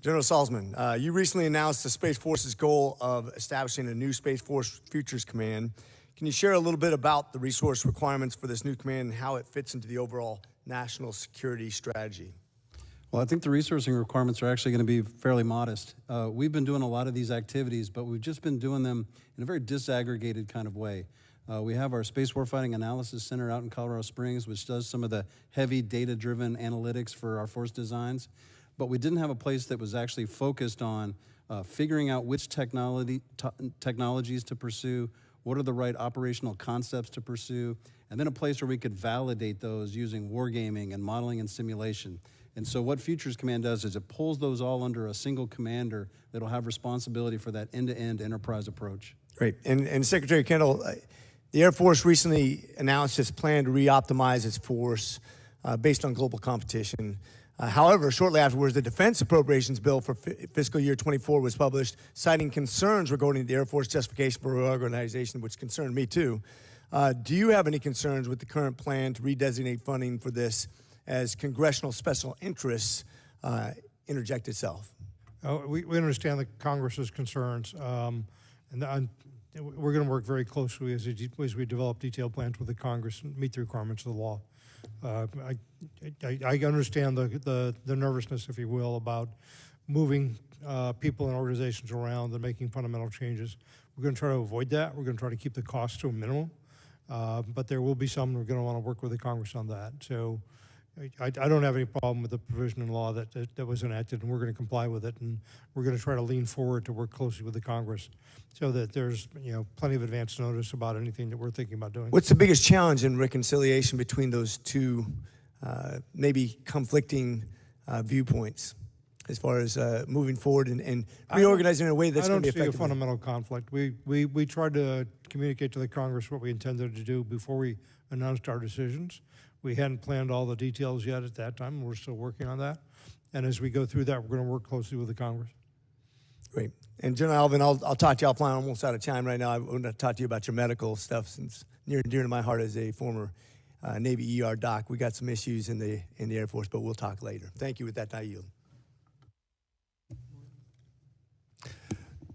General Saltzman, you recently announced the Space Force's goal of establishing a new Space Force Futures Command. Can you share a little bit about the resource requirements for this new command and how it fits into the overall national security strategy?
Well, I think the resourcing requirements are actually going to be fairly modest. We've been doing a lot of these activities, but we've just been doing them in a very disaggregated kind of way. We have our Space Warfighting Analysis Center out in Colorado Springs, which does some of the heavy data-driven analytics for our force designs. But we didn't have a place that was actually focused on figuring out which technologies to pursue, what are the right operational concepts to pursue, and then a place where we could validate those using wargaming and modeling and simulation. And so what Futures Command does is it pulls those all under a single commander that'll have responsibility for that end-to-end enterprise approach.
Great. And Secretary Kendall, the Air Force recently announced its plan to re-optimize its force based on global competition. However, shortly afterwards, the Defense Appropriations Bill for fiscal year 24 was published, citing concerns regarding the Air Force justification for reorganization, which concerned me too. Do you have any concerns with the current plan to redesignate funding for this as congressional special interests interject itself?
We understand the Congress's concerns, and we're going to work very closely as we develop detailed plans with the Congress and meet the requirements of the law. I understand the nervousness, if you will, about moving people and organizations around and making fundamental changes. We're going to try to avoid that. We're going to try to keep the costs to a minimum, but there will be some we're going to want to work with the Congress on that. So I don't have any problem with the provision in law that was enacted, and we're going to comply with it, and we're going to try to lean forward to work closely with the Congress so that there's plenty of advance notice about anything that we're thinking about doing.
What's the biggest challenge in reconciliation between those two maybe conflicting viewpoints as far as moving forward and reorganizing in a way that's going to be effective?
I don't see a fundamental conflict. We tried to communicate to the Congress what we intended to do before we announced our decisions. We hadn't planned all the details yet at that time. We're still working on that. And as we go through that, we're going to work closely with the Congress.
Great. And General Allvin, I'll talk to you offline. I'm almost out of time right now. I want to talk to you about your medical stuff since near and dear to my heart as a former Navy ER doc. We got some issues in the Air Force, but we'll talk later. Thank you. With that, I yield.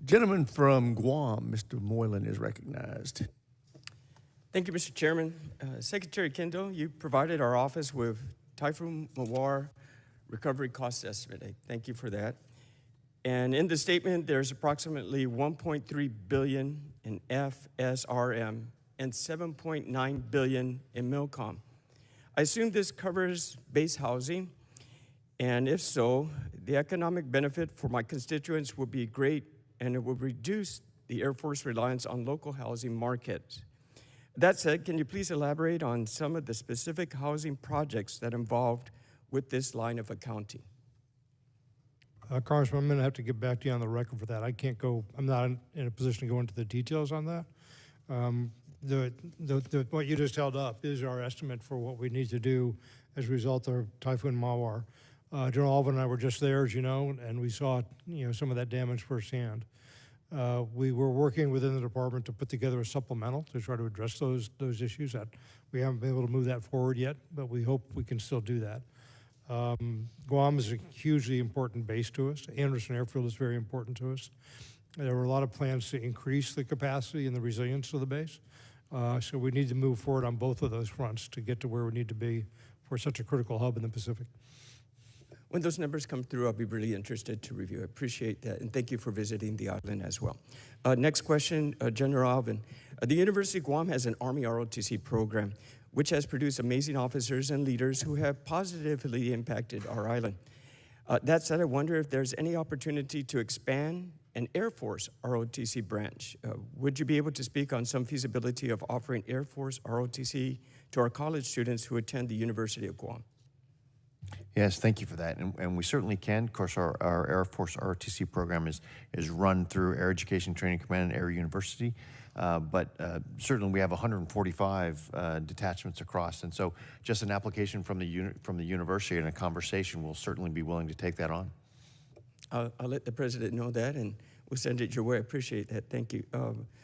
Gentleman from Guam, Mr. Moylan, is recognized.
Thank you, Mr. Chairman. Secretary Kendall, you provided our office with Typhoon Mawar recovery cost estimate. I thank you for that. And in the statement, there's approximately $1.3 billion in FSRM and $7.9 billion in MILCOM. I assume this covers base housing, and if so, the economic benefit for my constituents will be great, and it will reduce the Air Force reliance on local housing markets. That said, can you please elaborate on some of the specific housing projects that involved with this line of accounting?
Congressman, I'm going to have to get back to you on the record for that. I'm not in a position to go into the details on that. What you just held up is our estimate for what we need to do as a result of Typhoon Mawar. General Allvin and I were just there, as you know, and we saw some of that damage firsthand. We were working within the department to put together a supplemental to try to address those issues. That we haven't been able to move that forward yet, but we hope we can still do that. Guam is a hugely important base to us. Anderson Airfield is very important to us. There were a lot of plans to increase the capacity and the resilience of the base. So we need to move forward on both of those fronts to get to where we need to be for such a critical hub in the Pacific.
When those numbers come through, I'll be really interested to review. I appreciate that, and thank you for visiting the island as well. Next question, General Allvin. The University of Guam has an Army ROTC program, which has produced amazing officers and leaders who have positively impacted our island. That said, I wonder if there's any opportunity to expand an Air Force ROTC branch. Would you be able to speak on some feasibility of offering Air Force ROTC to our college students who attend the University of Guam?
Yes, thank you for that, and we certainly can. Of course, our Air Force ROTC program is run through Air Education Training Command and Air University, but certainly we have 145 detachments across, and so just an application from the university and a conversation, we'll certainly be willing to take that on.
I'll let the President know that, and we'll send it your way. I appreciate that. Thank you.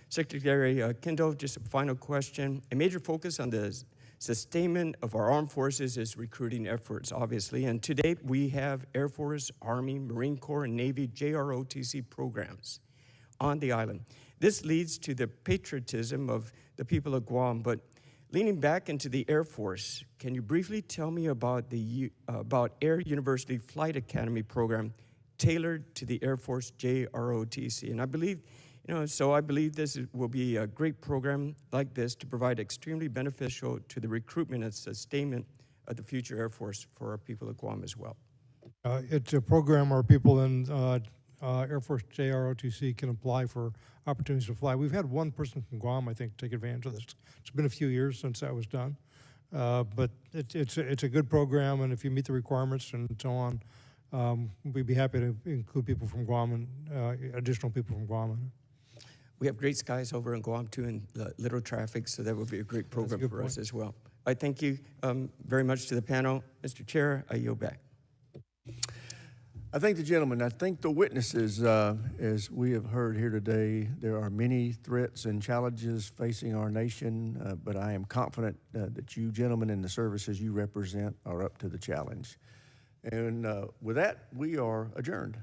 Secretary Kendall, just a final question. A major focus on the sustainment of our armed forces is recruiting efforts, obviously, and to date we have Air Force, Army, Marine Corps, and Navy JROTC programs on the island. This leads to the patriotism of the people of Guam, but leaning back into the Air Force, can you briefly tell me about about Air University Flight Academy program tailored to the Air Force JROTC? And I believe I believe this will be a great program like this to provide extremely beneficial to the recruitment and sustainment of the future Air Force for our people of Guam as well.
It's a program where people in Air Force JROTC can apply for opportunities to fly. We've had one person from Guam, I think, take advantage of this. It's been a few years since that was done. But it's a good program, and if you meet the requirements and so on, we'd be happy to include people from Guam and additional people from Guam.
We have great skies over in Guam too, and little traffic, so that would be a great program for us as well. I thank you very much to the panel. Mr. Chair, I yield back.
I thank the gentleman. I think the witnesses, as we have heard here today, there are many threats and challenges facing our nation, but I am confident that you gentlemen and the services you represent are up to the challenge. And with that, we are adjourned.